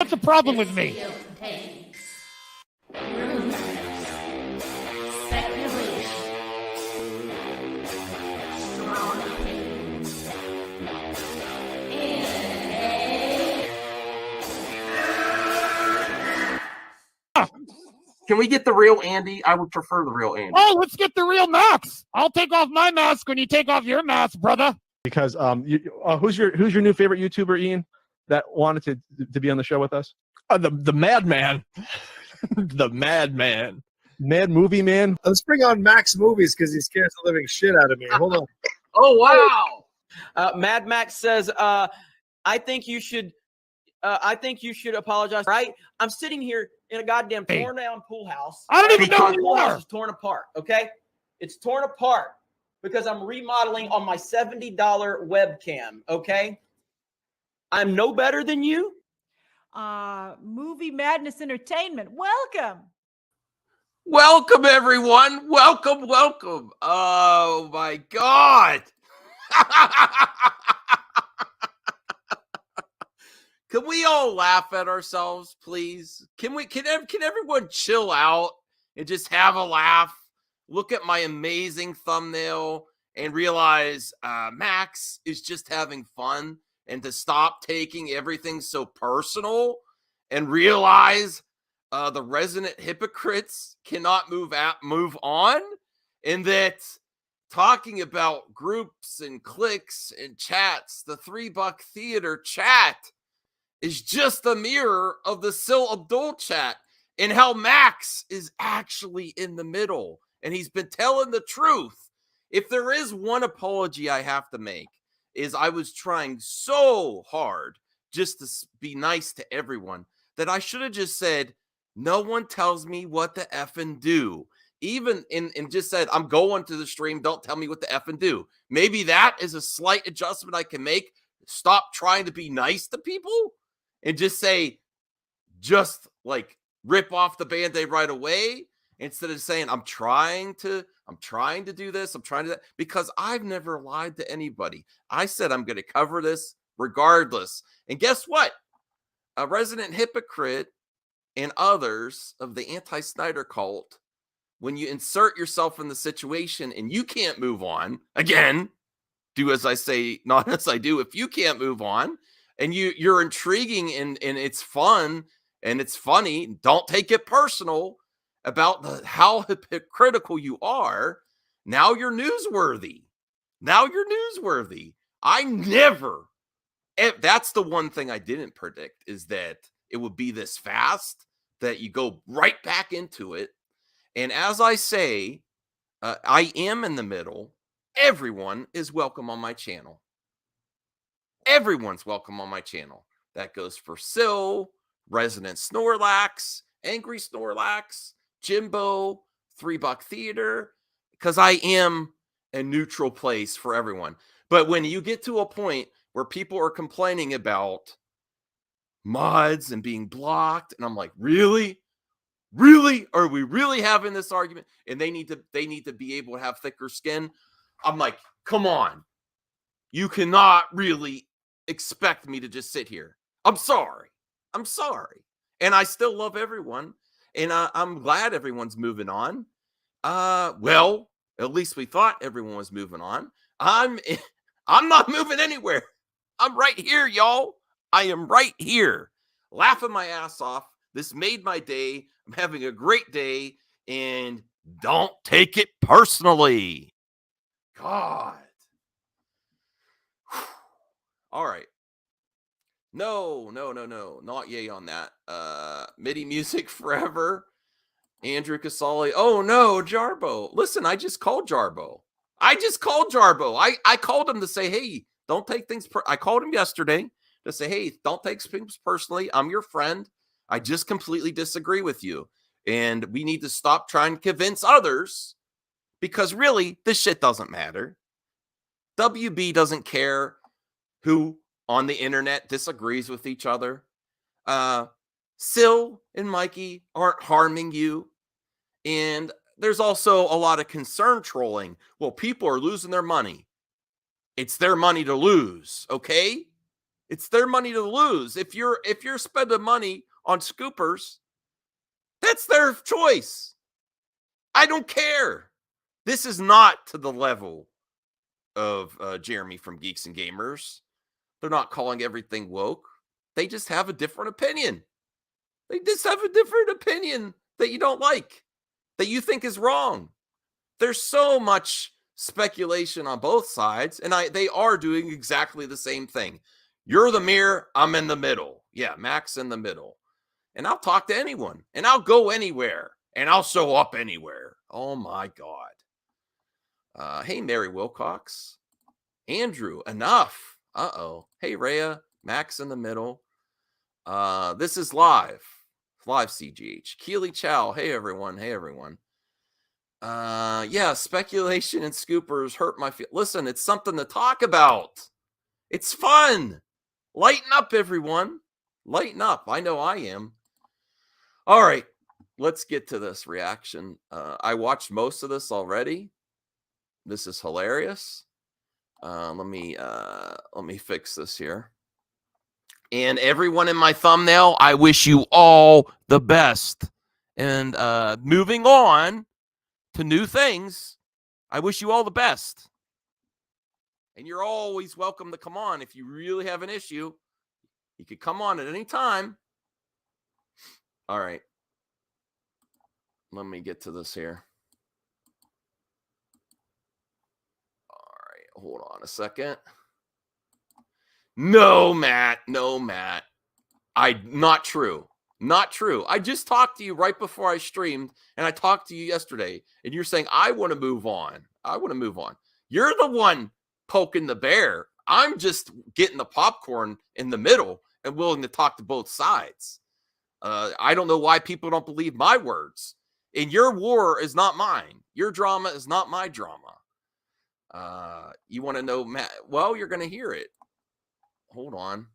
What's the problem with me? Can we get the real Andy? I would prefer the real Andy. Oh, let's get the real Max. I'll take off my mask when you take off your mask, brother. Because who's your new favorite YouTuber, Ian, that wanted to be on the show with us? The madman. The madman. Mad Movie Man. Let's bring on Max Movies because he scares the living shit out of me. Hold on. Oh, wow. Mad Max says, I think you should apologize. Right? I'm sitting here in a goddamn torn down pool house. I don't even know who The you pool house are. is torn apart. Okay, it's torn apart because I'm remodeling on my $70 webcam. Okay, I'm no better than you. Movie Madness Entertainment. Welcome. Welcome, everyone. Welcome. Oh, my God. Can we all laugh at ourselves, please? Can everyone chill out and just have a laugh? Look at my amazing thumbnail and realize Max is just having fun, and to stop taking everything so personal and realize the resident hypocrites cannot move on, and that talking about groups and cliques and chats, the $3 theater chat is just a mirror of the Sil Abdul chat, and how Max is actually in the middle and he's been telling the truth. If there is one apology I have to make, is I was trying so hard just to be nice to everyone that I should have just said, no one tells me what to effing do. Even and just said, I'm going to the stream, don't tell me what to effing do. Maybe that is a slight adjustment I can make. Stop trying to be nice to people and just say, just like rip off the Band-Aid right away, instead of saying, I'm trying to do this, I'm trying to that, because I've never lied to anybody. I said I'm going to cover this regardless. And guess what? A resident hypocrite and others of the anti-Snyder cult, when you insert yourself in the situation and you can't move on, again, do as I say, not as I do. If you can't move on, and you're intriguing and it's fun and it's funny, don't take it personal about how hypocritical you are. Now you're newsworthy. I never, that's the one thing I didn't predict, is that it would be this fast that you go right back into it. And as I say, I am in the middle. Everyone is welcome on my channel. Everyone's welcome on my channel. That goes for Sil, Resident Snorlax, Angry Snorlax, Jimbo, $3 Theater, because I am a neutral place for everyone. But when you get to a point where people are complaining about mods and being blocked, and I'm like, really? Are we really having this argument? And they need to be able to have thicker skin. I'm like, come on. You cannot really expect me to just sit here. I'm sorry. And I still love everyone. And I'm glad everyone's moving on. Well, at least we thought everyone was moving on. I'm not moving anywhere. I'm right here, y'all. I am right here, laughing my ass off. This made my day. I'm having a great day, and don't take it personally. God. All right. No. Not yay on that. MIDI music forever. Andrew Casale. Oh no, Jarbo. Listen, I just called Jarbo. I called him to say, hey, don't take things. I called him yesterday to say, hey, don't take things personally. I'm your friend. I just completely disagree with you. And we need to stop trying to convince others, because really, this shit doesn't matter. WB doesn't care who on the internet disagrees with each other. Sil and Mikey aren't harming you. And there's also a lot of concern trolling. Well, people are losing their money. It's their money to lose, okay? It's their money to lose. If you're spending money on scoopers, that's their choice. I don't care. This is not to the level of Jeremy from Geeks and Gamers. They're not calling everything woke. They just have a different opinion. They just have a different opinion that you don't like, that you think is wrong. There's so much speculation on both sides, and they are doing exactly the same thing. You're the mirror, I'm in the middle. Yeah, Mac's in the middle. And I'll talk to anyone, and I'll go anywhere, and I'll show up anywhere. Oh, my God. Hey, Mary Wilcox. Andrew, enough. Uh-oh. Hey, Rhea. Mac's in the middle. This is live. Live CGH. Keely Chow. Hey, everyone. Hey, everyone. Yeah, speculation and scoopers hurt my feelings. Listen, it's something to talk about. It's fun. Lighten up, everyone. Lighten up. I know I am. All right. Let's get to this reaction. I watched most of this already. This is hilarious. Let me fix this here. And everyone in my thumbnail, I wish you all the best. And moving on to new things, I wish you all the best. And you're always welcome to come on. If you really have an issue, you could come on at any time. All right. Let me get to this here. All right. Hold on a second. No, Matt. No, Matt. Not true. Not true. I just talked to you right before I streamed, and I talked to you yesterday, and you're saying, I want to move on. I want to move on. You're the one poking the bear. I'm just getting the popcorn in the middle and willing to talk to both sides. I don't know why people don't believe my words. And your war is not mine. Your drama is not my drama. You want to know, Matt? Well, you're going to hear it. Hold on.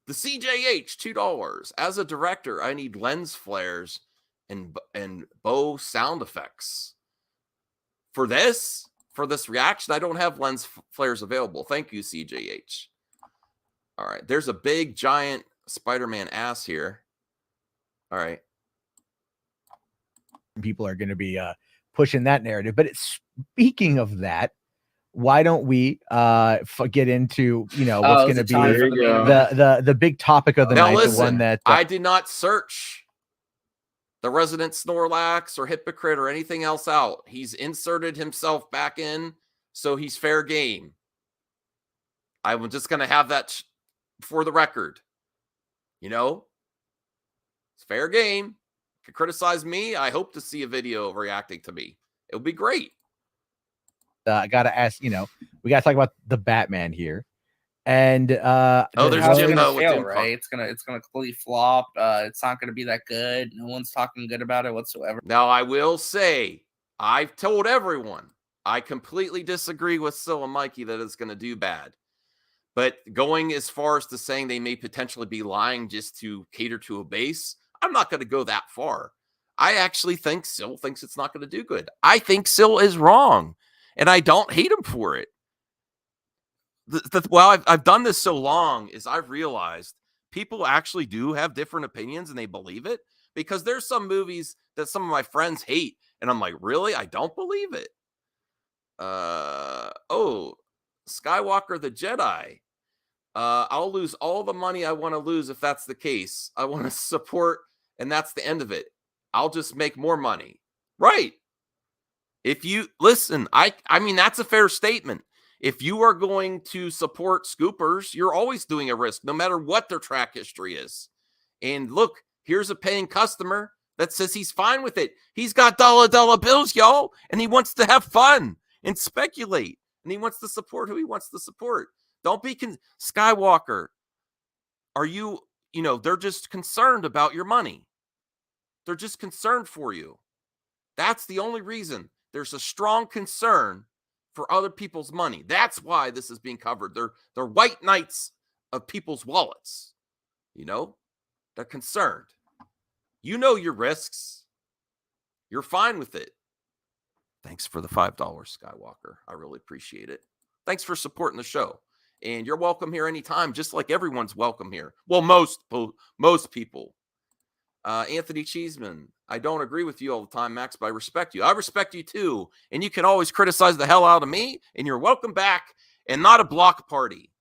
The CJH, $2. As a director, I need lens flares and bow sound effects. For this reaction, I don't have lens flares available. Thank you, CJH. All right. There's a big, giant Spider-Man ass here. All right. People are going to be pushing that narrative. But speaking of that, why don't we get into, what's going to be the big topic of the now night, listen, the one that I did not search the resident Snorlax or Hypocrite or anything else out. He's inserted himself back in, so he's fair game. I'm just going to have that for the record. It's fair game. You can criticize me. I hope to see a video reacting to me. It would be great. I got to ask, we got to talk about the Batman here. And there's Jim though. Fail, right? It's gonna completely flop. It's not gonna be that good. No one's talking good about it whatsoever. Now I will say, I've told everyone I completely disagree with Sil and Mikey that it's gonna do bad. But going as far as to saying they may potentially be lying just to cater to a base, I'm not going to go that far. I actually think Sil thinks it's not going to do good. I think Sil is wrong, and I don't hate him for it. Well, I've done this so long is I've realized people actually do have different opinions and they believe it, because there's some movies that some of my friends hate, and I'm like, really? I don't believe it. Skywalker the Jedi. I'll lose all the money I want to lose if that's the case. I want to support, and that's the end of it. I'll just make more money. Right. If you listen, I mean, that's a fair statement. If you are going to support scoopers, you're always doing a risk, no matter what their track history is. And look, here's a paying customer that says he's fine with it. He's got dollar bills, y'all, and he wants to have fun and speculate, and he wants to support who he wants to support. Don't be Skywalker. Are you, they're just concerned about your money. They're just concerned for you. That's the only reason. There's a strong concern for other people's money. That's why this is being covered. They're white knights of people's wallets. They're concerned. You know your risks. You're fine with it. Thanks for the $5, Skywalker. I really appreciate it. Thanks for supporting the show. And you're welcome here anytime, just like everyone's welcome here. Well, most people. Anthony Cheeseman, I don't agree with you all the time, Max, but I respect you. I respect you too. And you can always criticize the hell out of me, and you're welcome back, and not a block party.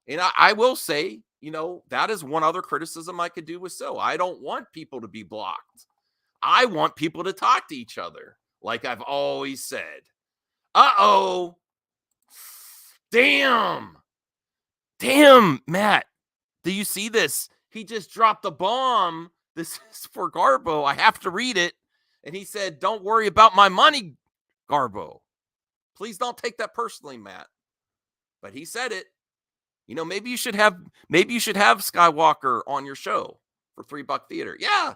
And I will say, that is one other criticism I could do with So. I don't want people to be blocked. I want people to talk to each other, like I've always said. Uh-oh. Damn, Matt. Do you see this? He just dropped a bomb. This is for Garbo. I have to read it. And he said, don't worry about my money, Garbo. Please don't take that personally, Matt. But he said it. Maybe you should have Skywalker on your show for $3 theater. Yeah.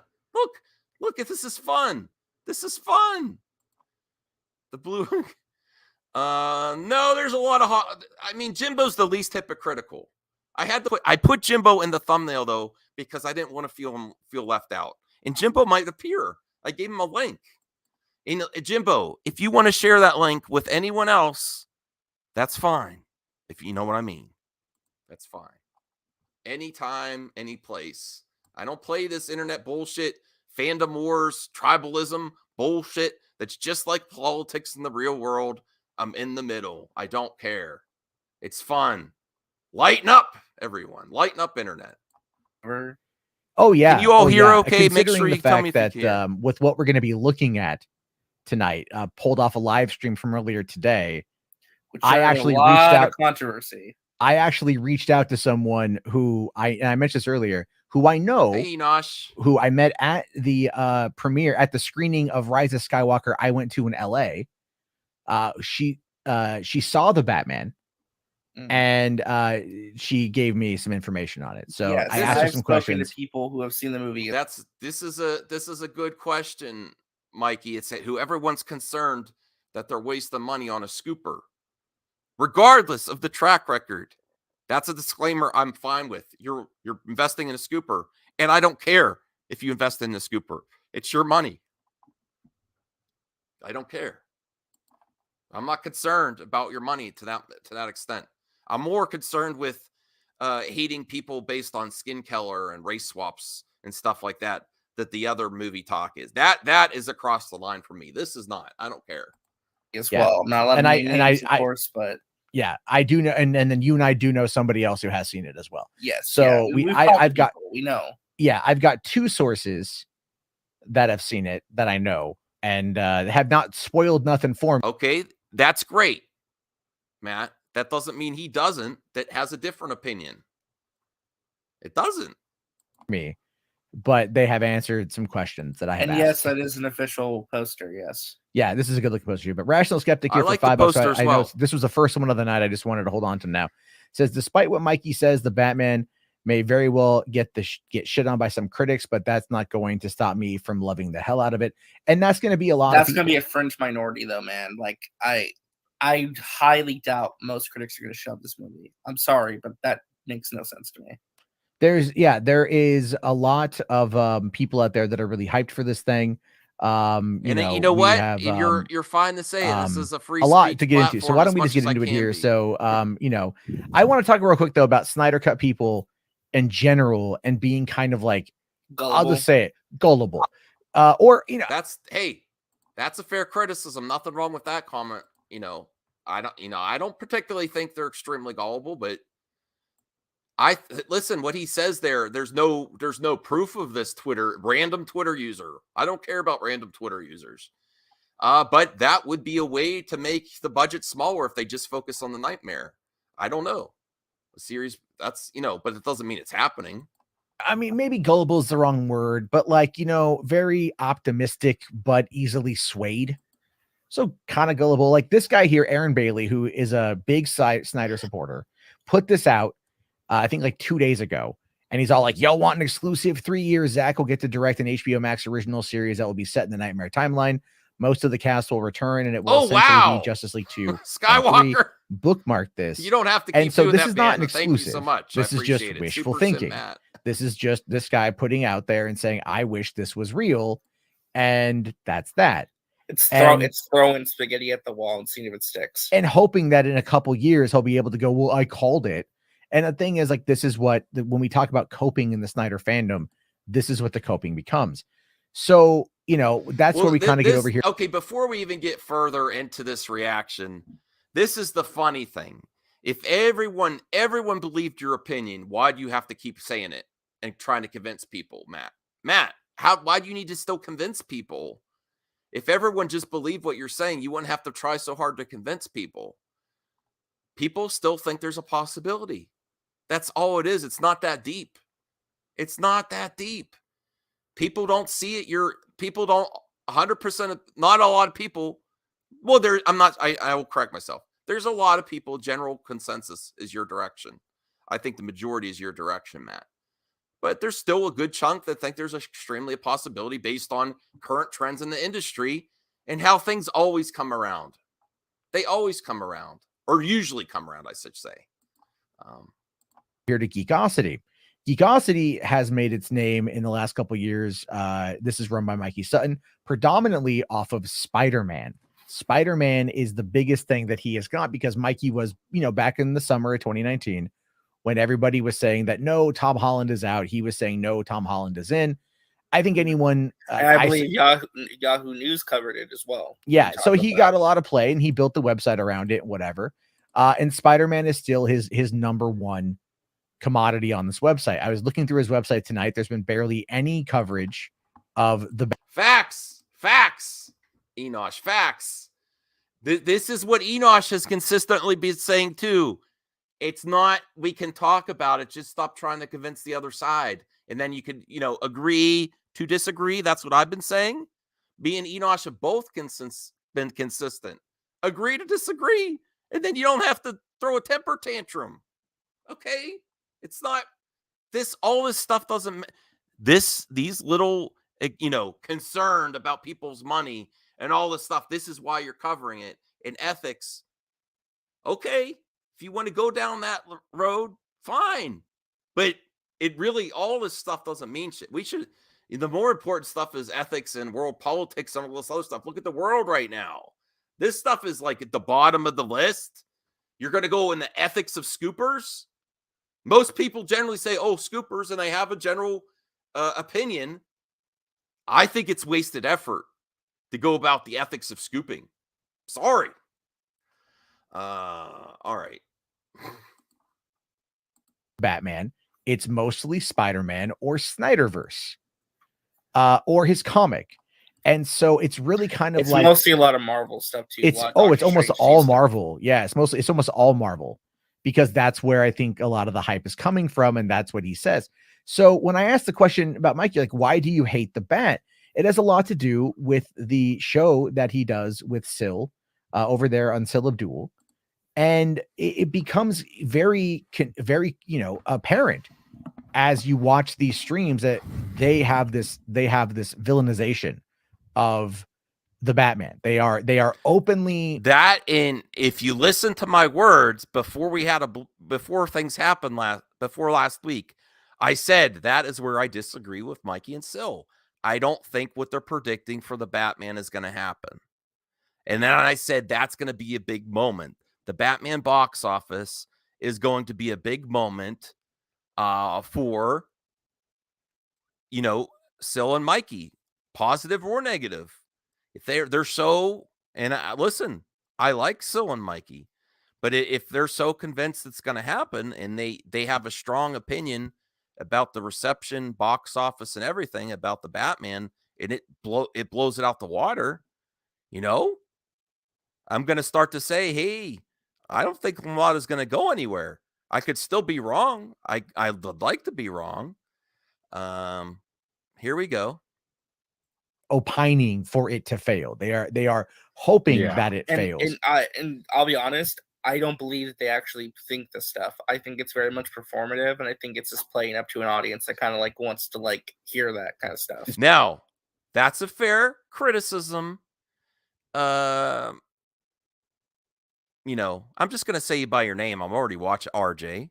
Look, this is fun. This is fun. The blue. No, there's a lot of Jimbo's the least hypocritical. I put Jimbo in the thumbnail though, because I didn't want to feel left out. And Jimbo might appear. I gave him a link. Jimbo, if you want to share that link with anyone else, that's fine. If you know what I mean. That's fine. Anytime, any place. I don't play this internet bullshit, fandom wars, tribalism bullshit that's just like politics in the real world. I'm in the middle. I don't care. It's fun. Lighten up, everyone. Lighten up, internet. Oh, yeah. Can you all hear okay? Make Considering sure you the tell me fact if you that can. with what we're going to be looking at tonight, pulled off a live stream from earlier today, I actually reached out. Controversy. I actually reached out to someone who I mentioned this earlier, who I know, Hey, Enosh. who I met at the premiere, at the screening of Rise of Skywalker I went to in LA. She saw the Batman, and she gave me some information on it. So yes, I asked her some questions. To people who have seen the movie. This is a good question, Mikey. It's who everyone's concerned that they're wasting money on a scooper, regardless of the track record. That's a disclaimer I'm fine with. You're investing in a scooper, and I don't care if you invest in a scooper. It's your money. I don't care. I'm not concerned about your money to that extent. I'm more concerned with hating people based on skin color and race swaps and stuff like that the other movie talk is. That is across the line for me. This is not. I don't care. As well. I'm not allowed names, of course, but yeah, I do know, and then you and I do know somebody else who has seen it as well. Yes. So I've got I've got two sources that have seen it that I know and have not spoiled nothing for me. Okay, that's great, Matt. That doesn't mean he doesn't. That has a different opinion. It doesn't. Me, but they have answered some questions that I have. And yes, that is an official poster. Yes. Yeah, this is a good looking poster. But Rational Skeptic here like for $5. I know this was the first one of the night. I just wanted to hold on to now. It says, despite what Mikey says, the Batman may very well get shit on by some critics, but that's not going to stop me from loving the hell out of it. And that's going to be a lot. That's going to be a fringe minority, though, man. Like I highly doubt most critics are going to shove this movie. I'm sorry, but that makes no sense to me. There is a lot of people out there that are really hyped for this thing. You know what? You're fine to say it. This is a free a lot speech to get into. So why don't we just get into it here? So I want to talk real quick though about Snyder Cut people in general and being kind of like gullible. I'll just say it, gullible. That's a fair criticism. Nothing wrong with that comment. I don't particularly think they're extremely gullible, but listen, what he says there's no proof of this random Twitter user. I don't care about random Twitter users. But that would be a way to make the budget smaller if they just focus on the Nightmare. I don't know. A series but it doesn't mean it's happening. I mean, maybe gullible is the wrong word, but very optimistic, but easily swayed. So kind of gullible. Like this guy here, Aaron Bailey, who is a big Snyder supporter, put this out, I think like 2 days ago. And he's all like, yo, want an exclusive 3 years. Zach will get to direct an HBO Max original series that will be set in the Nightmare timeline. Most of the cast will return, and it will essentially be Justice League 2. Skywalker. Bookmark this. You don't have to keep and so doing this that, is not man, an exclusive. Thank you so much. This is just wishful thinking. This is just this guy putting out there and saying, I wish this was real. And that's that. It's And- it's throwing spaghetti at the wall and seeing if it sticks. and hoping that in a couple years he'll be able to go, well, I called it. And the thing is, like, this is what when we talk about coping in the Snyder fandom, this is what the coping becomes. So, you know, that's where we kind of get over here. Okay, before we even get further into this reaction, this is the funny thing. If everyone believed your opinion, why do you have to keep saying it and trying to convince people, Matt? Matt, why do you need to still convince people? If everyone just believed what you're saying, you wouldn't have to try so hard to convince people. People still think there's a possibility. That's all it is. It's not that deep. It's not that deep. People don't see it. People don't 100% of, not a lot of people. Well, I will correct myself. There's a lot of people, general consensus is your direction. I think the majority is your direction, Matt. But there's still a good chunk that think there's extremely a possibility based on current trends in the industry and how things always come around. They always come around, or usually come around, I should say. Here to Geekosity. Geekosity has made its name in the last couple of years. This is run by Mikey Sutton, predominantly off of Spider-Man. Spider-Man is the biggest thing that he has got because Mikey was, you know, back in the summer of 2019, when everybody was saying that no, Tom Holland is out. He was saying no, Tom Holland is in. I think anyone, I believe Yahoo News covered it as well. Yeah, so he got a lot of play and he built the website around it, whatever. And Spider-Man is still his number one commodity on this website. I was looking through his website tonight. There's been barely any coverage of the facts, Enosh, facts. This is what Enosh has consistently been saying too. It's not, we can talk about it. Just stop trying to convince the other side. And then you could, you know, agree to disagree. That's what I've been saying. Me and Enosh have both been consistent. Agree to disagree. And then you don't have to throw a temper tantrum. Okay? It's not this, all this stuff doesn't, these little, you know, concerned about people's money and all this stuff. This is why you're covering it in ethics. Okay. If you want to go down that road, fine. But it really, all this stuff doesn't mean shit. We should, the more important stuff is ethics and world politics and all this other stuff. Look at the world right now. This stuff is like at the bottom of the list. You're going to go in the ethics of scoopers. Most people generally say, oh, scoopers, and they have a general opinion. I think it's wasted effort to go about the ethics of scooping. Sorry. All right. Batman. It's mostly Spider-Man or Snyderverse, or his comic. And so it's really kind of it's like mostly a lot of Marvel stuff too. It's almost all Marvel. Yeah, it's almost all Marvel, because that's where I think a lot of the hype is coming from, and that's what he says. So when I asked the question about Mikey, like, why do you hate the Bat? It has a lot to do with the show that he does with Syl over there on Syl Abdul. And it becomes very, you know, apparent as you watch these streams that they have this villainization of the Batman. They are openly that in. If you listen to my words before things happened last week, I said that is where I disagree with Mikey and Syl. I don't think what they're predicting for the Batman is going to happen. And then I said that's going to be a big moment. The Batman box office is going to be a big moment for, you know, Syl and Mikey, positive or negative. If they're so, and listen, I like Syl and Mikey, but if they're so convinced it's going to happen and they have a strong opinion about the reception, box office, and everything about the Batman, and it blows it out the water, you know, I'm going to start to say, hey, I don't think Lamada is going to go anywhere. I could still be wrong. I would like to be wrong. Here we go. Opining for it to fail. They are hoping that it fails. And I'll be honest, I don't believe that they actually think this stuff. I think it's very much performative, and I think it's just playing up to an audience that kind of like wants to like hear that kind of stuff. Now, that's a fair criticism. You know, I'm just going to say you by your name. I'm already watching RJ.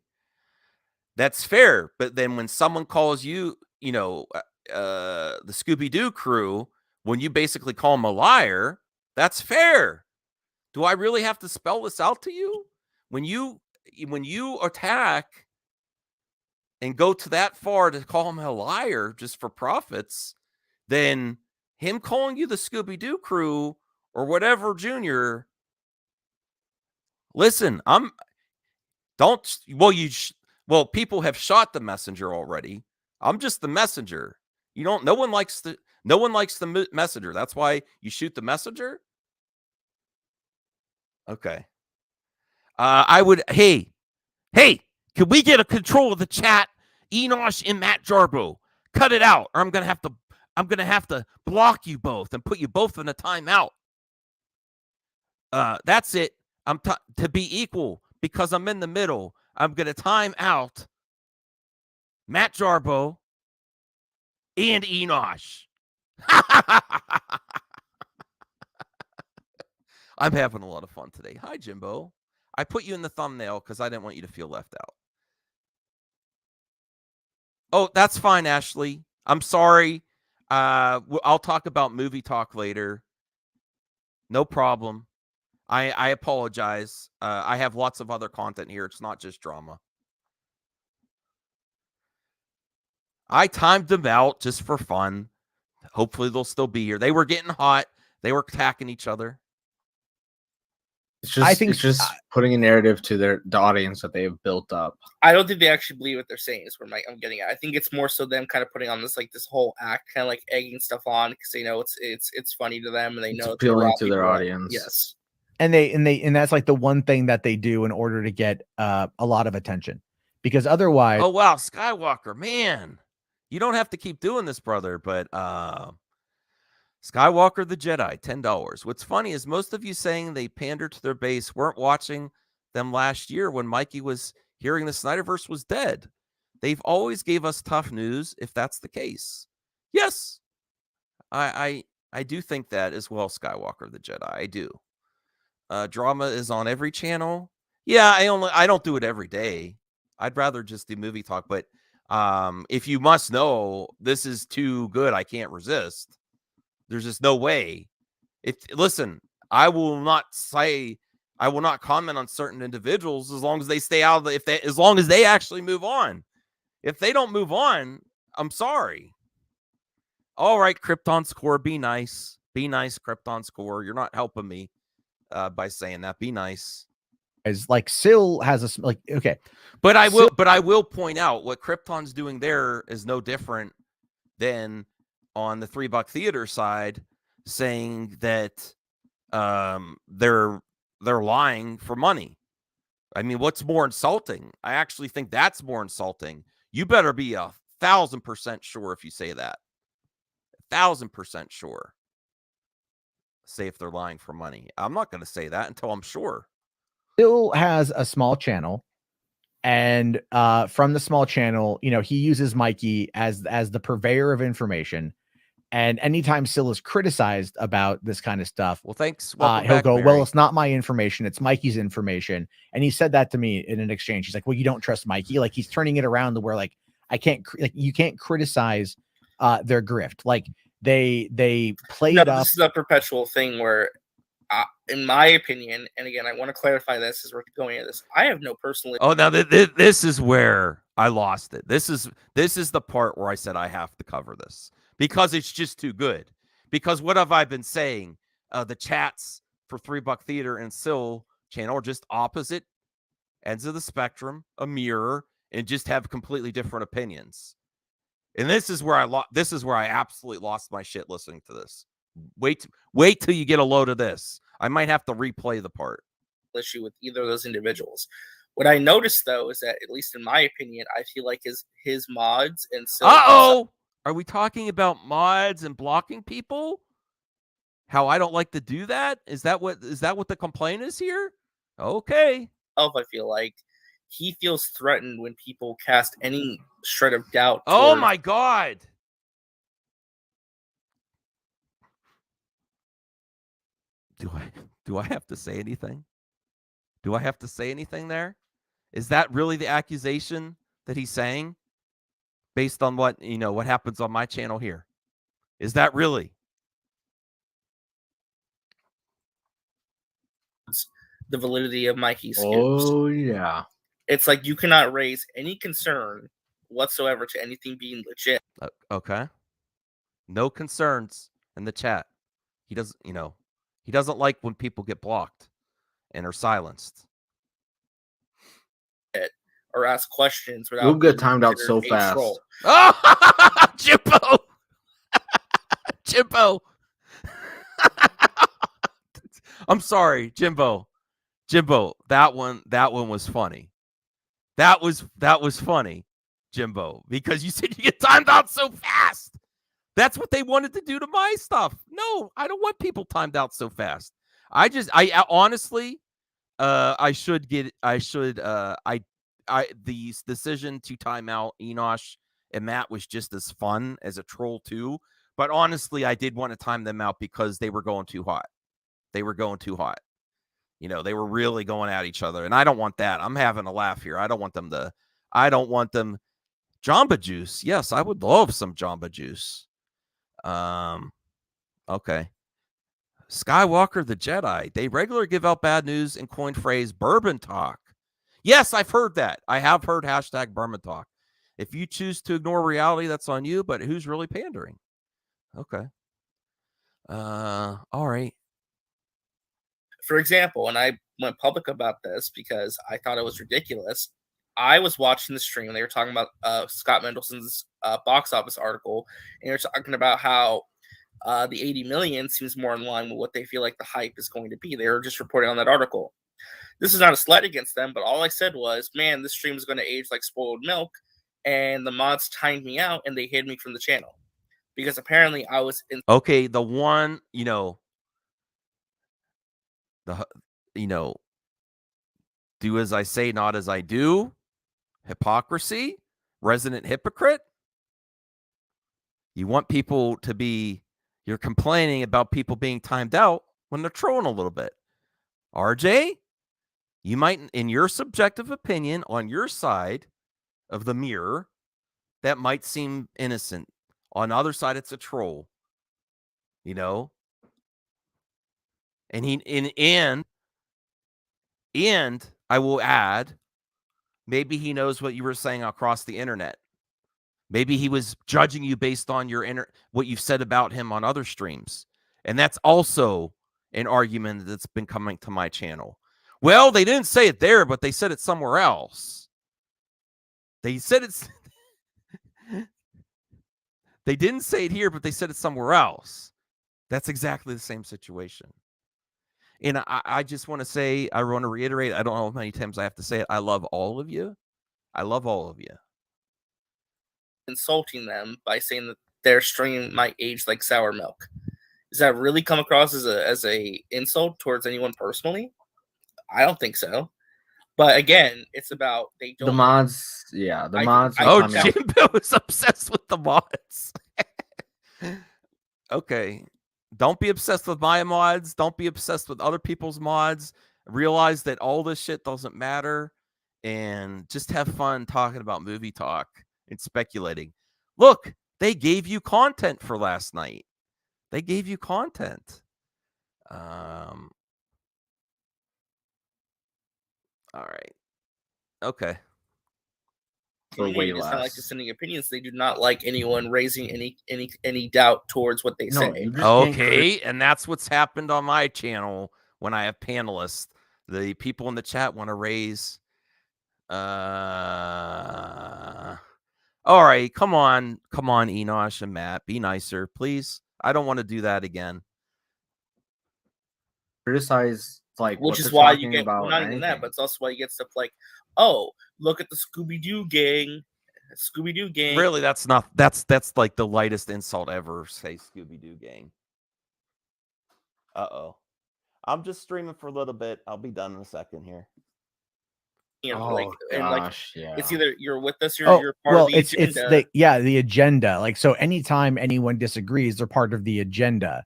That's fair. But then when someone calls you, you know, the Scooby-Doo crew, when you basically call them a liar, That's fair. Do I really have to spell this out to you? When you attack and go to that far to call him a liar just for profits, then him calling you the Scooby-Doo crew or whatever, Junior. Listen, people have shot the messenger already. I'm just the messenger. No one likes the messenger. That's why you shoot the messenger. Okay. Hey, can we get a control of the chat? Enosh and Matt Jarbo, cut it out, or I'm gonna have to block you both and put you both in a timeout. That's it. To be equal, because I'm in the middle, I'm gonna time out Matt Jarbo and Enosh. I'm having a lot of fun today. Hi, Jimbo. I put you in the thumbnail because I didn't want you to feel left out. Oh, that's fine, Ashley. I'm sorry. I'll talk about movie talk later. No problem. I apologize. I have lots of other content here. It's not just drama. I timed them out just for fun. Hopefully they'll still be here. They were getting hot. They were attacking each other. It's just putting a narrative to the audience that they have built up. I don't think they actually believe what they're saying is where I'm getting at. I think it's more so them kind of putting on this whole act, kind of like egging stuff on because they know it's funny to them and they know it's appealing to their audience. Yes. And that's like the one thing that they do in order to get a lot of attention, because otherwise. Oh wow, Skywalker, man, you don't have to keep doing this, brother. But Skywalker the Jedi, $10. What's funny is most of you saying they pander to their base weren't watching them last year when Mikey was hearing the Snyderverse was dead. They've always gave us tough news if that's the case. Yes, I do think that as well, Skywalker the Jedi. I do. Drama is on every channel. Yeah, I don't do it every day. I'd rather just do movie talk. But if you must know, this is too good. I can't resist. There's just no way. Listen, I will not comment on certain individuals as long as they stay out of as long as they actually move on. If they don't move on, I'm sorry. All right, Krypton Score, be nice. Be nice, Krypton Score. You're not helping me by saying that. Be nice. Is like Syl has okay. But I will point out what Krypton's doing there is no different than on the $3 theater side, saying that they're lying for money. I mean, what's more insulting? I actually think that's more insulting. You better be 1,000% sure if you say that. 1,000% sure. Say if they're lying for money. I'm not going to say that until I'm sure. Syl has a small channel, and from the small channel, he uses Mikey as the purveyor of information. And anytime Syl is criticized about this kind of stuff, well, thanks. He'll go, Mary. Well, it's not my information. It's Mikey's information. And he said that to me in an exchange. He's like, well, you don't trust Mikey. Like he's turning it around to where you can't criticize their grift. Like they play it up. This is a perpetual thing where, in my opinion, and again, I want to clarify this as we're going into this. I have no personal. Oh, now this is where I lost it. This is the part where I said I have to cover this. Because it's just too good. Because what have I been saying? The chats for $3 Theater and Syl channel are just opposite ends of the spectrum, a mirror, and just have completely different opinions. And this is where I absolutely lost my shit listening to this. Wait till you get a load of this. I might have to replay the part. Issue with either of those individuals. What I noticed though is that, at least in my opinion, I feel like his mods and Syl. Are we talking about mods and blocking people? How I don't like to do that? Is that what the complaint is here? Okay. I feel like he feels threatened when people cast any shred of doubt. Oh my God. Do I have to say anything? Do I have to say anything there? Is that really the accusation that he's saying? Based on what happens on my channel here. Is that really? the validity of Mikey's skills. Oh yeah. It's like you cannot raise any concern whatsoever to anything being legit. Okay. No concerns in the chat. He doesn't, he doesn't like when people get blocked and are silenced. Or ask questions without You'll get being timed out so considered a fast. troll. Oh, Jimbo. Jimbo. I'm sorry, Jimbo. Jimbo, that one was funny. That was funny, Jimbo, because you said you get timed out so fast. That's what they wanted to do to my stuff. No, I don't want people timed out so fast. I honestly, the decision to time out Enosh and Matt was just as fun as a troll too. But honestly, I did want to time them out because they were going too hot. They were going too hot. They were really going at each other. And I don't want that. I'm having a laugh here. I don't want them. Jamba Juice. Yes, I would love some Jamba Juice. Okay. Skywalker the Jedi. They regularly give out bad news and coin phrase bourbon talk. Yes, I've heard that. I have heard hashtag bourbon talk. If you choose to ignore reality, that's on you, but who's really pandering? Okay. All right. For example, and I went public about this because I thought it was ridiculous. I was watching the stream and they were talking about Scott Mendelson's box office article, and they're talking about how the 80 million seems more in line with what they feel like the hype is going to be. They were just reporting on that article. This is not a slight against them, but all I said was, man, this stream is going to age like spoiled milk, and the mods timed me out and they hid me from the channel because apparently I was in. Okay, the one, do as I say, not as I do. Hypocrisy, resident hypocrite. You want people to be, you're complaining about people being timed out when they're trolling a little bit. RJ, you might, in your subjective opinion, on your side of the mirror, that might seem innocent. On the other side, it's a troll. And I will add, maybe he knows what you were saying across the internet. Maybe he was judging you based on what you've said about him on other streams. And that's also an argument that's been coming to my channel. Well, they didn't say it there, but they said it somewhere else. They said it's... They didn't say it here, but they said it somewhere else. That's exactly the same situation. And I just want to say, I want to reiterate, I don't know how many times I have to say it. I love all of you. I love all of you. Insulting them by saying that their stream might age like sour milk. Does that really come across as a insult towards anyone personally? I don't think so. But again, it's about they don't. The mods, yeah, the mods. Jimbo is obsessed with the mods. Okay. Don't be obsessed with my mods. Don't be obsessed with other people's mods. Realize that all this shit doesn't matter. And just have fun talking about movie talk and speculating. Look, they gave you content for last night. They gave you content. All right. Okay. For way less. Not like dissenting opinions. They do not like anyone raising any doubt towards what they say. Okay, and that's what's happened on my channel when I have panelists. The people in the chat want to raise. All right, come on, Enosh and Matt, be nicer, please. I don't want to do that again. Criticize which is why you get not even that, but it's also why you get stuff like, oh, look at the Scooby-Doo gang. Scooby-Doo gang. Really, that's like the lightest insult ever. Say Scooby-Doo gang. Uh-oh. I'm just streaming for a little bit. I'll be done in a second here. It's either you're with us or you're part of the agenda. The agenda. Like, so anytime anyone disagrees, they're part of the agenda.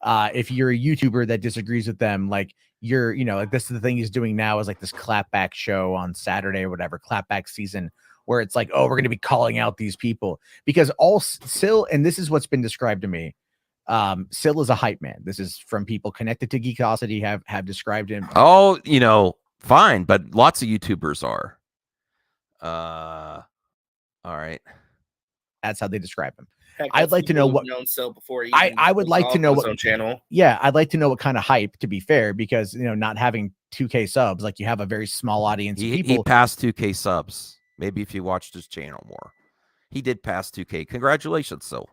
If you're a YouTuber that disagrees with them, like like this is the thing he's doing now is like this clapback show on Saturday or whatever, clapback season, where it's like, oh, we're going to be calling out these people because and this is what's been described to me. Sil is a hype man. This is from people connected to Geekosity have described him. Oh, fine, but lots of YouTubers are. All right. That's how they describe him. Heck, I'd that's like to know people what who've known Sil before. He I even would was like to on know his what own channel. Yeah, I'd like to know what kind of hype, to be fair, because not having 2K subs, like you have a very small audience of He people. passed 2K subs. Maybe if you watched his channel more. He did pass 2K. Congratulations, Sil.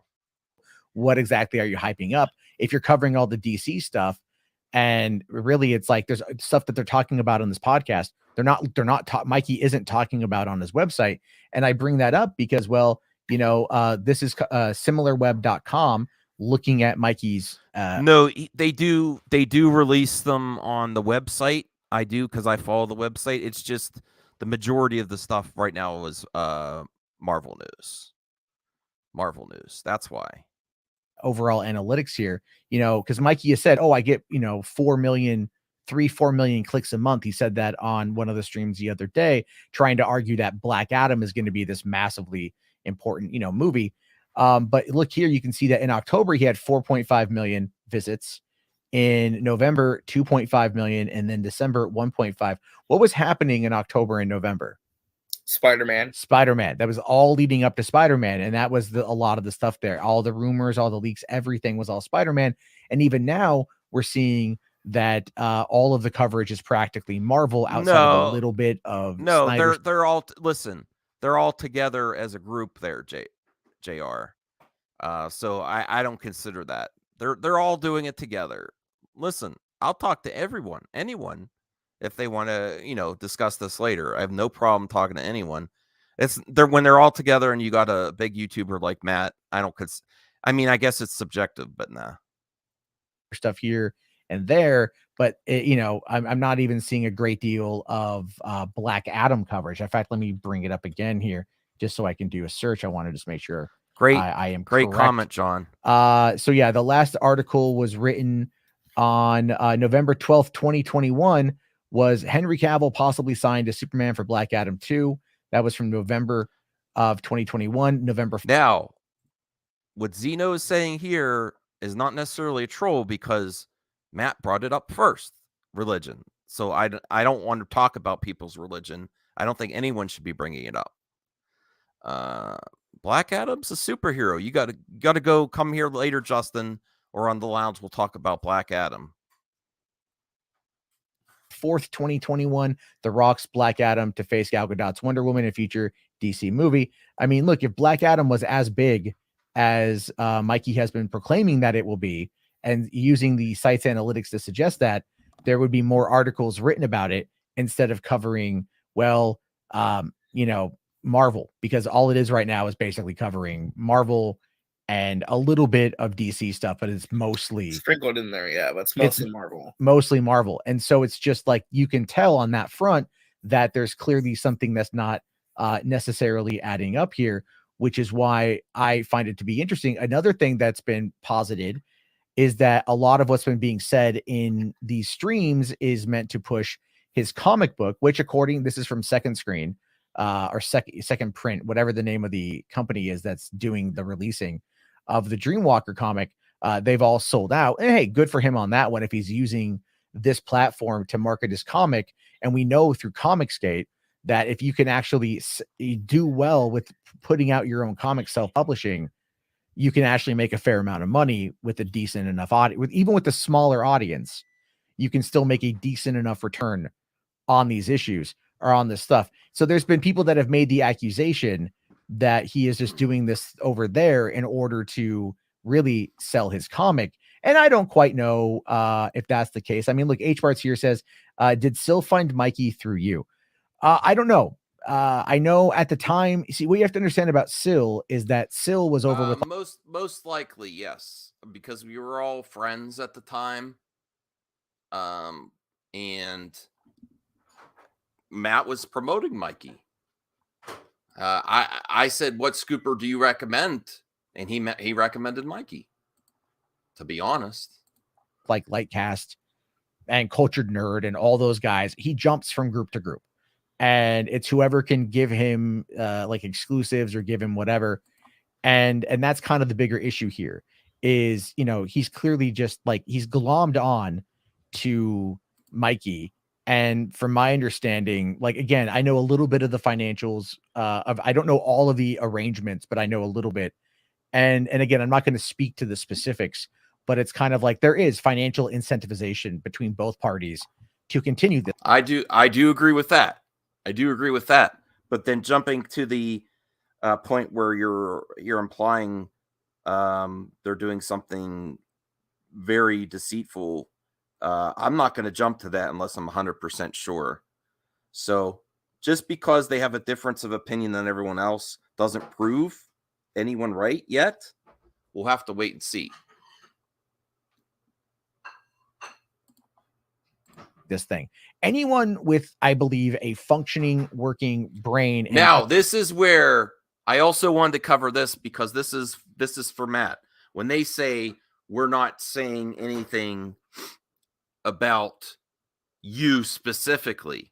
What exactly are you hyping up? If you're covering all the DC stuff, and really it's like there's stuff that they're talking about on this podcast, Mikey isn't talking about on his website. And I bring that up because, this is similarweb.com looking at Mikey's No, they do release them on the website. I do, because I follow the website. It's just the majority of the stuff right now is Marvel news. That's why. Overall analytics here, because Mikey has said, I get 4 million clicks a month. He said that on one of the streams the other day, trying to argue that Black Adam is going to be this massively important movie. But look here, you can see that in October he had 4.5 million visits, in November 2.5 million, and then December 1.5. What was happening in October and November? Spider-Man. That was all leading up to Spider-Man. And that was a lot of the stuff there. All the rumors, all the leaks, everything was all Spider-Man. And even now we're seeing that all of the coverage is practically Marvel outside of a little bit of Snyder's. they're all they're all together as a group there, JR. So I don't consider that. They're all doing it together. Listen, I'll talk to anyone if they want to, discuss this later. I have no problem talking to anyone. When they're all together and you got a big YouTuber like Matt, I guess it's subjective, but nah. Stuff here and there, but I'm not even seeing a great deal of Black Adam coverage. In fact, let me bring it up again here just so I can do a search. I want to just make sure I am great correct. comment, John. So yeah, the last article was written on November 12th, 2021, was Henry Cavill possibly signed as Superman for Black Adam 2. That was from November of 2021. Now, what Zeno is saying here is not necessarily a troll, because Matt brought it up first, religion. So I don't want to talk about people's religion. I don't think anyone should be bringing it up. Black Adam's a superhero. You got to go come here later, Justin, or on the lounge. We'll talk about Black Adam. 4th, 2021, The Rock's Black Adam to face Gal Gadot's Wonder Woman in future DC movie. I mean, look, if Black Adam was as big as Mikey has been proclaiming that it will be, and using the site's analytics to suggest that, there would be more articles written about it instead of covering, Marvel, because all it is right now is basically covering Marvel and a little bit of DC stuff, but it's mostly sprinkled in there. Yeah, but it's mostly Marvel. Mostly Marvel. And so it's just like, you can tell on that front that there's clearly something that's not necessarily adding up here, which is why I find it to be interesting. Another thing that's been posited is that a lot of what's been being said in these streams is meant to push his comic book, which this is from Second Screen, or Second Print, whatever the name of the company is that's doing the releasing of the Dreamwalker comic. They've all sold out, and hey, good for him on that one if he's using this platform to market his comic. And we know through Comicsgate that if you can actually do well with putting out your own comic, self-publishing, you can actually make a fair amount of money with a decent enough audience. Even with the smaller audience, you can still make a decent enough return on these issues or on this stuff. So there's been people that have made the accusation that he is just doing this over there in order to really sell his comic. And I don't quite know if that's the case. I mean, look, HBarts here says, did Sil find Mikey through you? I don't know. I know at the time, see, what you have to understand about Sil is that Sil was over with most likely, yes, because we were all friends at the time. And Matt was promoting Mikey. I said, what scooper do you recommend? And he recommended Mikey, to be honest. Like Lightcast and Cultured Nerd and all those guys, he jumps from group to group. And it's whoever can give him like exclusives or give him whatever. And that's kind of the bigger issue here, is, he's clearly just like he's glommed on to Mikey. And from my understanding, like, again, I know a little bit of the financials I don't know all of the arrangements, but I know a little bit. And again, I'm not going to speak to the specifics, but it's kind of like there is financial incentivization between both parties to continue this. I do agree with that. I do agree with that. But then jumping to the point where you're implying they're doing something very deceitful, I'm not going to jump to that unless I'm 100% sure. So just because they have a difference of opinion than everyone else doesn't prove anyone right yet. We'll have to wait and see. This thing. Anyone with, I believe, a functioning, working brain. Now, this is where I also wanted to cover this, because this is for Matt. When they say we're not saying anything about you specifically,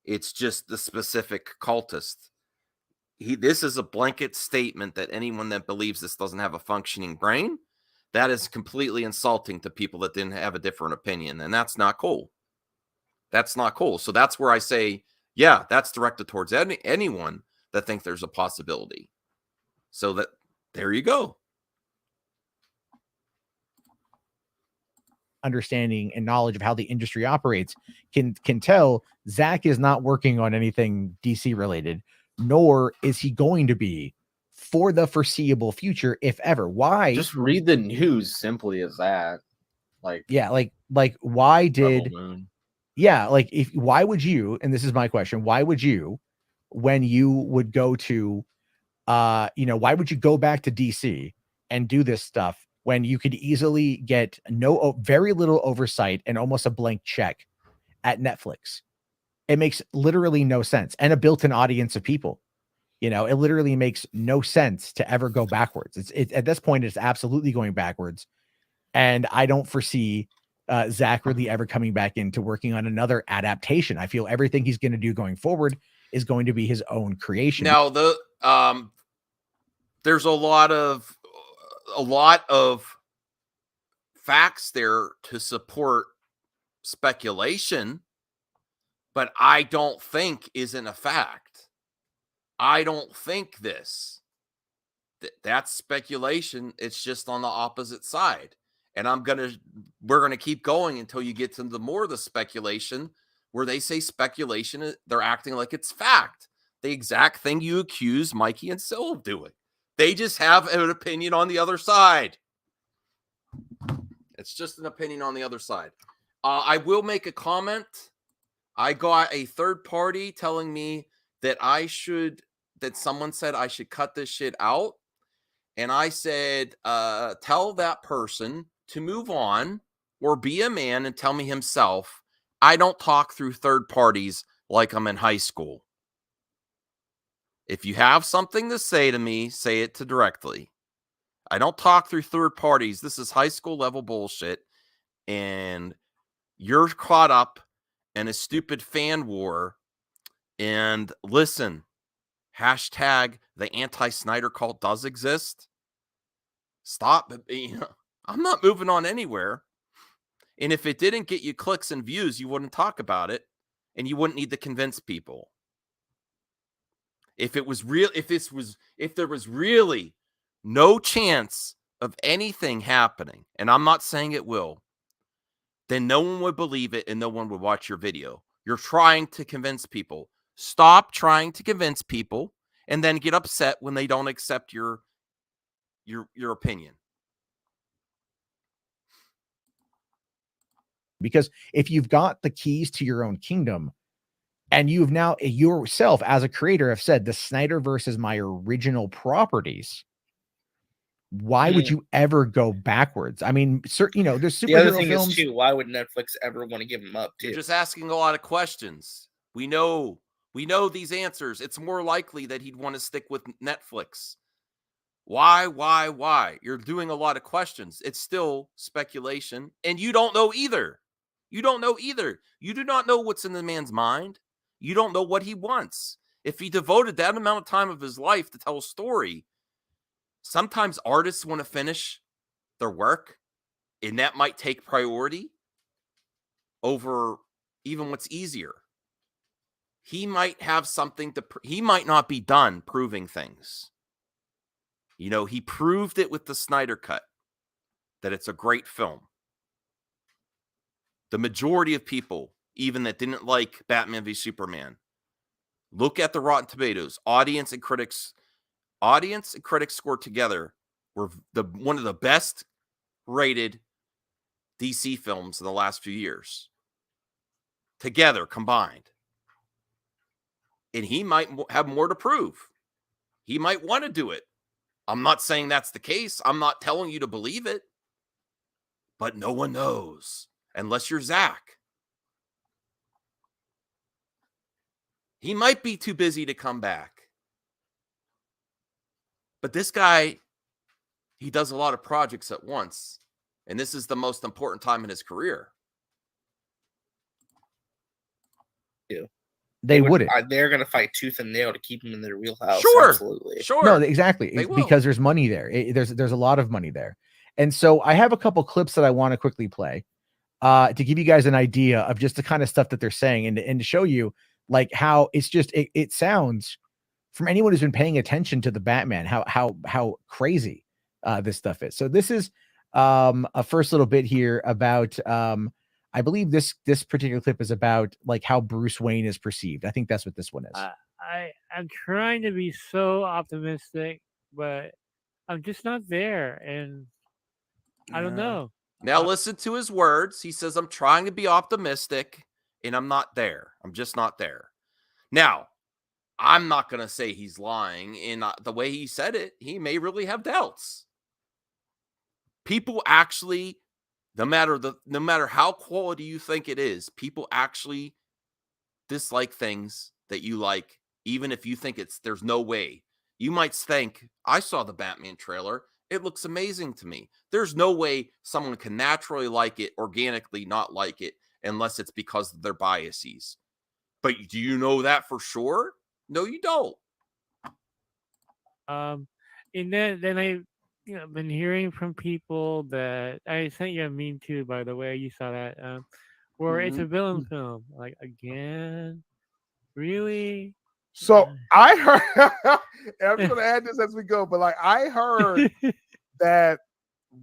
it's just the specific cultist. This is a blanket statement that anyone that believes this doesn't have a functioning brain, that is completely insulting to people that didn't have a different opinion, and that's not cool. That's not cool. So that's where I say, yeah, that's directed towards anyone that thinks there's a possibility. So that there you go. Understanding and knowledge of how the industry operates can tell Zach is not working on anything DC related, nor is he going to be for the foreseeable future, if ever. Why? Just read the news, simply as that. Like, yeah, like why did Moon. Yeah, like why would you, and this is my question, why would you, when you would go to why would you go back to DC and do this stuff when you could easily get very little oversight and almost a blank check at Netflix? It makes literally no sense. And a built-in audience of people. It literally makes no sense to ever go backwards. It's at this point, it's absolutely going backwards. And I don't foresee Zach really ever coming back into working on another adaptation. I feel everything he's going to do going forward is going to be his own creation. Now, there's a lot of facts there to support speculation, but I don't think isn't a fact. I don't think that's speculation. It's just on the opposite side. And we're going to keep going until you get to the more of the speculation where they say speculation, they're acting like it's fact. The exact thing you accuse Mikey and Sil of doing. They just have an opinion on the other side. It's just an opinion on the other side. I will make a comment. I got a third party telling me that someone said I should cut this shit out. And I said, tell that person to move on or be a man and tell me himself. I don't talk through third parties like I'm in high school. If you have something to say to me, say it directly. I don't talk through third parties. This is high school level bullshit. And you're caught up in a stupid fan war. And listen, hashtag the anti-Snyder cult does exist. Stop. I'm not moving on anywhere. And if it didn't get you clicks and views, you wouldn't talk about it. And you wouldn't need to convince people. If there was really no chance of anything happening, and I'm not saying it will, then no one would believe it and no one would watch your video. You're trying to convince people. Stop trying to convince people and then get upset when they don't accept your opinion. Because if you've got the keys to your own kingdom, and you've now yourself as a creator have said the Snyderverse is my original properties, why would you ever go backwards? I mean, there's superhero the other thing films. is too, why would Netflix ever want to give them up too? You're just asking a lot of questions. We know these answers. It's more likely that he'd want to stick with Netflix. Why? You're doing a lot of questions. It's still speculation, and you don't know either. You don't know either. You do not know what's in the man's mind. You don't know what he wants. If he devoted that amount of time of his life to tell a story, Sometimes artists want to finish their work, and that might take priority over even what's easier. He might have something to, he might not be done proving things. You know, he proved it with the Snyder Cut, that it's a great film. The majority of people, even that didn't like Batman v Superman, look at the Rotten Tomatoes. Audience and critics scored together were one of the best rated DC films in the last few years. Together, combined. And he might have more to prove. He might want to do it. I'm not saying that's the case. I'm not telling you to believe it. But no one knows. Unless you're Zach. He might be too busy to come back. But this guy, he does a lot of projects at once. And this is the most important time in his career. They wouldn't. They're going to fight tooth and nail to keep him in their wheelhouse. Sure. Absolutely. Sure. No, exactly. They It's will. because there's money there. There's a lot of money there. And so I have a couple clips that I want to quickly play to give you guys an idea of just the kind of stuff that they're saying and to show you like how it's just it sounds from anyone who's been paying attention to the Batman how crazy this stuff is. So this is a first little bit here about I believe this particular clip is about like how Bruce Wayne is perceived. I think that's what this one is. I'm trying to be so optimistic, but I'm just not there, and I don't know. Now listen to his words. He says, I'm trying to be optimistic, and I'm not there. I'm just not there. Now, I'm not going to say he's lying. In the way he said it, he may really have doubts. People actually, no matter how quality you think it is, people actually dislike things that you like, even if you think there's no way. You might think, I saw the Batman trailer. It looks amazing to me. There's no way someone can naturally like it, organically not like it, unless it's because of their biases. But do you know that for sure? No, you don't. And then I been hearing from people that I sent you a meme too, by the way. You saw that where it's a villain film. Like, again, really? So I heard, and I'm just gonna add this as we go, but like I heard that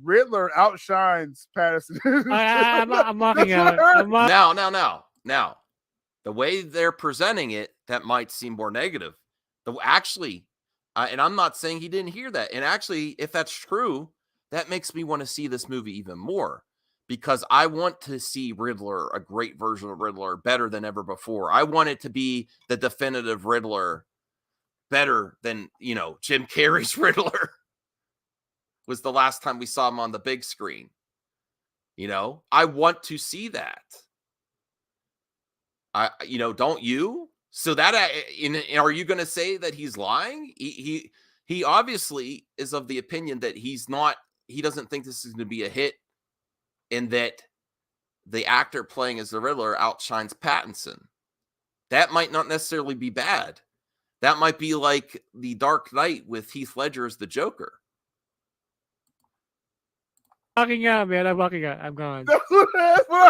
Riddler outshines Patterson. I'm mocking out. Now, the way they're presenting it, that might seem more negative. Actually, and I'm not saying he didn't hear that. And actually, if that's true, that makes me want to see this movie even more. Because I want to see Riddler, a great version of Riddler, better than ever before. I want it to be the definitive Riddler, better than, Jim Carrey's Riddler was the last time we saw him on the big screen. I want to see that. Don't you? So that, are you going to say that he's lying? He obviously is of the opinion that he doesn't think this is going to be a hit. And that the actor playing as the Riddler outshines Pattinson. That might not necessarily be bad. That might be like the Dark Knight with Heath Ledger as the Joker. Walking out, man. I'm walking out. I'm gone. That's what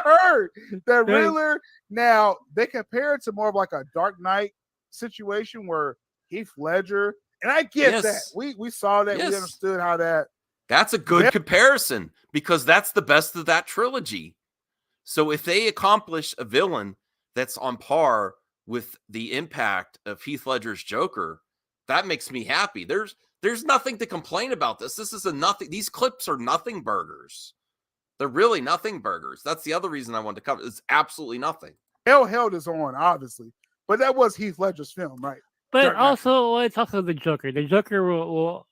I heard. That Riddler, now they compare it to more of like a Dark Knight situation where Heath Ledger, and I get that. We saw that. Yes. We understood how that. That's a good comparison because that's the best of that trilogy. So if they accomplish a villain that's on par with the impact of Heath Ledger's Joker, that makes me happy. There's nothing to complain about this. This is these clips are nothing burgers. They're really nothing burgers. That's the other reason I wanted to cover. It's absolutely nothing. Held is on, obviously. But that was Heath Ledger's film, right? But also, it's also the Joker. The Joker will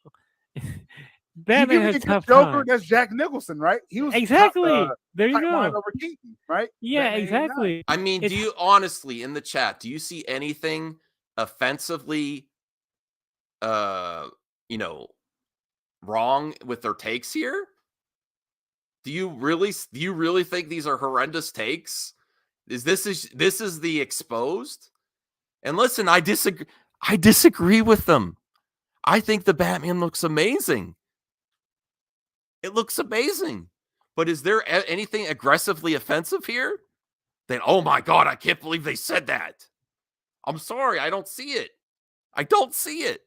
Batman has tough Joker, time. that's Jack Nicholson, right? He was exactly there. You go. Over Keaton, right? Yeah, exactly. I mean, do you honestly in the chat? Do you see anything offensively, wrong with their takes here? Do you really think these are horrendous takes? This is the exposed? And listen, I disagree with them. I think the Batman looks amazing. It looks amazing. But is there anything aggressively offensive here? Then, oh my God, I can't believe they said that. I'm sorry, I don't see it. I don't see it.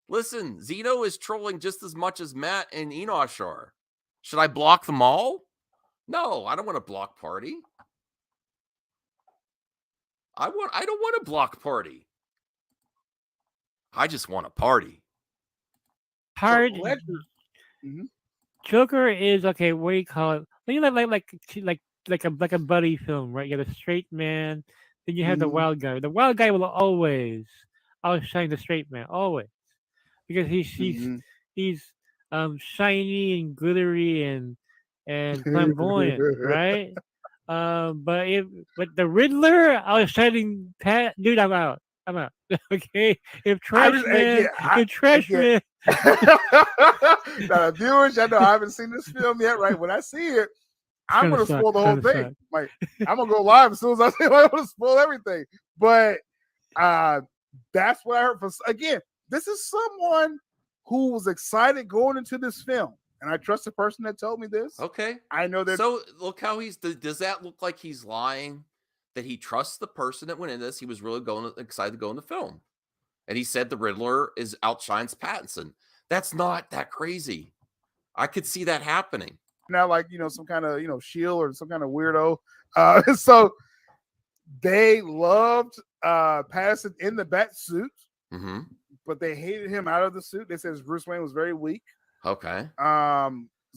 Listen, Zeno is trolling just as much as Matt and Enosh are. Should I block them all? No, I don't want to block party. I don't want to block party. I just want a party. Hard. Mm-hmm. Joker is okay. What do you call it? Like a buddy film, right? You got a straight man, then you have the wild guy. The wild guy will always outshine the straight man, always, because he's shiny and glittery and flamboyant, right? But the Riddler outshining dude, I'm out. Okay, if trash man. Now, viewers, I know I haven't seen this film yet, right? When I see it, I'm gonna spoil the whole thing. Like, I'm gonna go live as soon as I see it. I'm gonna spoil everything. But that's what I heard from. Again, this is someone who was excited going into this film, and I trust the person that told me this. Okay, I know that. So look how does that look like he's lying? That he trusts the person that went in this. He was really excited to go in the film. And he said the Riddler outshines Pattinson. That's not that crazy. I could see that happening. Now, like, some kind of, shield or some kind of weirdo. So they loved Pattinson in the bat suit, but they hated him out of the suit. They said Bruce Wayne was very weak. Okay.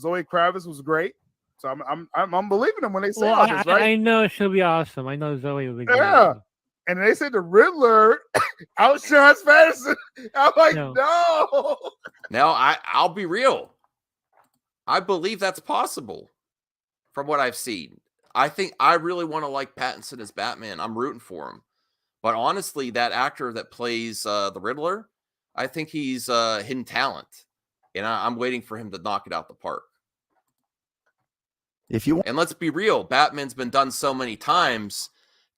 Zoe Kravitz was great. So I'm believing them when they say well, all this, right? I know she'll be awesome. I know Zoe will be great. Yeah. And they said the Riddler outshines Pattinson. I'm like, no. Now, I'll be real. I believe that's possible from what I've seen. I think I really want to like Pattinson as Batman. I'm rooting for him. But honestly, that actor that plays the Riddler, I think he's hidden talent. And I'm waiting for him to knock it out the park. And let's be real, Batman's been done so many times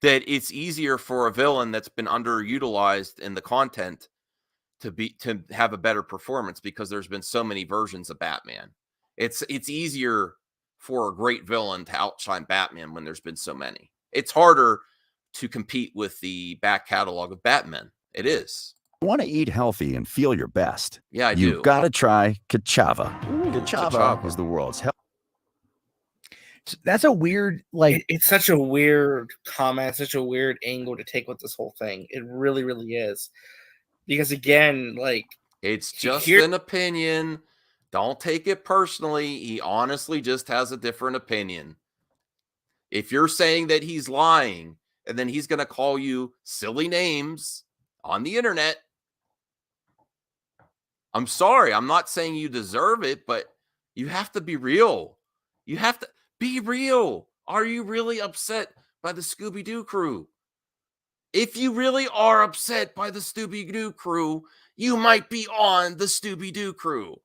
that it's easier for a villain that's been underutilized in the content to have a better performance because there's been so many versions of Batman. It's easier for a great villain to outshine Batman when there's been so many. It's harder to compete with the back catalog of Batman. It is. Want to eat healthy and feel your best? Yeah, I do. You've got to try Kachava. Kachava is the world's health. That's a weird, it's such a weird comment, such a weird angle to take with this whole thing. It really, really is. Because again, it's just an opinion. Don't take it personally. He honestly just has a different opinion. If you're saying that he's lying and then he's going to call you silly names on the internet, I'm sorry. I'm not saying you deserve it, but you have to be real. You have to be real. Are you really upset by the Scooby-Doo crew? If you really are upset by the Scooby-Doo crew, you might be on the Scooby-Doo crew.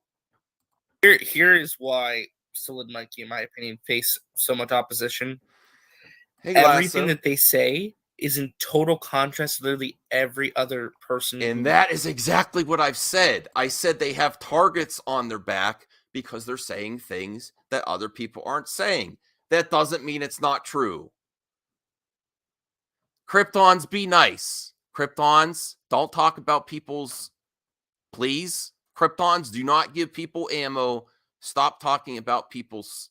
Here is why Still and Mikey, in my opinion, face so much opposition. Everything that they say is in total contrast to literally every other person. And that is exactly what I've said. I said they have targets on their back because they're saying things that other people aren't saying. That doesn't mean it's not true. Kryptons, be nice. Kryptons, don't talk about people's... Please. Kryptons, do not give people ammo. Stop talking about people's,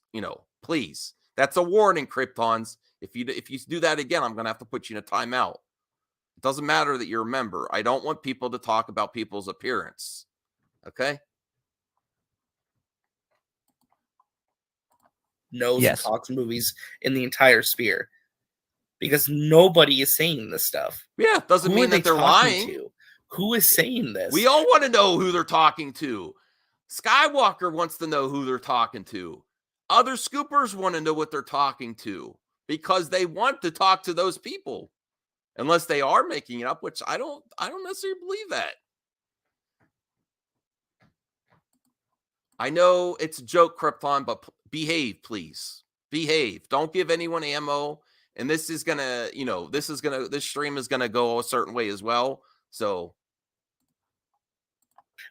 please. That's a warning, Kryptons. If you do that again, I'm going to have to put you in a timeout. It doesn't matter that you're a member. I don't want people to talk about people's appearance. Okay? Talks movies in the entire sphere. Because nobody is saying this stuff. Yeah, doesn't mean that they're lying. To? Who is saying this? We all want to know who they're talking to. Skywalker wants to know who they're talking to. Other scoopers want to know what they're talking to because they want to talk to those people. Unless they are making it up, which I don't necessarily believe that. I know it's a joke, Krypton, but behave, please. Behave. Don't give anyone ammo. And this is going to, this stream is going to go a certain way as well. So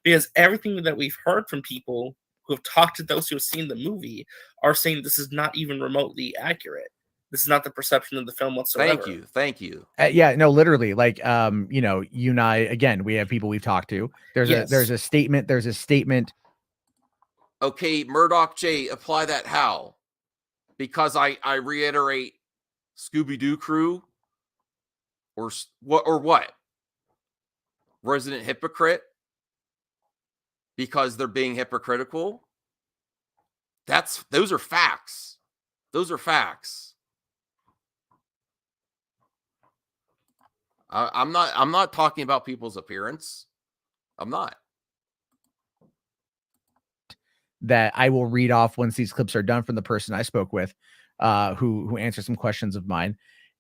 because everything that we've heard from people who have talked to those who have seen the movie are saying this is not even remotely accurate. This is not the perception of the film whatsoever. Thank you. Yeah, no, literally, like, you know, you and I, again, we have people we've talked to. There's a statement. Okay, Murdoch J, apply that how? Because I reiterate Scooby-Doo crew or what? Resident hypocrite? Because they're being hypocritical? Those are facts. Those are facts. I'm not talking about people's appearance. I'm not. That I will read off once these clips are done from the person I spoke with, who answered some questions of mine.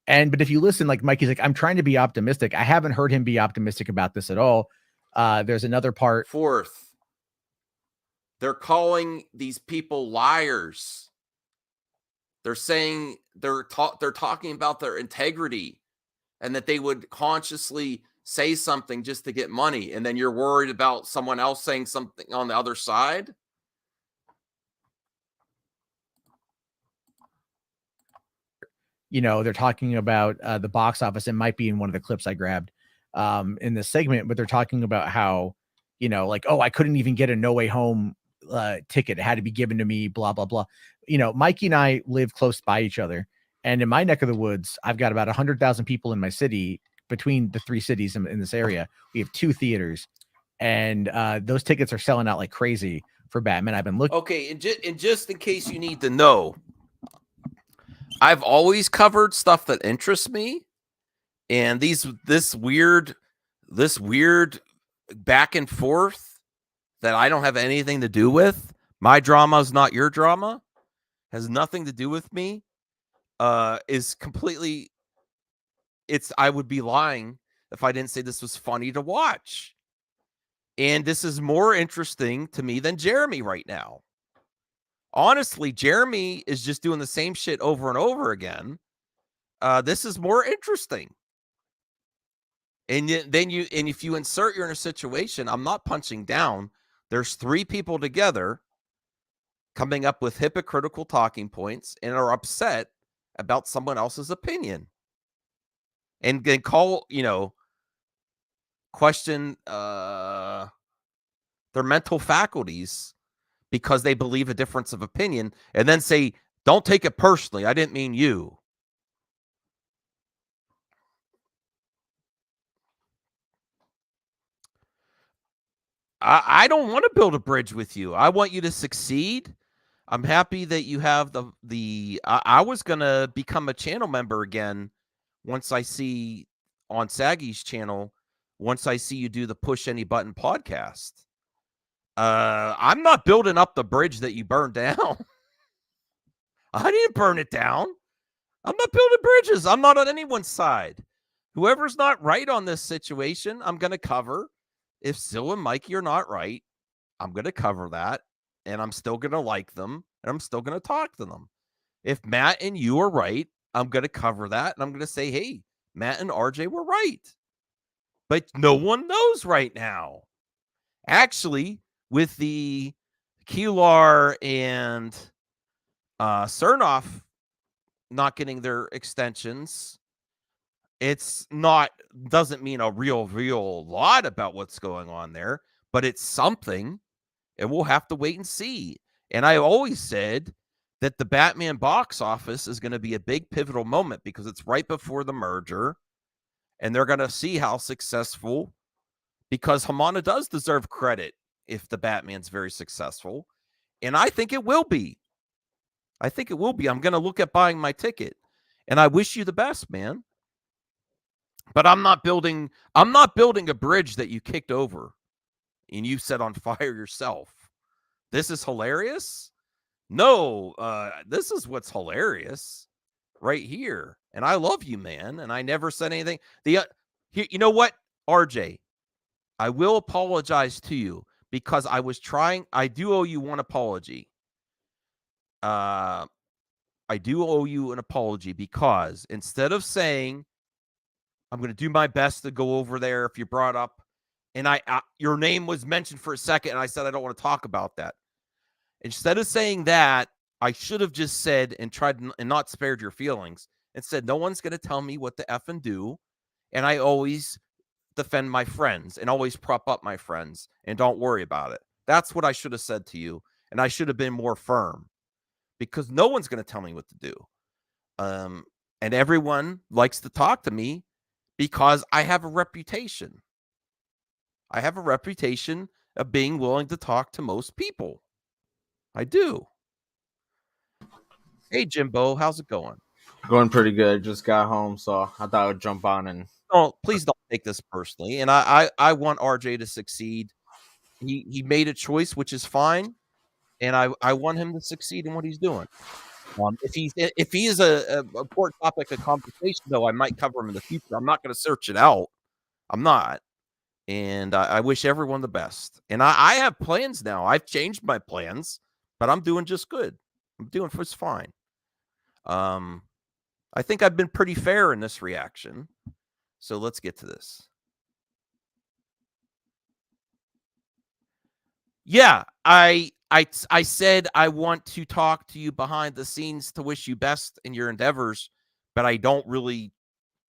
But if you listen, like Mikey's like, I'm trying to be optimistic. I haven't heard him be optimistic about this at all. There's another part. Fourth, they're calling these people liars. They're saying they're talking about their integrity and that they would consciously say something just to get money. And then you're worried about someone else saying something on the other side. You know, they're talking about the box office. It might be in one of the clips I grabbed in this segment, but they're talking about how, you know, like, oh, I couldn't even get a No Way Home ticket. It had to be given to me, blah, blah, blah. You know, Mikey and I live close by each other. And in my neck of the woods, I've got about 100,000 people in my city. Between the three cities in this area, we have 2 theaters. And those tickets are selling out like crazy for Batman. I've been looking. Okay, and just in case you need to know, I've always covered stuff that interests me, and this weird back and forth that I don't have anything to do with. My drama is not your drama, has nothing to do with me. Is completely. I would be lying if I didn't say this was funny to watch, and this is more interesting to me than Jeremy right now. Honestly, Jeremy is just doing the same shit over and over again. This is more interesting. And if you insert you're in a situation, I'm not punching down. There's 3 people together coming up with hypocritical talking points and are upset about someone else's opinion. And then question their mental faculties because they believe a difference of opinion, and then say, don't take it personally. I didn't mean you. I don't want to build a bridge with you. I want you to succeed. I'm happy that you have I was going to become a channel member again once I see on Saggy's channel, once I see you do the Push Any Button podcast. I'm not building up the bridge that you burned down. I didn't burn it down. I'm not building bridges. I'm not on anyone's side. Whoever's not right on this situation, I'm going to cover. If Sil and Mikey are not right, I'm going to cover that. And I'm still going to like them. And I'm still going to talk to them. If Matt and you are right, I'm going to cover that. And I'm going to say, hey, Matt and RJ were right. But no one knows right now. Actually, with the Keelar and Cernoff not getting their extensions, doesn't mean a real lot about what's going on there, but it's something, and we'll have to wait and see. And I always said that the Batman box office is going to be a big pivotal moment because it's right before the merger, and they're going to see how successful, because Hamana does deserve credit if the Batman's very successful. And I think it will be. I'm going to look at buying my ticket. And I wish you the best, man. But I'm not building a bridge that you kicked over and you set on fire yourself. This is hilarious? No, this is what's hilarious right here. And I love you, man. And I never said anything. You know what, RJ? I will apologize to you because I do owe you one apology. I do owe you an apology because instead of saying, I'm going to do my best to go over there if you brought up and your name was mentioned for a second, and I said I don't want to talk about that. Instead of saying that, I should have just said and tried and not spared your feelings and said no one's going to tell me what to effing do, and I always defend my friends and always prop up my friends and don't worry about it. That's what I should have said to you, and I should have been more firm because no one's going to tell me what to do. And everyone likes to talk to me because I have a reputation. I have a reputation of being willing to talk to most people. I do. Hey, Jimbo, how's it going? Going pretty good. Just got home, so I thought I would jump on and. Oh, please don't take this personally. And I want RJ to succeed. He made a choice, which is fine, and I want him to succeed in what he's doing. If he is a important topic of conversation, though, I might cover him in the future. I'm not going to search it out. I'm not. And I wish everyone the best. And I have plans now. I've changed my plans, but I'm doing just good. I'm doing just fine. I think I've been pretty fair in this reaction. So let's get to this. Yeah, I said I want to talk to you behind the scenes to wish you best in your endeavors, but I don't really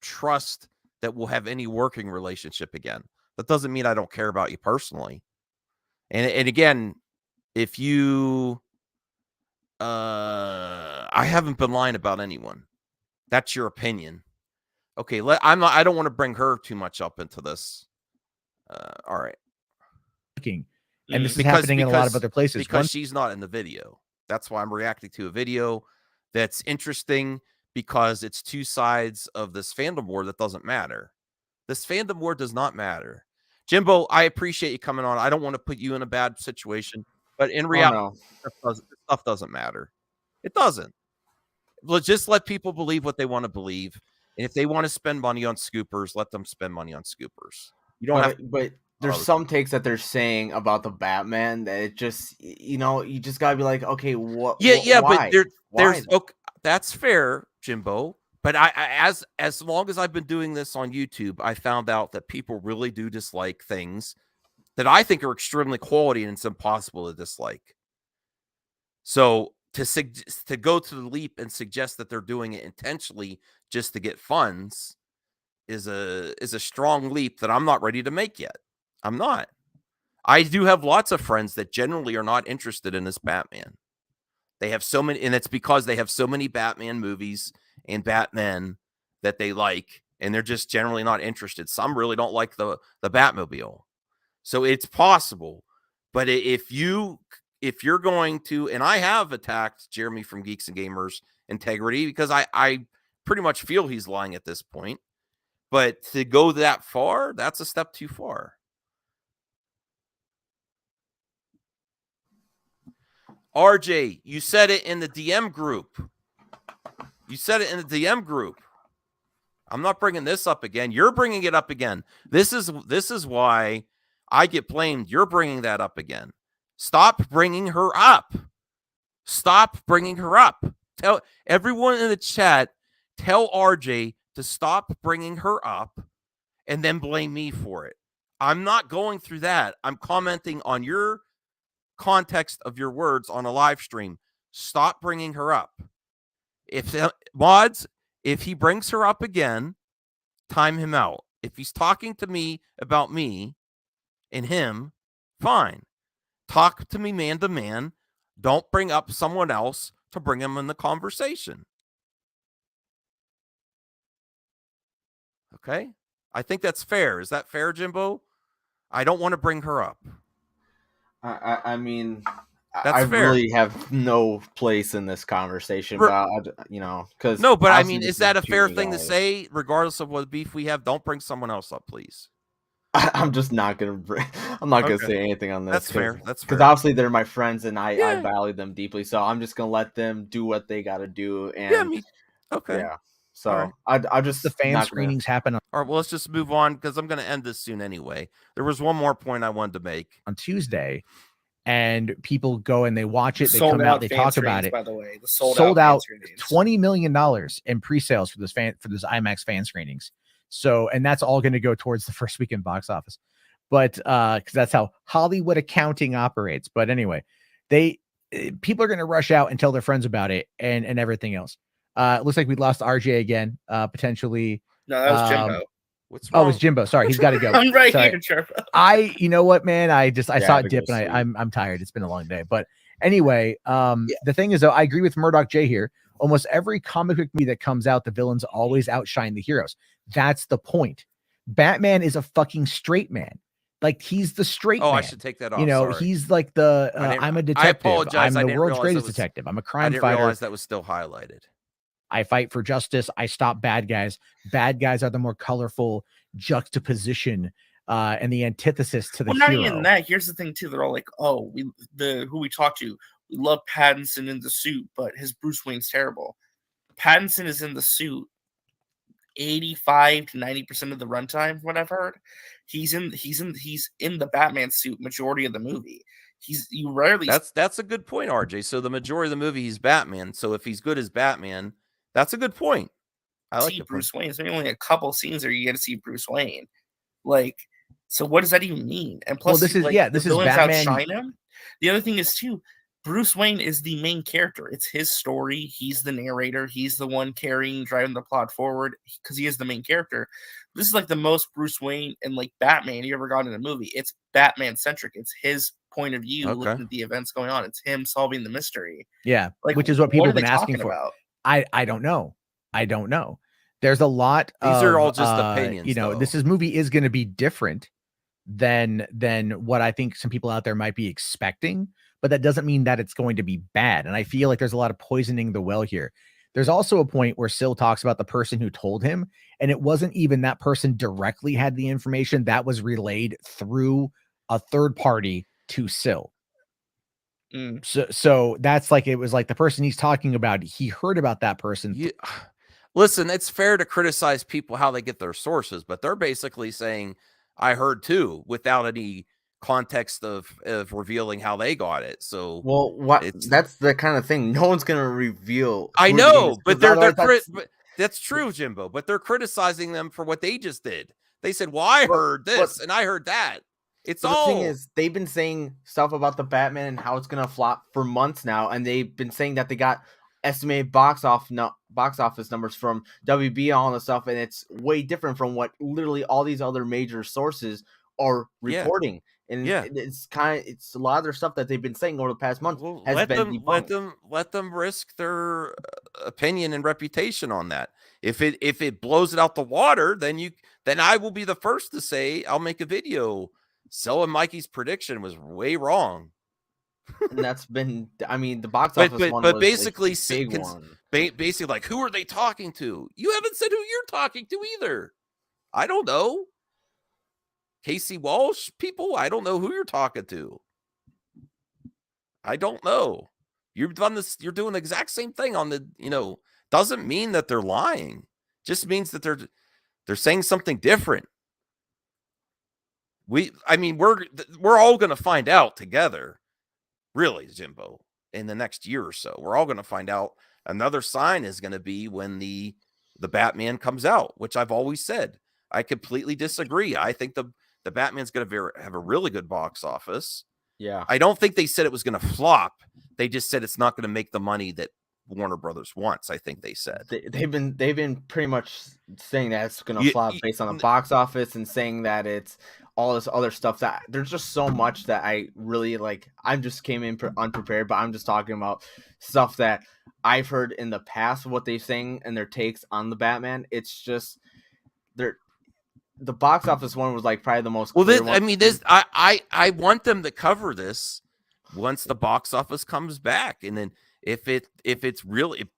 trust that we'll have any working relationship again. That doesn't mean I don't care about you personally. And again, if you I haven't been lying about anyone. That's your opinion. Okay, I don't want to bring her too much up into this. All right. And this is happening in a lot of other places. Because she's not in the video. That's why I'm reacting to a video that's interesting because it's two sides of this fandom war that doesn't matter. This fandom war does not matter. Jimbo, I appreciate you coming on. I don't want to put you in a bad situation, but in reality, stuff doesn't matter. It doesn't. Just let people believe what they want to believe. And if they want to spend money on scoopers, let them spend money on scoopers. You don't have to, but there's some takes that they're saying about the Batman that it just, you just gotta be like, okay, what? Yeah, why? but there's okay, that's fair, Jimbo. But as long as I've been doing this on YouTube, I found out that people really do dislike things that I think are extremely quality and it's impossible to dislike. So to go to the leap and suggest that they're doing it intentionally just to get funds is a strong leap that I'm not ready to make yet. I'm not. I do have lots of friends that generally are not interested in this Batman. They have so many, and it's because they have so many Batman movies and Batman that they like, and they're just generally not interested. Some really don't like the Batmobile. So it's possible. But if you're going to, and I have attacked Jeremy from Geeks and Gamers integrity because I pretty much feel he's lying at this point. But to go that far, that's a step too far. RJ, you said it in the DM group. I'm not bringing this up again. You're bringing it up again. This is why I get blamed. You're bringing that up again. Stop bringing her up. Tell everyone in the chat, tell RJ to stop bringing her up and then blame me for it. I'm not going through that. I'm commenting on your context of your words on a live stream. Stop bringing her up. If he brings her up again, time him out. If he's talking to me about me and him, fine. Talk to me man to man. Don't bring up someone else to bring him in the conversation. Okay? I think that's fair. Is that fair, Jimbo? I don't want to bring her up. I mean, that's I fair. really have no place in this conversation, because no, but I mean, is that a fair thing to say, regardless of what beef we have? Don't bring someone else up, please. I'm just not gonna gonna say anything on this. That's fair. That's fair. Because obviously they're my friends and I value them deeply, so I'm just gonna let them do what they got to do. And okay. Yeah. So right. I just the fan screenings happen. All right, well, let's just move on because I'm going to end this soon anyway. There was one more point I wanted to make on Tuesday, and people go and they watch it. They come out, they talk about it. By the way, the sold out $20 million in pre-sales for this IMAX fan screenings. So, and that's all going to go towards the first weekend box office. but because that's how Hollywood accounting operates. But anyway, people are going to rush out and tell their friends about it and everything else. It looks like we lost RJ again, potentially. No, that was Jimbo. What's wrong? Oh, it's Jimbo. Sorry, he's got to go. I'm right Sorry. here, Jimbo. You know what, man? I saw it dip, go and I'm tired. It's been a long day. But anyway, the thing is, though, I agree with Murdoch J here. Almost every comic book movie that comes out, the villains always outshine the heroes. That's the point. Batman is a fucking straight man. Like, he's the straight man. I should take that off. You know, Sorry. he's like the I'm a detective. I apologize. I'm the world's greatest detective. I'm a crime I didn't fighter. realize that was still highlighted. I fight for justice. I stop bad guys. Bad guys are the more colorful juxtaposition and the antithesis to the Well, not hero. even that. Here's the thing too. They're all like, "Oh, who we talked to, we love Pattinson in the suit, but his Bruce Wayne's terrible." Pattinson is in the suit 85 to 90% of the runtime. What I've heard, he's in the Batman suit majority of the movie. You rarely. That's a good point, RJ. So the majority of the movie, he's Batman. So if he's good as Batman, that's a good point. I like see the Bruce point. Wayne. There's only a couple scenes where you get to see Bruce Wayne. Like, so what does that even mean? And plus, this is the villains Batman. outshine him. The other thing is too, Bruce Wayne is the main character. It's his story. He's the narrator. He's the one driving the plot forward because he is the main character. This is like the most Bruce Wayne and like Batman you ever got in a movie. It's Batman centric. It's his point of view looking at the events going on. It's him solving the mystery. Yeah, like, which is what people are have been they asking talking for. about? I don't know. I don't know. There's a lot. These are all just opinions. You know, though. this movie is going to be different than what I think some people out there might be expecting, but that doesn't mean that it's going to be bad. And I feel like there's a lot of poisoning the well here. There's also a point where Syl talks about the person who told him, and it wasn't even that person directly had the information that was relayed through a third party to Syl. So that's like, it was like the person he's talking about, he heard about that person. Listen, it's fair to criticize people how they get their sources, but they're basically saying, I heard too, without any context of revealing how they got it. So, well, that's the kind of thing. No one's gonna reveal. I know, but that's true, Jimbo. But they're criticizing them for what they just did. They said, "Well, I heard this and I heard that." It's all. The thing is, they've been saying stuff about the Batman and how it's gonna flop for months now, and they've been saying that they got estimated box office numbers from WB, all the stuff, and it's way different from what literally all these other major sources are reporting. And it's a lot of their stuff that they've been saying over the past month has been debunked. Let them risk their opinion and reputation on that. If it blows it out the water, then I will be the first to say I'll make a video. Syl and Mikey's prediction was way wrong. And that's been, I mean, the box office one but was basically, a big one. Basically, like, who are they talking to? You haven't said who you're talking to either. I don't know. Casey Walsh people? I don't know who you're talking to. I don't know. You've done this. You're doing the exact same thing on the, doesn't mean that they're lying. Just means that they're saying something different. We're all going to find out together. Really, Jimbo, in the next year or so, we're all going to find out. Another sign is going to be when the Batman comes out, which I've always said. I completely disagree. I think the Batman's going to have a really good box office. Yeah. I don't think they said it was going to flop. They just said it's not going to make the money that Warner Brothers wants. I think they said they've been pretty much saying that it's going to flop based on the box office, and saying that it's all this other stuff. That there's just so much that I really like. I just came in unprepared, but I'm just talking about stuff that I've heard in the past, what they're saying and their takes on the Batman. It's just the box office one was like probably the most. Well, I want them to cover this once the box office comes back, and then if it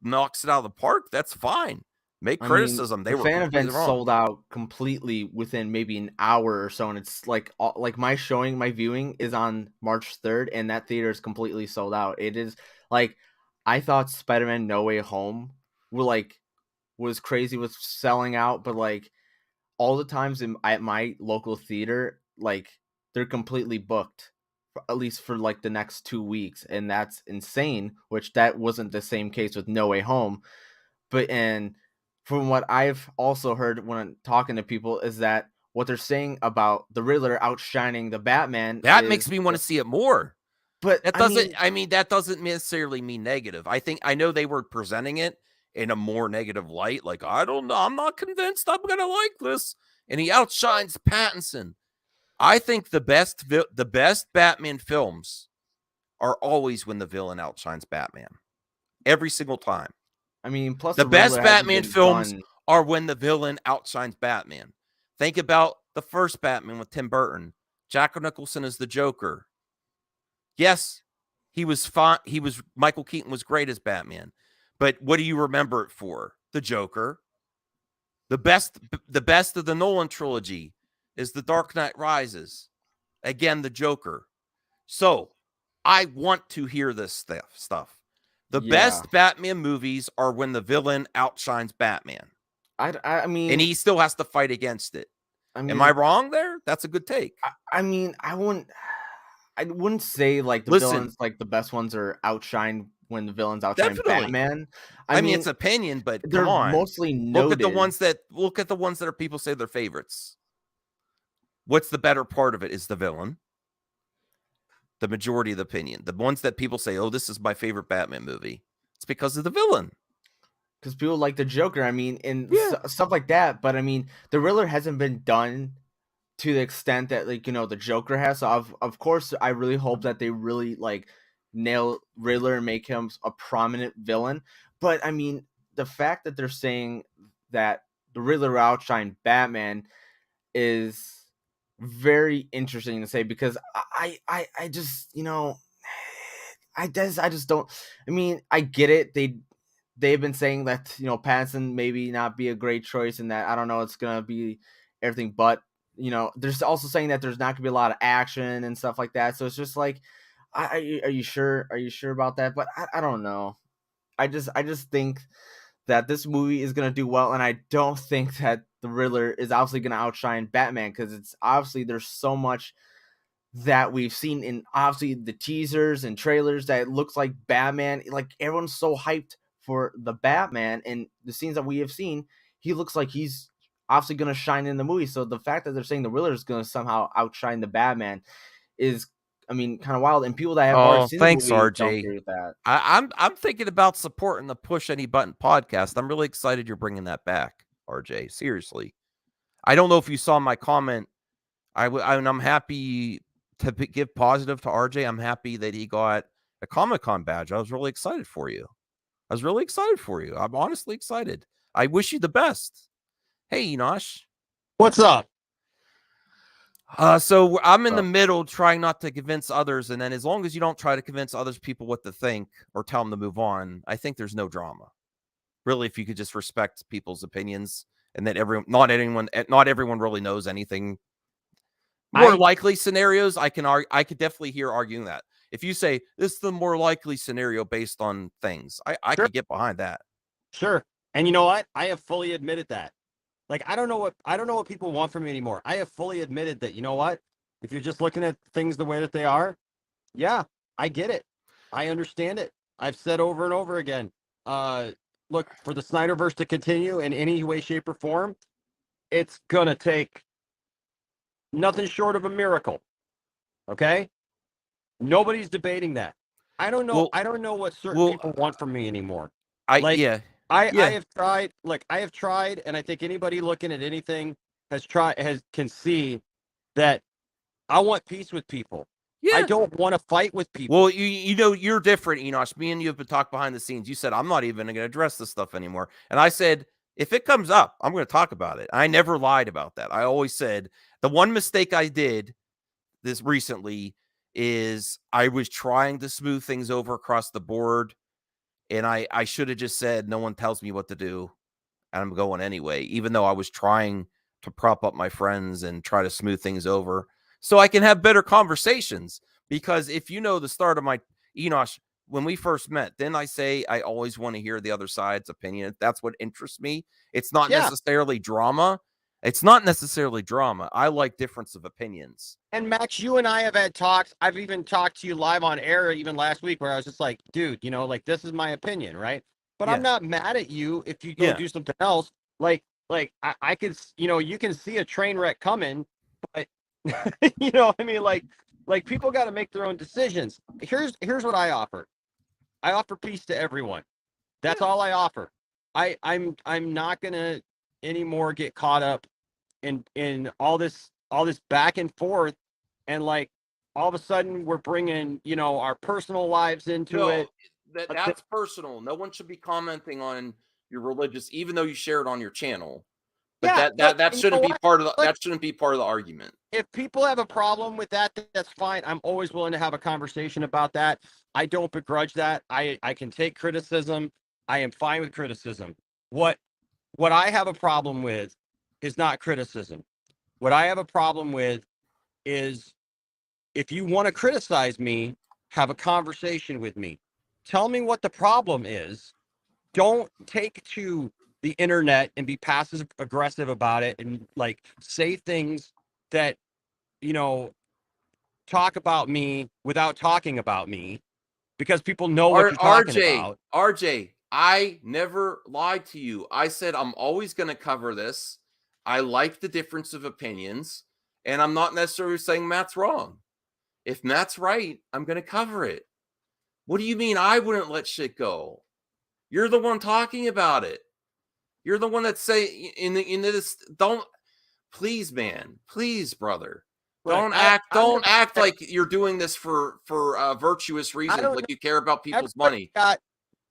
knocks it out of the park, that's fine. Make criticism. The fan event sold out completely within maybe an hour or so, and it's like my viewing is on March 3rd, and that theater is completely sold out. It is like, I thought Spider-Man No Way Home was crazy with selling out, but like all the times at my local theater, like they're completely booked, at least for like the next 2 weeks, and that's insane. Which that wasn't the same case with No Way Home, and from what I've also heard when I'm talking to people is that what they're saying about the Riddler outshining the Batman. That makes me want to see it more. But that doesn't. That doesn't necessarily mean negative. I know they were presenting it in a more negative light. Like, I don't know, I'm not convinced I'm gonna like this. And he outshines Pattinson. I think the best Batman films are always when the villain outshines Batman. Every single time. I mean, plus the best Batman films are when the villain outshines Batman. Think about the first Batman with Tim Burton. Jack Nicholson is the Joker. Yes, he was fine. Michael Keaton was great as Batman. But what do you remember it for? The Joker. The best of the Nolan trilogy is The Dark Knight Rises. Again, the Joker. So, I want to hear this stuff. The best Batman movies are when the villain outshines Batman. I mean, and he still has to fight against it. Am I wrong there? That's a good take. I mean, I wouldn't say like the villains, like the best ones are outshined when the villains outshine Batman. I mean, it's opinion, but they're come on. mostly noted. Look at the ones that are people say they're favorites. What's the better part of it is the villain. The majority of the opinion. The ones that people say, oh, this is my favorite Batman movie. It's because of the villain. Because people like the Joker, I mean, and stuff like that. But I mean, the Riddler hasn't been done to the extent that, like, you know, the Joker has. So of course, I really hope that they really like nail Riddler and make him a prominent villain. But I mean, the fact that they're saying that the Riddler will outshine Batman is very interesting to say, because I just, you know, I just don't. I mean, I get it. They've been saying that, you know, Pattinson maybe not be a great choice, and that, I don't know, it's gonna be everything but, you know, there's also saying that there's not gonna be a lot of action and stuff like that. So it's just like, are you sure? Are you sure about that? But I don't know. I just think that this movie is gonna do well, and I don't think that the Riddler is obviously gonna outshine Batman, because it's obviously there's so much that we've seen in obviously the teasers and trailers that it looks like Batman. Like, everyone's so hyped for the Batman, and the scenes that we have seen, he looks like he's obviously going to shine in the movie. So the fact that they're saying the Riddler is going to somehow outshine the Batman is, I mean, kind of wild. And people that have already seen the movie RJ. don't agree with that. I'm thinking about supporting the Push Any Button podcast. I'm really excited you're bringing that back, RJ. Seriously. I don't know if you saw my comment. I'm happy to give positive to RJ. I'm happy that he got a Comic-Con badge. I was really excited for you. I'm honestly excited. I wish you the best. Hey, Enosh. What's up? So I'm in the middle trying not to convince others. And then as long as you don't try to convince others people what to think or tell them to move on, I think there's no drama. Really, if you could just respect people's opinions, and that not everyone really knows anything. More likely scenarios, I could definitely hear arguing that. If you say this is the more likely scenario based on things, I could get behind that. Sure. And you know what? I have fully admitted that. Like, I don't know what people want from me anymore. I have fully admitted that, you know what? If you're just looking at things the way that they are, yeah, I get it. I understand it. I've said over and over again, look, for the Snyderverse to continue in any way, shape, or form, it's gonna take nothing short of a miracle. Okay? Nobody's debating that. I don't know. Well, I don't know what certain people want from me anymore. I have tried. Like, I have tried, and I think anybody looking at anything can see that I want peace with people. Yeah. I don't want to fight with people. Well, you know, you're different, Enosh. Me and you have been talking behind the scenes. You said, I'm not even going to address this stuff anymore. And I said, if it comes up, I'm going to talk about it. I never lied about that. I always said the one mistake I did this recently is I was trying to smooth things over across the board. And I should have just said, no one tells me what to do, and I'm going anyway, even though I was trying to prop up my friends and try to smooth things over so I can have better conversations. Because if you know the start of my, Enosh, when we first met, then I say I always want to hear the other side's opinion. That's what interests me. It's not necessarily drama. It's not necessarily drama. I like difference of opinions. And Max, you and I have had talks. I've even talked to you live on air even last week, where I was just like, dude, you know, like, this is my opinion, right? But I'm not mad at you if you go do something else. Like, like I could, you can see a train wreck coming, but you know, I mean, like people got to make their own decisions. Here's what I offer. I offer peace to everyone. That's all I offer. I'm not gonna anymore get caught up in all this back and forth, and like all of a sudden we're bringing our personal lives into it. That's personal. No one should be commenting on your religious, even though you share it on your channel. But that shouldn't be part of that shouldn't be part of the argument. If people have a problem with that, that's fine. I'm always willing to have a conversation about that. I don't begrudge that. I can take criticism. I am fine with criticism. What I have a problem with is not criticism. What I have a problem with is, if you want to criticize me, have a conversation with me. Tell me what the problem is. Don't take to the internet and be passive aggressive about it and like say things that talk about me without talking about me, because people know what you're talking about. RJ, I never lied to you. I said I'm always going to cover this. I like the difference of opinions, and I'm not necessarily saying Matt's wrong. If Matt's right, I'm going to cover it. What do you mean I wouldn't let shit go? You're the one talking about it. You're the one that's saying in this. Don't, please, man, please, brother. Don't act like you're doing this for virtuous reasons, like you care about people's money.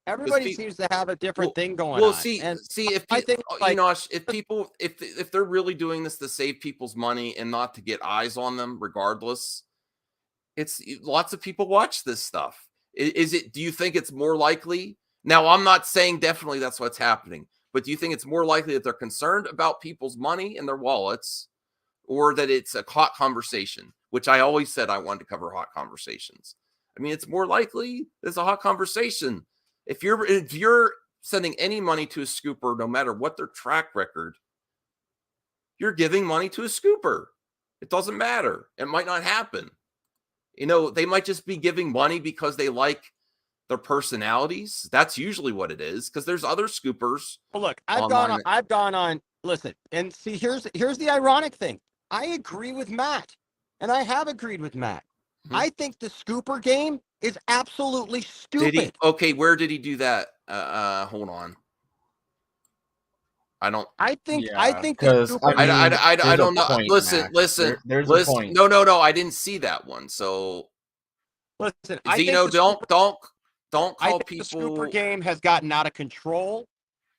Everybody seems to have a different thing going on. Well, see, if I think if they're really doing this to save people's money and not to get eyes on them, regardless, it's lots of people watch this stuff. Do you think it's more likely? Now, I'm not saying definitely that's what's happening, but do you think it's more likely that they're concerned about people's money and their wallets, or that it's a hot conversation, which I always said I wanted to cover hot conversations? I mean, it's more likely it's a hot conversation. If you're sending any money to a scooper, no matter what their track record, you're giving money to a scooper. It doesn't matter. It might not happen. They might just be giving money because they like their personalities. That's usually what it is, because there's other scoopers. Well, look, I've gone on. Listen, and see, here's the ironic thing. I agree with Matt, and I have agreed with Matt. I think the scooper game is absolutely stupid. Okay, where did he do that? Hold on. I think I don't know. Listen. There's a point. No, I didn't see that one. So listen, Zeno, don't call people. The scooper game has gotten out of control.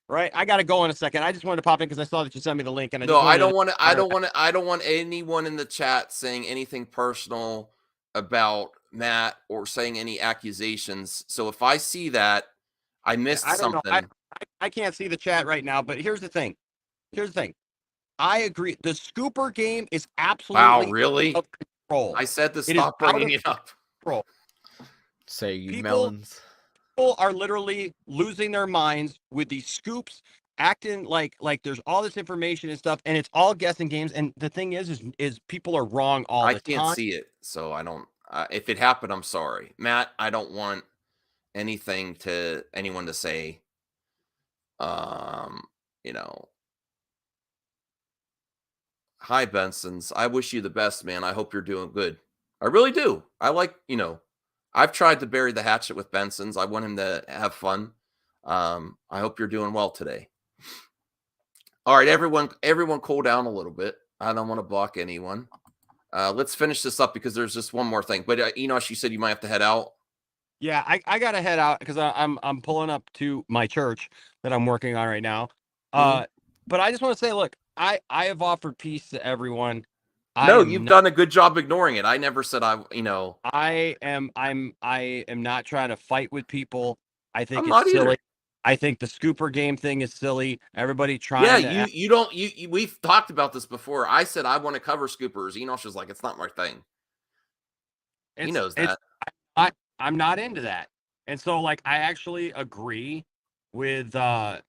Right, I got to go in a second. I just wanted to pop in because I saw that you sent me the link, and I don't want anyone in the chat saying anything personal about Matt or saying any accusations. So if I see that, I missed something. I can't see the chat right now, but here's the thing. I agree. The scooper game is absolutely really out of control. I said to stop bringing it up. Control. Say you melons. People are literally losing their minds with these scoops, acting like there's all this information and stuff, and it's all guessing games. And the thing is people are wrong all the time. I can't see it, so I don't. If it happened, I'm sorry, Matt. I don't want anyone to say, hi Benson's. I wish you the best, man. I hope you're doing good. I really do. I like, I've tried to bury the hatchet with Benson's. I want him to have fun. I hope you're doing well today. All right, everyone cool down a little bit. I don't want to block anyone. Let's finish this up because there's just one more thing. But Enosh, you said you might have to head out. Yeah, I gotta head out because I'm pulling up to my church that I'm working on right now. But I just want to say, look, I have offered peace to everyone. No, you've done a good job ignoring it. I never said I am not trying to fight with people. I think it's silly. Either. I think the scooper game thing is silly. Everybody trying to we've talked about this before. I said I want to cover scoopers. Enosh was like, it's not my thing. He knows that. I'm not into that. And so like I actually agree with Matt.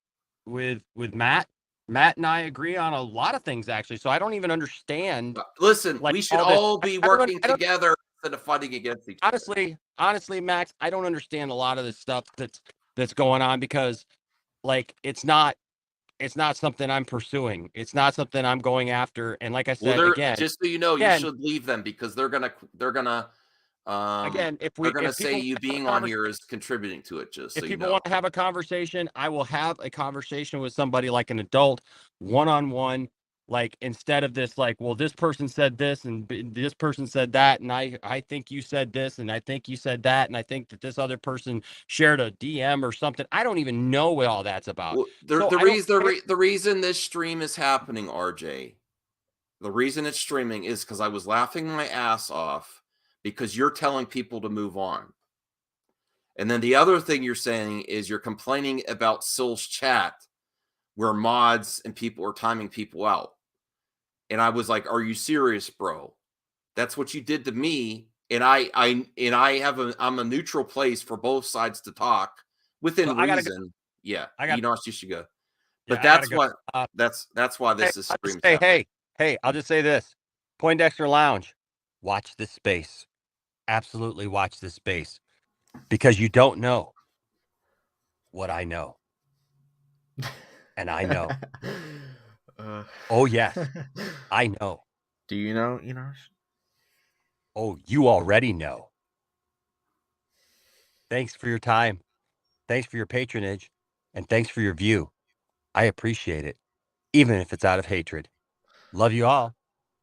Matt and I agree on a lot of things, actually. So I don't even understand. Listen, we should all be working together instead of fighting against each other. Honestly, Max, I don't understand a lot of this stuff that's going on because, like, it's not it's not something I'm pursuing. It's not something I'm going after. And like I said, again, just so you know, you should leave them because they're gonna again, if they're gonna if say people you wanna have a being on here is contributing to it. Just if so you people know. want to have a conversation, I will have a conversation with somebody like an adult, one-on-one. Like instead of this, like, well, this person said this and this person said that, and I think you said this, and I think you said that, and I think that this other person shared a DM or something. I don't even know what all that's about. Well, So I don't the reason this stream is happening, RJ, the reason it's streaming is because I was laughing my ass off because you're telling people to move on. And then the other thing you're saying is you're complaining about Sil's chat where mods and people are timing people out. And I was like, are you serious, bro? That's what you did to me. And I'm a neutral place for both sides to talk within reason. Yeah. You know, you should go. But that's what that's why this is streamed. Hey, I'll just say this. Poindexter Lounge, watch this space. Absolutely watch this space. Because you don't know what I know. And I know. Oh, yes. I know. Do you know, Enosh? Oh, you already know. Thanks for your time. Thanks for your patronage. And thanks for your view. I appreciate it. Even if it's out of hatred. Love you all.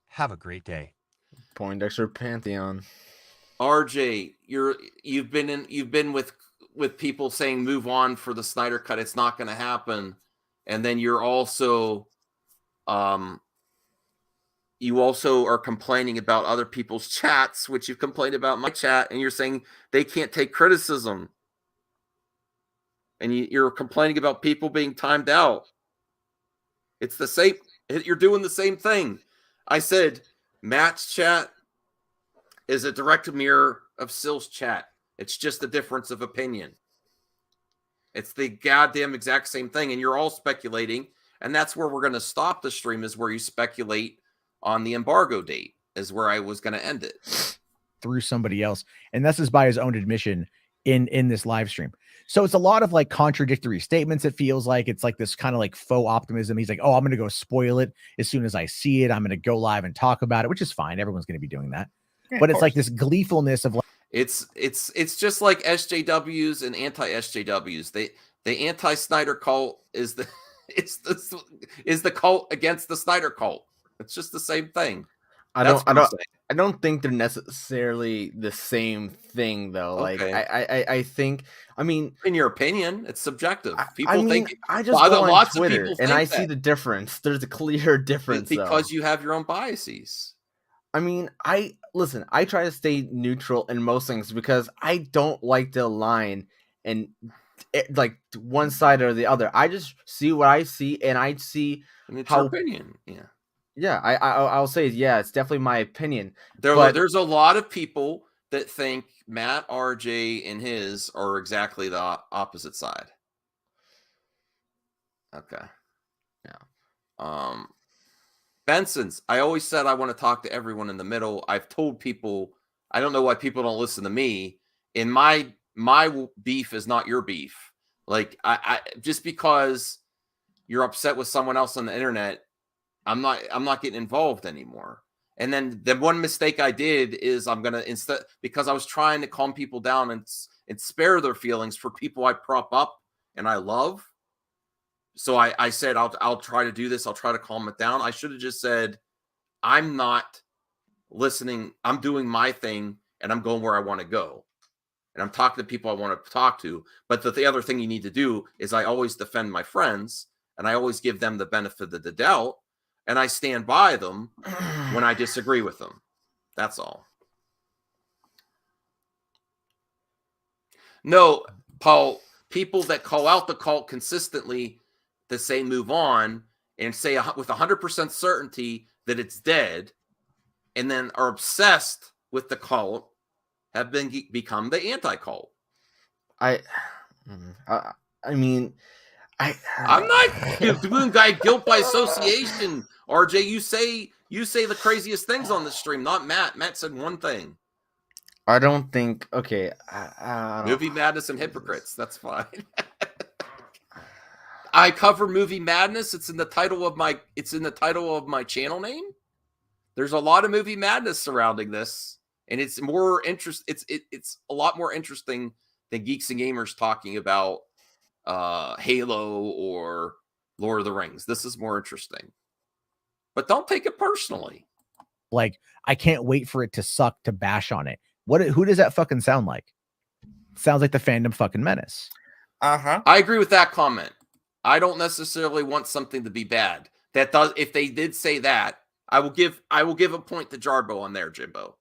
Have a great day. Poindexter Pantheon. RJ, you've been with people saying move on for the Snyder cut. It's not going to happen. And then you're also you also are complaining about other people's chats, which you've complained about my chat, and you're saying they can't take criticism. And you're complaining about people being timed out. It's the same. You're doing the same thing. I said Matt's chat is a direct mirror of Sil's chat. It's just a difference of opinion. It's the goddamn exact same thing, and you're all speculating, and that's where we're going to stop the stream, is where you speculate on the embargo date, is where I was going to end it. Through somebody else, and this is by his own admission in this live stream. So it's a lot of like contradictory statements. It feels like it's like this kind of like faux optimism. He's like, oh, I'm going to go spoil it as soon as I see it. I'm going to go live and talk about it, which is fine. Everyone's going to be doing that. Yeah, but it's like this gleefulness of like, it's just like SJWs and anti-SJWs. The anti-Snyder cult is the cult against the Snyder cult. It's just the same thing. I don't think they're necessarily the same thing though. Okay. Like I think, I mean, in your opinion, it's subjective. People think I just go on Twitter and I see the difference. There's a clear difference because you have your own biases. I mean, I try to stay neutral in most things because I don't like to align and like one side or the other. I just see what I see, and I see it's your opinion. Yeah, I'll say it's definitely my opinion. There's a lot of people that think Matt, RJ, and his are exactly the opposite side. Okay. Yeah. Benson's. I always said I want to talk to everyone in the middle. I've told people, I don't know why people don't listen to me. And my beef is not your beef. Like I just because you're upset with someone else on the internet, I'm not getting involved anymore. And then the one mistake I did is I'm gonna because I was trying to calm people down and spare their feelings for people I prop up and I love. So I said I'll try to do this. I'll try to calm it down. I should have just said I'm not listening. I'm doing my thing and I'm going where I want to go. And I'm talking to people I want to talk to. But the other thing you need to do is I always defend my friends and I always give them the benefit of the doubt. And I stand by them when I disagree with them. That's all. No, Paul, people that call out the cult consistently to say move on and say with 100% certainty that it's dead and then are obsessed with the cult have become the anti-cult. I mean, I'm not doing guilt by association. RJ, you say the craziest things on the stream, not Matt. Matt said one thing. I don't think. Okay, Movie madness and hypocrites. That's fine. I cover movie madness. It's in the title of my channel name. There's a lot of movie madness surrounding this, and it's more it's a lot more interesting than Geeks and Gamers talking about Halo or Lord of the Rings. This is more interesting. But don't take it personally. Like, I can't wait for it to suck to bash on it. Who does that fucking sound like? Sounds like the fandom fucking menace. Uh-huh. I agree with that comment. I don't necessarily want something to be bad. That does, if they did say that, I will give a point to Jarbo on there, Jimbo.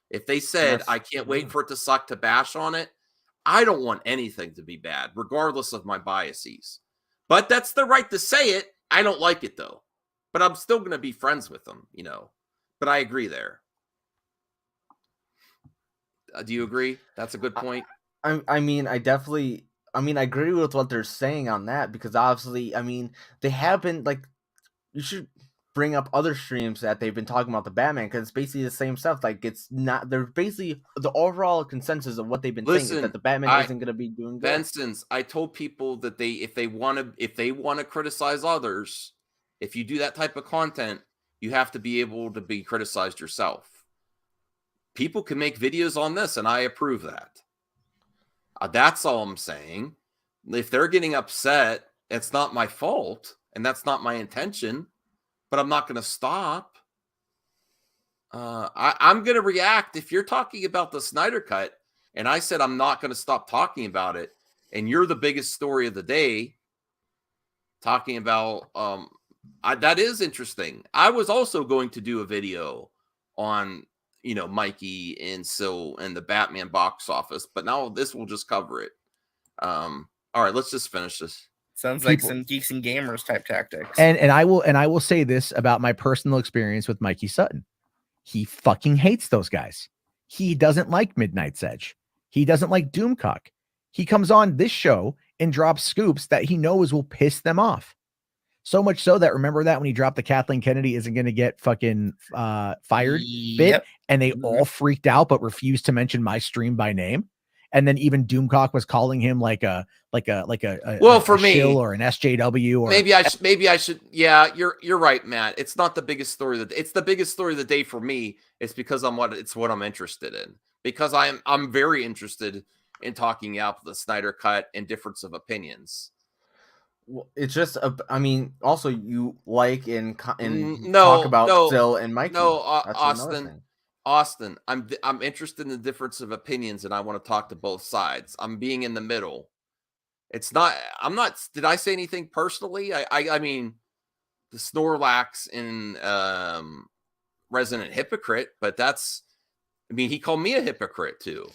If they said, I can't wait for it to suck to bash on it, I don't want anything to be bad, regardless of my biases. But that's the right to say it. I don't like it, though. But I'm still going to be friends with them, you know. But I agree there. Do you agree? That's a good point. I mean, I agree with what they're saying on that, because obviously, I mean, they have been, like, you should bring up other streams that they've been talking about the Batman, because it's basically the same stuff. Like, it's not, they're basically, the overall consensus of what they've been saying is that the Batman isn't going to be doing good. Benson's, I told people that if they want to criticize others, if you do that type of content, you have to be able to be criticized yourself. People can make videos on this, and I approve that. That's all I'm saying. If they're getting upset, it's not my fault, and that's not my intention, but I'm not going to stop. I'm going to react. If you're talking about the Snyder Cut, and I said I'm not going to stop talking about it, and you're the biggest story of the day, talking about that is interesting. I was also going to do a video on, you know, Mikey and the Batman box office, but now this will just cover it. All right, let's just finish this. Sounds like some Geeks and Gamers type tactics. And I will say this about my personal experience with Mikey Sutton. He fucking hates those guys. He doesn't like Midnight's Edge. He doesn't like Doomcock. He comes on this show and drops scoops that he knows will piss them off. So much so that, remember that when he dropped the Kathleen Kennedy isn't going to get fucking fired bit, and they all freaked out but refused to mention my stream by name. And then even Doomcock was calling him like a for me, shill or an SJW, or maybe I should. Yeah, you're right, Matt. It's not the biggest story it's the biggest story of the day for me. It's because it's what I'm interested in, because I'm very interested in talking out the Snyder Cut and difference of opinions. Well, it's just, I mean, also you like and talk about Still and Mikey. No, Austin, I'm interested in the difference of opinions, and I want to talk to both sides. I'm being in the middle. Did I say anything personally? I mean, the Snorlax in Resident Hypocrite, but he called me a hypocrite too.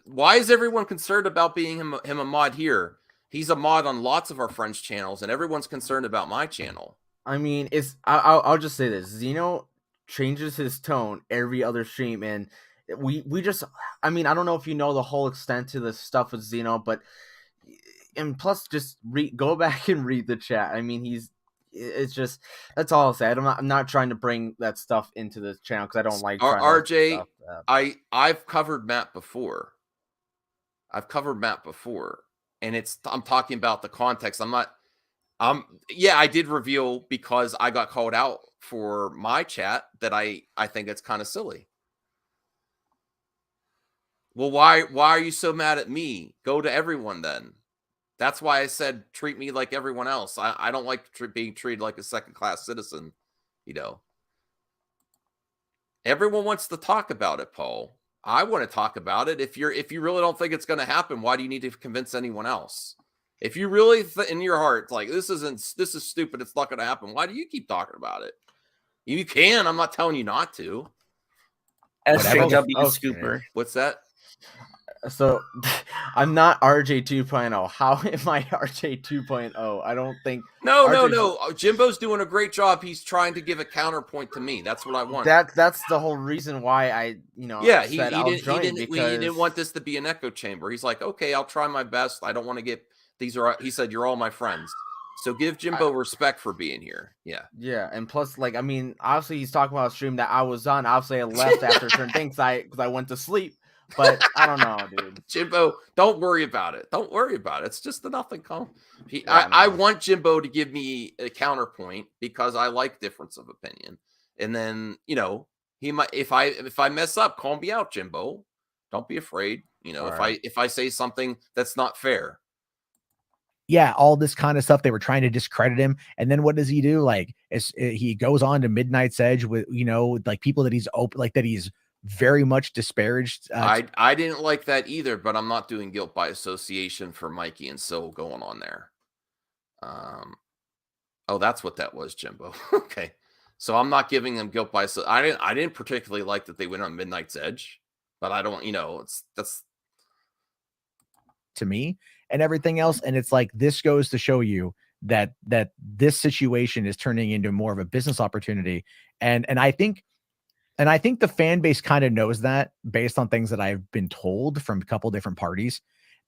Why is everyone concerned about being him a mod here? He's a mod on lots of our friends' channels, and everyone's concerned about my channel. I mean, I'll just say this. Zeno changes his tone every other stream, and we just, I mean, I don't know if you know the whole extent to the stuff with Zeno, but, and plus just go back and read the chat. I mean, it's just, that's all I'll say. I'm not trying to bring that stuff into the channel because I don't like RJ. I've covered Matt before. And I'm talking about the context. I did reveal, because I got called out for my chat, that I think it's kind of silly. Well, why are you so mad at me? Go to everyone then. That's why I said treat me like everyone else. I don't like being treated like a second-class citizen, you know. Everyone wants to talk about it, Paul. I want to talk about it. If you really don't think it's going to happen, why do you need to convince anyone else? If you really in your heart, like, this is stupid, it's not going to happen, why do you keep talking about it? You can. I'm not telling you not to. SJW Scooper. What's that? So I'm not RJ 2.0. How am I RJ 2.0? I don't think. No. Jimbo's doing a great job. He's trying to give a counterpoint to me. That's what I want. That's the whole reason why I, Yeah, he didn't want this to be an echo chamber. He's like, okay, I'll try my best. I don't want to get he said, you're all my friends. So give Jimbo respect for being here. Yeah. Yeah, and plus, like, I mean, obviously he's talking about a stream that I was on. Obviously, I left after certain things because I went to sleep. But I don't know, dude. Jimbo, don't worry about it. Don't worry about it. It's just a nothing. Yeah, I want Jimbo to give me a counterpoint because I like difference of opinion. And then, you know, he might, if I mess up, call me out, Jimbo. Don't be afraid. You know, if I say something that's not fair. Yeah, all this kind of stuff. They were trying to discredit him, and then what does he do? Like, he goes on to Midnight's Edge with, you know, like people that he's open, like that he's very much disparaged. I didn't like that either, but I'm not doing guilt by association for Mikey and Sil going on there. Oh, that's what that was, Jimbo. Okay, so I'm not giving them guilt by. I didn't particularly like that they went on Midnight's Edge, but I don't, you know, that's to me and everything else. And it's like, this goes to show you that this situation is turning into more of a business opportunity. And I think the fan base kind of knows that based on things that I've been told from a couple different parties.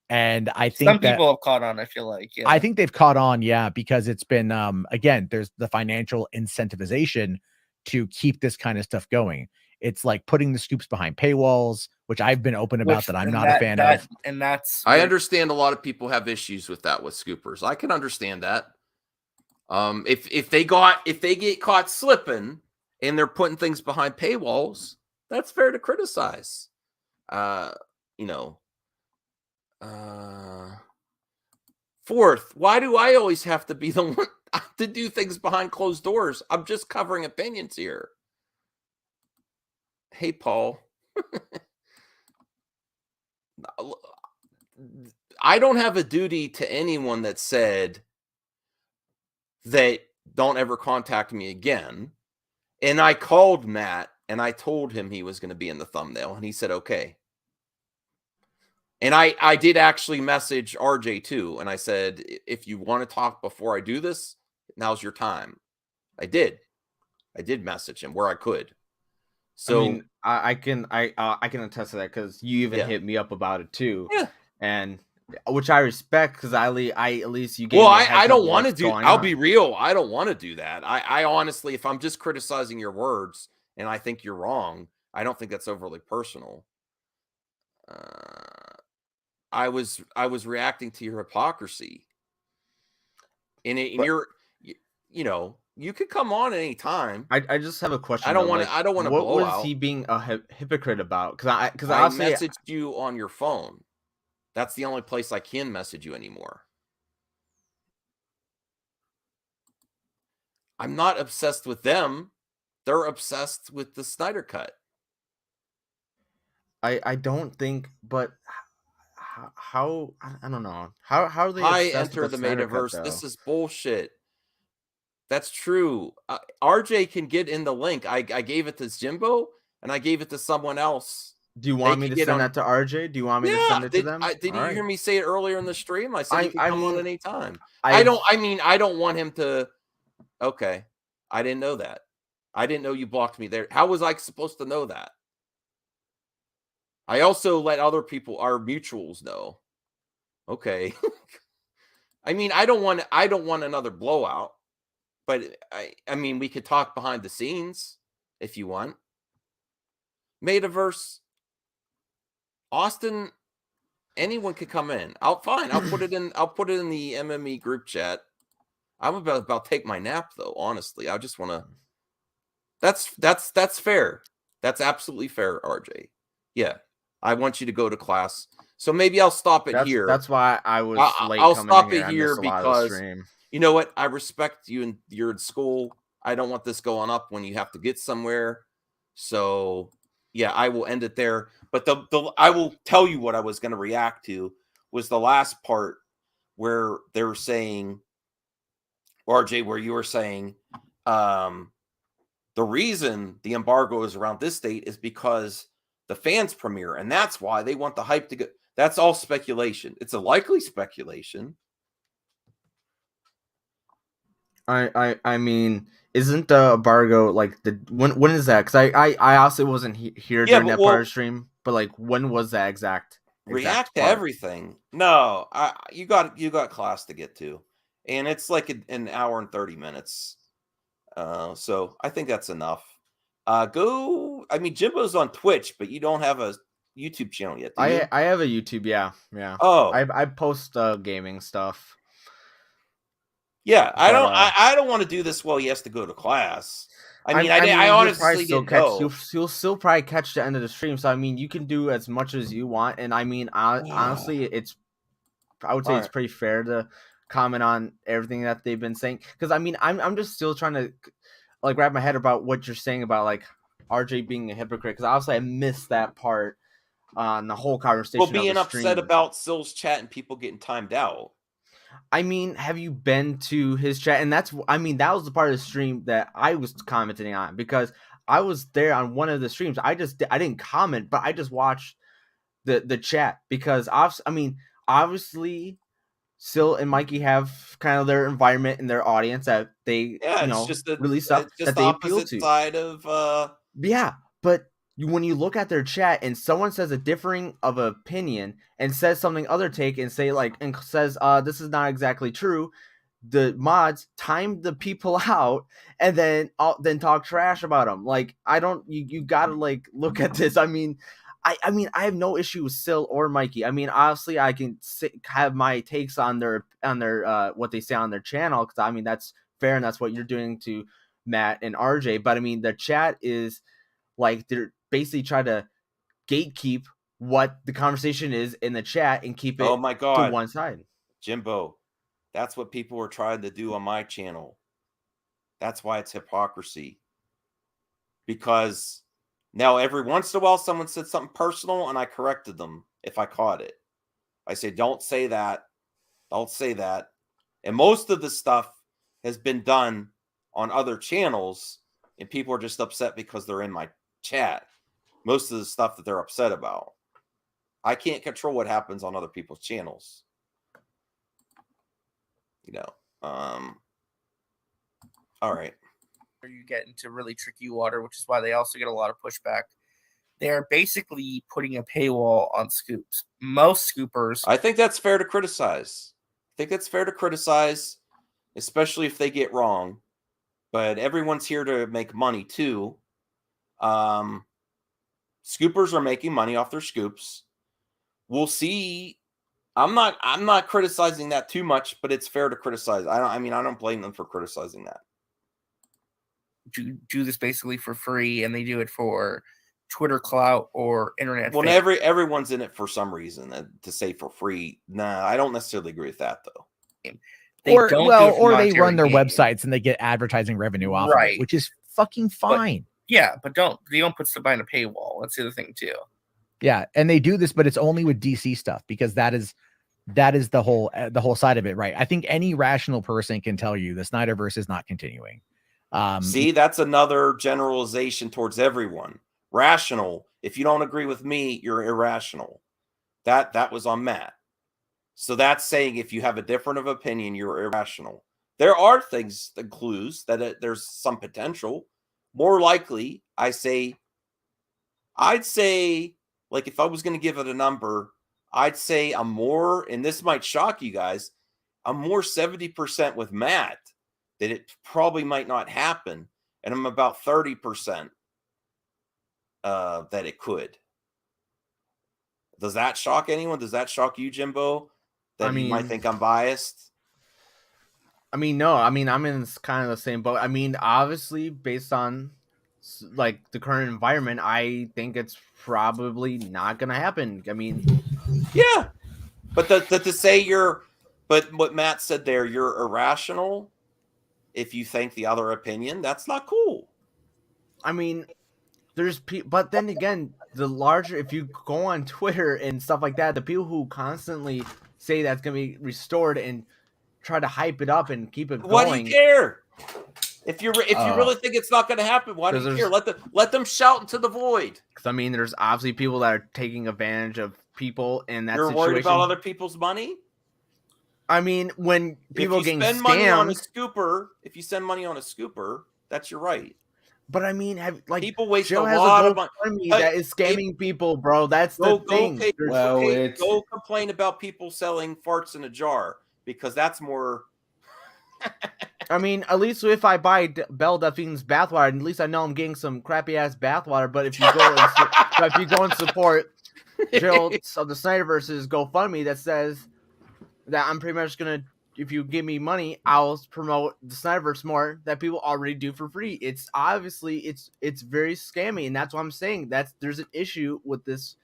And I think some people have caught on, I feel like. Yeah. I think they've caught on, yeah, because it's been again, there's the financial incentivization to keep this kind of stuff going. It's like putting the scoops behind paywalls, which I've been open about, that I'm not a fan of. And that's, I understand a lot of people have issues with that with scoopers. I can understand that. If they get caught slipping and they're putting things behind paywalls, that's fair to criticize. You know. Fourth, why do I always have to be the one to do things behind closed doors? I'm just covering opinions here. Hey, Paul. I don't have a duty to anyone that said that don't ever contact me again. And I called Matt and I told him he was going to be in the thumbnail, and he said, okay. And I did actually message RJ too. And I said, if you want to talk before I do this, now's your time. I did message him where I could. So I mean, I can attest to that, because you even hit me up about it too. Yeah. And which I respect, because at least you gave well, me a heads I don't up want to what's do, going I'll on. be real. I don't want to do that. I honestly, if I'm just criticizing your words and I think you're wrong, I don't think that's overly personal. I was reacting to your hypocrisy. And you're, you know, you could come on at any time. I just have a question. I don't want to blow out. What was he being a hypocrite about? Because I messaged you on your phone. That's the only place I can message you anymore. I'm not obsessed with them. They're obsessed with the Snyder cut. I don't think, but how I don't know. How are they? I enter the Metaverse. This is bullshit. That's true. RJ can get in the link. I gave it to Jimbo and I gave it to someone else. Do you want me to send that to RJ? Do you want me to send it to them? Did you hear me say it earlier in the stream? I said he can come on any time. I don't want him to. Okay. I didn't know that. I didn't know you blocked me there. How was I supposed to know that? I also let other people, our mutuals, know. Okay. I mean, I don't want another blowout. But I mean, we could talk behind the scenes if you want. Metaverse, Austin, anyone could come in. I'll put it in. I'll put it in the MME group chat. I'm about to take my nap though. Honestly, I just want to. That's fair. That's absolutely fair, RJ. Yeah, I want you to go to class. So maybe I'll stop it here. That's why I was late. I'll stop it here because. You know what? I respect you and you're in school. I don't want this going up when you have to get somewhere. So yeah, I will end it there. But I will tell you what I was going to react to was the last part where they were saying, RJ, where you were saying the reason the embargo is around this date is because the fans premiere, and that's why they want the hype to go. That's all speculation. It's a likely speculation. I mean, isn't the embargo like when is that? Because I also wasn't here during that part of the stream, but like when was that exact react to part? Everything? No, you got class to get to, and it's like an hour and 30 minutes. So I think that's enough. I mean, Jimbo's on Twitch, but you don't have a YouTube channel yet. Do you? I have a YouTube. Yeah. Oh, I post gaming stuff. Yeah, I But, don't want to do this while he has to go to class. I mean, you'll I probably honestly still didn't catch. know. You'll still probably catch the end of the stream. So I mean, you can do as much as you want. And I mean, honestly, I would say it's pretty fair to comment on everything that they've been saying. Because I mean, I'm just still trying to like wrap my head about what you're saying about like RJ being a hypocrite. Because obviously I missed that part on the whole conversation. Well, being upset about Sill's chat and people getting timed out. I mean, have you been to his chat? And that was the part of the stream that I was commenting on, because I was there on one of the streams. I didn't comment, but I just watched the chat, because obviously Sill and Mikey have kind of their environment and their audience that they release stuff that they appeal to. Side of yeah, but when you look at their chat and someone says a differing of opinion and says something other take and says this is not exactly true, the mods time the people out and then talk trash about them. Like, you gotta like look at this. I mean, I have no issue with Sill or Mikey. I mean, obviously I can have my takes on their what they say on their channel, because I mean that's fair and that's what you're doing to Matt and RJ. But I mean, the chat is like they're basically try to gatekeep what the conversation is in the chat and keep it to one side. Jimbo, that's what people were trying to do on my channel. That's why it's hypocrisy. Because now every once in a while someone said something personal and I corrected them if I caught it. I say, don't say that. Don't say that. And most of the stuff has been done on other channels and people are just upset because they're in my chat. Most of the stuff that they're upset about. I can't control what happens on other people's channels. All right. You get into really tricky water, which is why they also get a lot of pushback. They're basically putting a paywall on scoops. Most scoopers. I think that's fair to criticize. Especially if they get wrong. But everyone's here to make money too. Scoopers are making money off their scoops. We'll see. I'm not criticizing that too much, but it's fair to criticize. I don't blame them for criticizing that. Do this basically for free, and they do it for Twitter clout or internet. Well, everyone's in it for some reason. To say for free, nah, I don't necessarily agree with that though. They run their websites and they get advertising revenue off of it, which is fucking fine. But they don't put stuff behind a paywall. That's the other thing too. Yeah, and they do this, but it's only with DC stuff, because that is the whole side of it, right? I think any rational person can tell you the Snyderverse is not continuing. See, that's another generalization towards everyone. Rational. If you don't agree with me, you're irrational. That was on Matt. So that's saying if you have a different of opinion, you're irrational. There are things, the clues that there's some potential. More likely, I'd say, like if I was going to give it a number, I'd say I'm more, and this might shock you guys, I'm more 70% with Matt that it probably might not happen. And I'm about 30% that it could. Does that shock anyone? Does that shock you, Jimbo? That you might think I'm biased? I mean, no. I mean, I'm in kind of the same boat. I mean, obviously, based on like the current environment, I think it's probably not going to happen. I mean, yeah. But to say but what Matt said there, you're irrational if you think the other opinion, that's not cool. I mean, but then again, if you go on Twitter and stuff like that, the people who constantly say that's going to be restored and try to hype it up and keep it going. Why do you care? If you really think it's not going to happen, why do you care? Let them shout into the void. Because I mean, there's obviously people that are taking advantage of people in that situation. You're worried about other people's money? I mean, when people getting spend money on a scooper, if you send money on a scooper, that's your right. But I mean, people waste a lot of money that is scamming people, bro. That's the thing. Go complain about people selling farts in a jar, because that's more. I mean, at least if I buy Belle Delphine's bathwater, at least I know I'm getting some crappy ass bathwater. But if you go and support Jill of the Snyderverse's GoFundMe that says that I'm pretty much gonna, if you give me money, I'll promote the Snyderverse more that people already do for free. It's obviously it's very scammy, and that's what I'm saying. There's an issue with this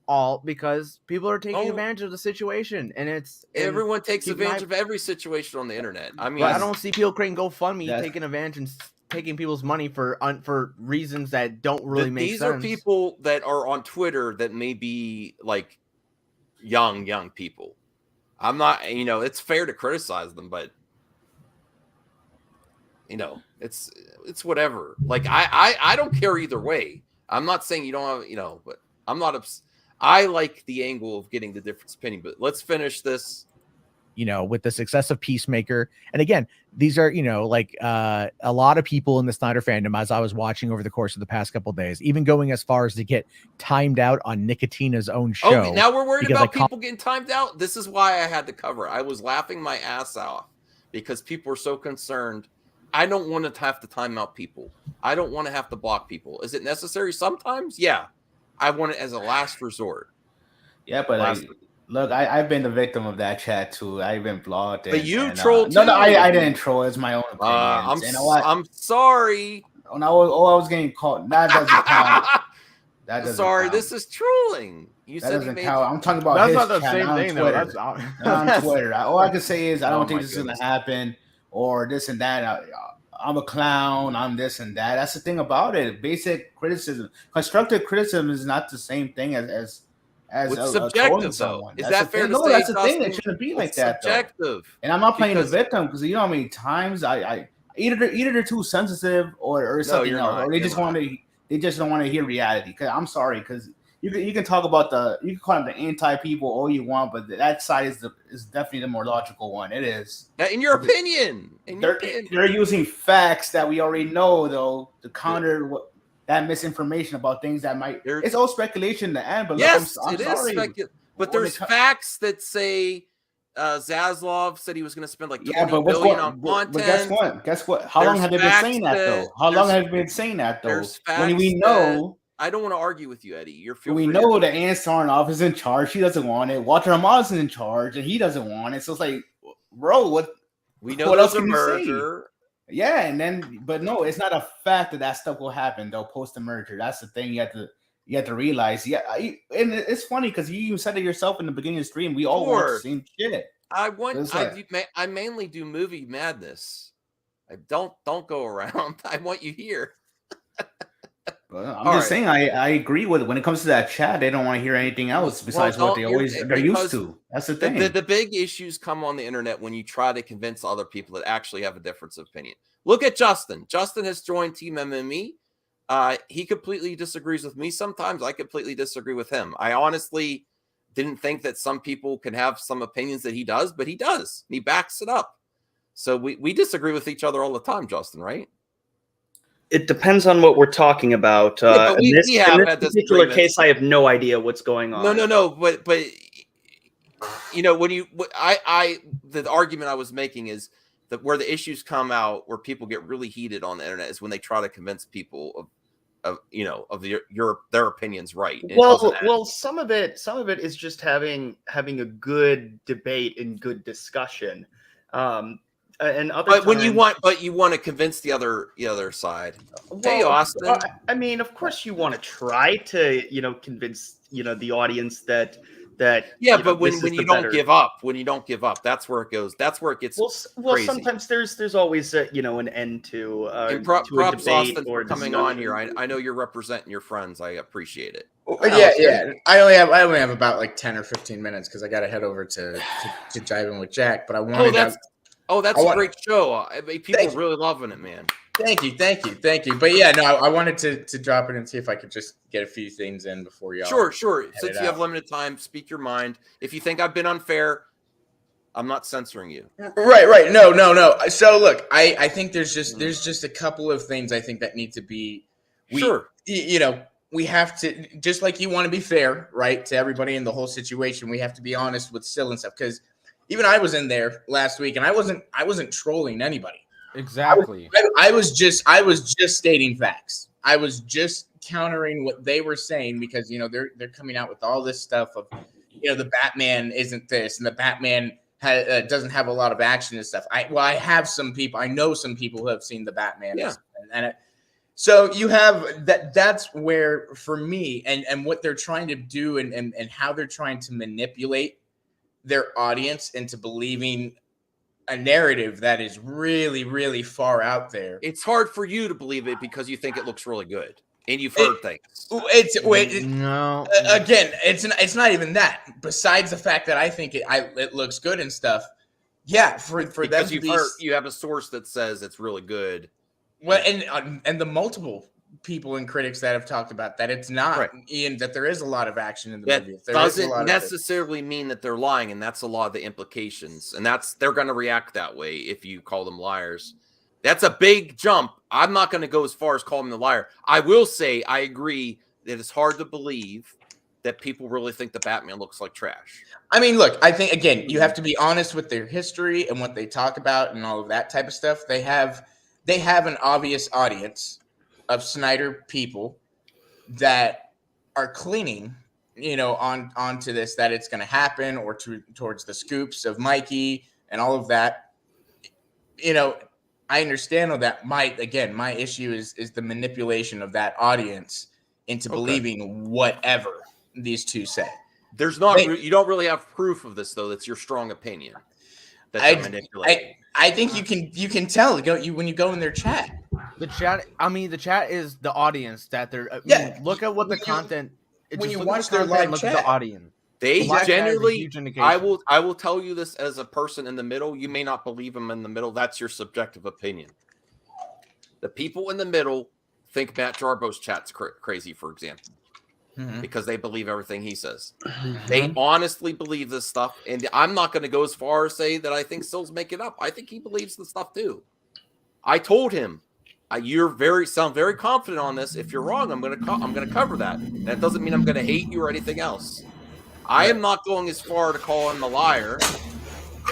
all because people are taking advantage of the situation, and everyone takes advantage of every situation on the internet. I mean, I don't see people creating GoFundMe taking advantage and taking people's money for reasons that don't really make sense. These are people that are on Twitter that may be like young people. I'm not, it's fair to criticize them, but it's whatever. Like I don't care either way. I'm not saying you don't have, but I'm not I like the angle of getting the different opinion, but let's finish this. With the success of Peacemaker. And again, these are, a lot of people in the Snyder fandom, as I was watching over the course of the past couple of days, even going as far as to get timed out on Nicotina's own show. Oh, now we're worried about people getting timed out. This is why I had to cover. I was laughing my ass off because people are so concerned. I don't want to have to time out people. I don't want to have to block people. Is it necessary sometimes? Yeah. I want it as a last resort. Yeah, but look, I've been the victim of that chat too. I've been blocked. But you trolled too. No, I didn't troll. It's my own opinion. I'm sorry. I was getting caught. That doesn't count. That doesn't count. This is trolling. You that said doesn't count. I'm talking about that's his not the chat, same thing though. That's on Twitter. All I can say is I don't think this is gonna happen or this and that. I'm a clown. I'm this and that. That's the thing about it. Basic criticism, constructive criticism is not the same thing as subjective though. Is that fair to say? No, that's the thing. It shouldn't be like that. Subjective. And I'm not playing the victim because you know how many times I either they're too sensitive or something else, or they just don't want to hear reality. Because I'm sorry, because you can talk about you can call them the anti people all you want, but that side is definitely the more logical one. It is. In your opinion. They're using facts that we already know though to counter that misinformation about things that might. It's all speculation in the end. But yes, I'm sorry. But there's facts that say Zaslav said he was going to spend like $20 billion on content. But guess what? How long have they been saying that though? How long have they been saying that though? When we know. I don't want to argue with you, Eddie. We know that Ann Sarnoff is in charge. She doesn't want it. Walter Hamad is in charge, and he doesn't want it. So it's like, bro, what? We know there's a merger. Yeah, but no, it's not a fact that stuff will happen though post the merger. That's the thing you have to realize. Yeah, and it's funny because you said it yourself in the beginning of the stream. We all want the same shit. I mainly do movie madness. I don't go around. I want you here. I'm just saying, I agree with it. When it comes to that chat, they don't want to hear anything else besides what they're used to. That's the thing. The big issues come on the internet when you try to convince other people that actually have a difference of opinion. Look at Justin. Justin has joined Team MME. He completely disagrees with me sometimes. I completely disagree with him. I honestly didn't think that some people can have some opinions that he does, but he does. He backs it up. So we disagree with each other all the time, Justin, right? It depends on what we're talking about. In this particular case, I have no idea what's going on. No. But when the argument I was making is that where the issues come out, where people get really heated on the internet, is when they try to convince people of their opinions right. Well, some of it is just having a good debate and good discussion. And other but times, you want to convince the other side. Well, hey, Austin. I mean, of course, you want to try to convince the audience that but when you don't give up, that's where it goes. That's where it gets crazy. Sometimes there's always an end to a props debate Austin or for coming on here. I know you're representing your friends. I appreciate it. Yeah. I only have about like 10 or 15 minutes because I got to head over to jive in with Jack. But I wanted that's a great show. People really loving it, man. Thank you. But yeah, no, I wanted to drop it and see if I could just get a few things in before y'all. Sure. Since you have limited time, speak your mind. If you think I've been unfair, I'm not censoring you. Right. No. So look, I think there's just a couple of things I think that need to be. We have to, just like you want to be fair, right, to everybody in the whole situation. We have to be honest with Syl and stuff, because even I was in there last week and I wasn't trolling anybody. Exactly. I was just stating facts. I was just countering what they were saying because they're coming out with all this stuff of the Batman isn't this and the Batman doesn't have a lot of action and stuff. I have some people. I know some people who have seen the Batman. Yeah. So you have that. That's where for me and what they're trying to do and how they're trying to manipulate their audience into believing a narrative that is really, really far out there. It's hard for you to believe it because you think it looks really good and you've heard things. No. Again, it's not even that. Besides the fact that I think it looks good and stuff. Yeah, for because that you have a source that says it's really good. Well, and the multiple people and critics that have talked about that it's not, Ian, that there is a lot of action in the movie. That doesn't necessarily mean that they're lying, and that's a lot of the implications. And they're going to react that way if you call them liars. That's a big jump. I'm not going to go as far as calling them a liar. I will say I agree that it's hard to believe that people really think the Batman looks like trash. I mean, look, I think, again, you have to be honest with their history and what they talk about and all of that type of stuff. They have an obvious audience of Snyder people that are clinging, onto this, that it's going to happen, or towards the scoops of Mikey and all of that. I understand all that. My issue is the manipulation of that audience into believing whatever these two say. There's not. You don't really have proof of this, though. That's your strong opinion. That manipulating. I think you can tell when you go in their chat. The chat is the audience that they're. Look at what the content. When you watch their live look chat, at the audience. They generally. I will tell you this as a person in the middle. You may not believe them in the middle. That's your subjective opinion. The people in the middle think Matt Jarbo's chat's crazy, for example. Because they believe everything he says. They honestly believe this stuff. And I'm not going to go as far as say that I think Sill's making up. I think he believes the stuff too. I told him, you sound very confident on this. If you're wrong, I'm going to cover that. That doesn't mean I'm going to hate you or anything else. I am not going as far to call him a liar.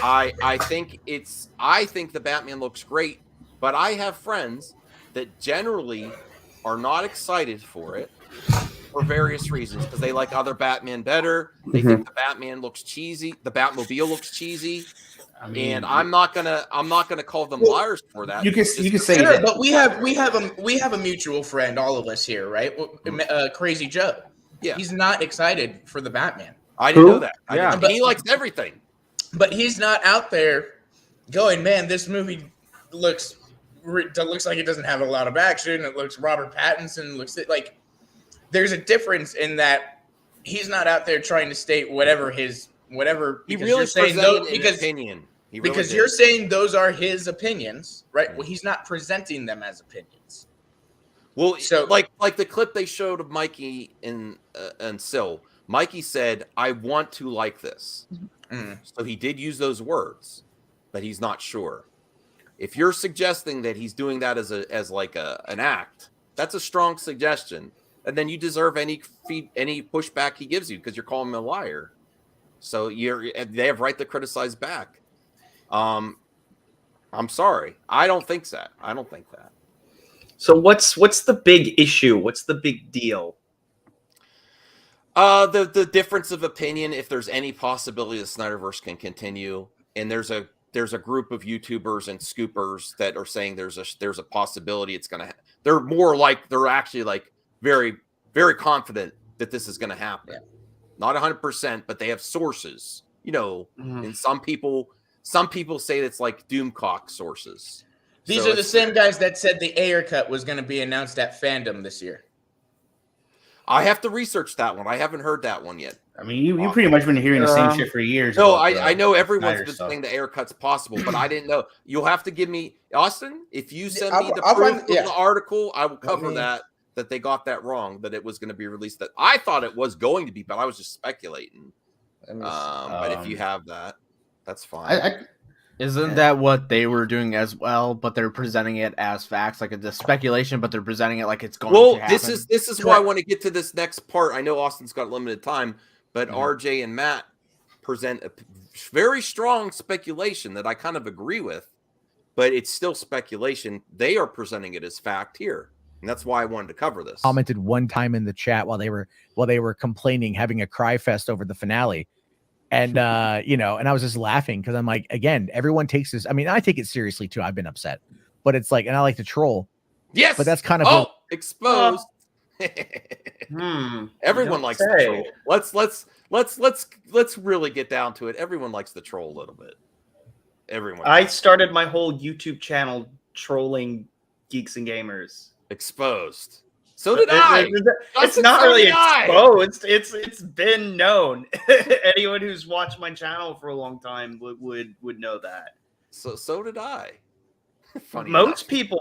I think the Batman looks great, but I have friends that generally are not excited for it. For various reasons, because they like other Batman better. They think the Batman looks cheesy. The Batmobile looks cheesy. And I'm not gonna call them liars for that. You can say that, but we have a mutual friend, all of us here, right? Crazy Joe. Yeah, he's not excited for the Batman. I didn't know that. But he likes everything. But he's not out there going, man, this movie looks like it doesn't have a lot of action. It looks Robert Pattinson looks like. There's a difference in that he's not out there trying to state whatever. He really presented an opinion. Because you're saying those are his opinions, right? Well, he's not presenting them as opinions. Well, so like the clip they showed of Mikey and Sill. Mikey said, "I want to like this," so he did use those words, but he's not sure. If you're suggesting that he's doing that as an act, that's a strong suggestion. And then you deserve any pushback he gives you because you're calling him a liar. So they have right to criticize back. I'm sorry. I don't think that. So what's the big issue? What's the big deal? The difference of opinion. If there's any possibility the Snyderverse can continue, and there's a group of YouTubers and scoopers that are saying there's a possibility it's gonna. They're actually like. Very, very confident that this is going to happen. Yeah. Not 100%, but they have sources, and some people say it's like Doomcock sources. These are the same guys that said the Ayer cut was going to be announced at Fandom this year. I have to research that one. I haven't heard that one yet. I mean, you pretty much been hearing the same shit for years. No, I know everyone's been saying the Ayer cut's possible, but I didn't know. You'll have to give me, Austin, if you send me the proof of the article, I will cover that they got that wrong, that it was going to be released. That I thought it was going to be, but I was just speculating. But if you have that, that's fine. Isn't that what they were doing as well? But they're presenting it as facts, like it's a speculation, but they're presenting it like it's going to happen. This is why I want to get to this next part. I know Austin's got limited time, but RJ and Matt present a very strong speculation that I kind of agree with, but it's still speculation. They are presenting it as fact here. And that's why I wanted to cover this. Commented one time in the chat while they were complaining, having a cry fest over the finale. And you know, and I was just laughing because I'm like, again, everyone takes this. I mean, I take it seriously too. I've been upset, but it's like, and I like to troll. Yes, but that's kind of exposed. Everyone likes to troll. Let's really get down to it. Everyone likes to troll a little bit. Everyone. I started my whole YouTube channel trolling geeks and gamers. Exposed. So did I. It's not really exposed. It's been known. Anyone who's watched my channel for a long time would know that. So did I. Funny most people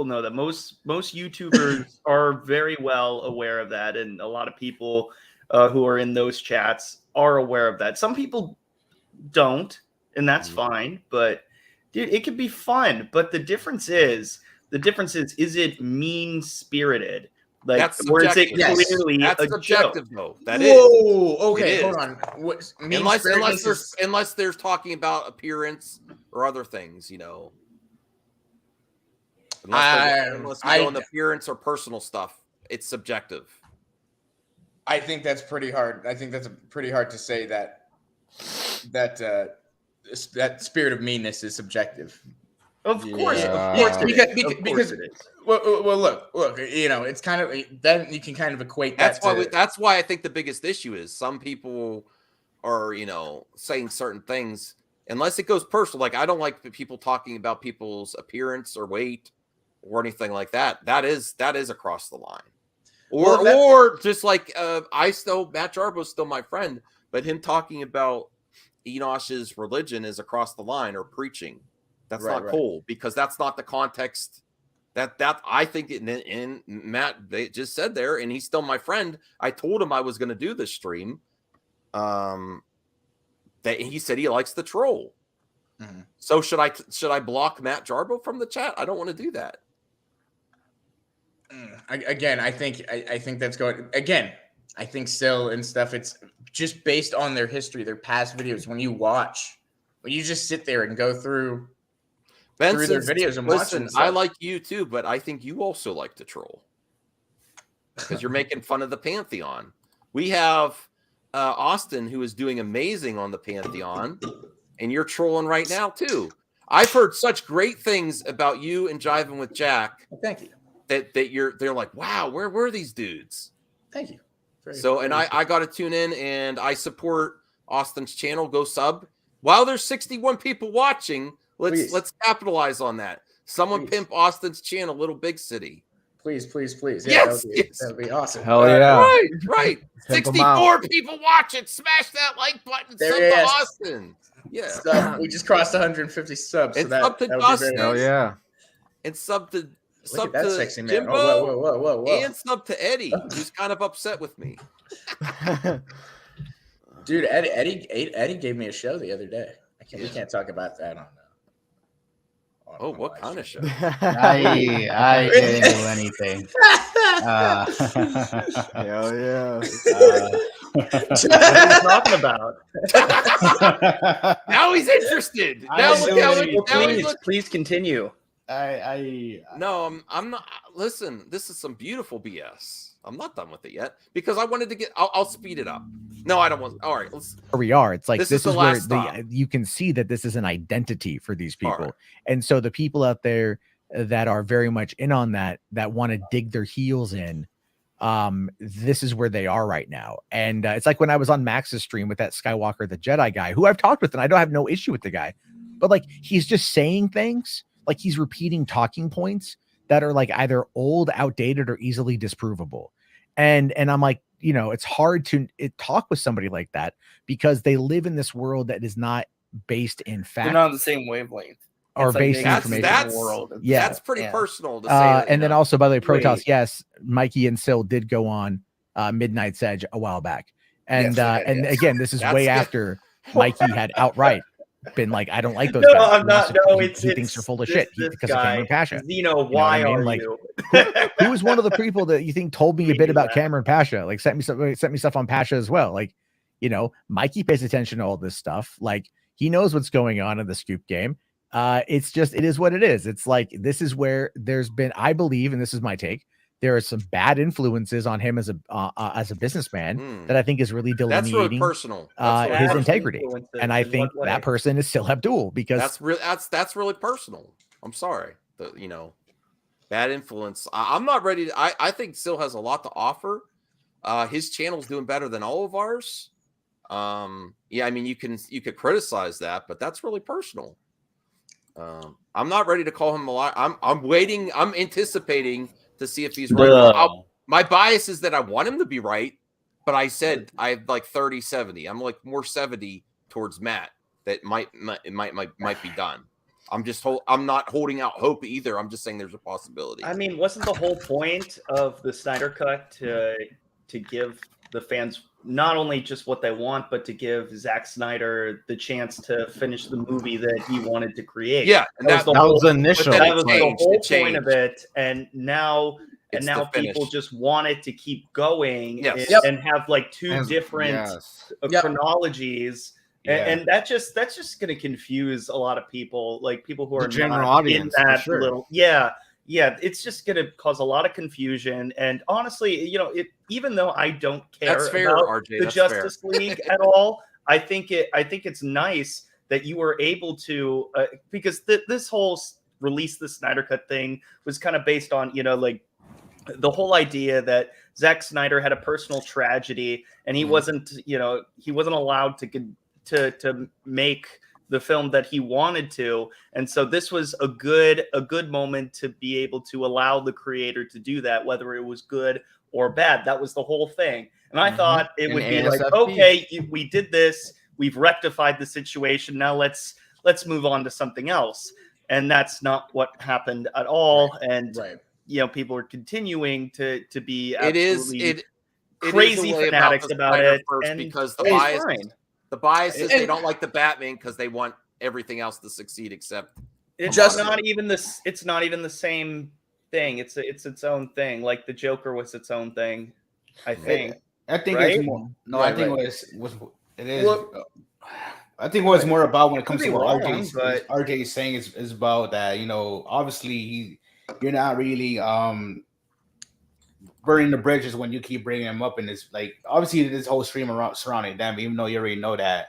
know that. Most YouTubers are very well aware of that, and a lot of people who are in those chats are aware of that. Some people don't, and that's fine. But dude, it can be fun. But the difference is it mean spirited? Like, that's or is it subjective. clearly That's a subjective, joke? though. That Whoa, is. okay, It hold is. on. What, Unless there's talking about appearance or other things, you know. Unless we go on appearance or personal stuff, it's subjective. I think that's pretty hard. I think that's pretty hard to say that spirit of meanness is subjective. Of course, because it is. Well, look. You know, it's kind of then you can kind of equate that. That's why I think the biggest issue is some people are, you know, saying certain things unless it goes personal. Like, I don't like people talking about people's appearance or weight or anything like that. That is across the line. Or just like Matt Jarbo's still my friend, but him talking about Enosh's religion is across the line, or preaching. That's not cool, because that's not the context that I think in Matt, they just said there, and he's still my friend. I told him I was going to do this stream. That he said he likes the troll. Mm-hmm. So should I block Matt Jarbo from the chat? I don't want to do that. I think that's going again. I think still and stuff. It's just based on their history, their past videos. When you just sit there and go through their videos and watch them. I like you too, but I think you also like to troll because you're making fun of the Pantheon. We have Austin, who is doing amazing on the Pantheon, and you're trolling right now too. I've heard such great things about you and Jiving with Jack. Well, thank you. They're like, wow, where were these dudes? Thank you. I got to tune in, and I support Austin's channel. Go sub. While there's 61 people watching, let's capitalize on that. Someone pimp Austin's channel, Little Big City. Please. Yeah, yes, that would be awesome. Hell yeah. Right. 64 people watching. Smash that like button. Sub to Austin. Yeah. So we just crossed 150 subs. And so sub to that Dustin. Hell yeah. And sub to Look at that sexy man. Jimbo, whoa. and sub to Eddie, who's kind of upset with me. Dude, Eddie gave me a show the other day. We can't talk about that on what kind of show? I didn't do anything. Hell yeah. What are you talking about? Now he's interested. Please continue. No, I'm not. Listen, this is some beautiful BS. I'm not done with it yet because I wanted to get. I'll speed it up. No, I don't want. All right, where we are. It's like this is where stop. you can see that this is an identity for these people, and so the people out there that are very much in on that want to dig their heels in. This is where they are right now, and it's like when I was on Max's stream with that Skywalker the Jedi guy, who I've talked with, and I don't have no issue with the guy, but like he's just saying things. Like he's repeating talking points that are like either old, outdated, or easily disprovable. And I'm like, you know, it's hard to talk with somebody like that because they live in this world that is not based in fact. They're not on the same wavelength. Or based in information. That's world. That's pretty personal to say. And then also, by the way, Protoss, yes, Mikey and Sil did go on Midnight's Edge a while back. And again, this is way after Mikey had outright been like, I don't like those guys. I'm not. No, he thinks they're full of shit because of Cameron Pasha. Why are like, you? who was one of the people that you think told me a bit about Cameron Pasha? Like sent me stuff on Pasha as well. Like, you know, Mikey pays attention to all this stuff. Like he knows what's going on in the scoop game. It's just, it is what it is. It's like, this is where there's been, I believe, and this is my take, there are some bad influences on him as a businessman that I think is really That's really delineating personal. his integrity. And I think that person is still Abdul, because that's really personal. I'm sorry. Bad influence. I'm not ready to, I think Sil has a lot to offer. His channel's doing better than all of ours. Yeah, I mean, you could criticize that, but that's really personal. I'm not ready to call him a lie. I'm waiting. I'm anticipating to see if he's right. My bias is that I want him to be right, but I said I have like 30-70. I'm like more 70 towards Matt. That might be done. I'm not holding out hope either. I'm just saying there's a possibility. I mean, wasn't the whole point of the Snyder Cut to give the fans not only just what they want, but to give Zack Snyder the chance to finish the movie that he wanted to create? Yeah, and that was the initial. That was the whole point of it, and now people just want it to keep going and have like two different chronologies. And that's just going to confuse a lot of people, like people who are the general not audience. In that sure. little, it's just going to cause a lot of confusion. And honestly, even though I don't care That's fair, about RJ, the that's Justice fair. League at all, I think it's nice that you were able to because this whole release the Snyder Cut thing was kind of based on like the whole idea that Zack Snyder had a personal tragedy and he wasn't allowed to make the film that he wanted to, and so this was a good moment to be able to allow the creator to do that, whether it was good or bad. That was the whole thing, and I thought it would be like, okay, we did this, we've rectified the situation, now let's move on to something else, and that's not what happened at all. And people are continuing to be absolutely crazy fanatics about it, and because the bias is they don't like the Batman because they want everything else to succeed except it's just not even this. It's not even the same thing. It's its own thing. Like the Joker was its own thing. I think. I think right? it's more. No, I think it is. Well, I think what's more about when it comes to what RJ is saying is about that. Obviously you're not really burning the bridges when you keep bringing them up, and it's like obviously this whole stream surrounding them, even though you already know that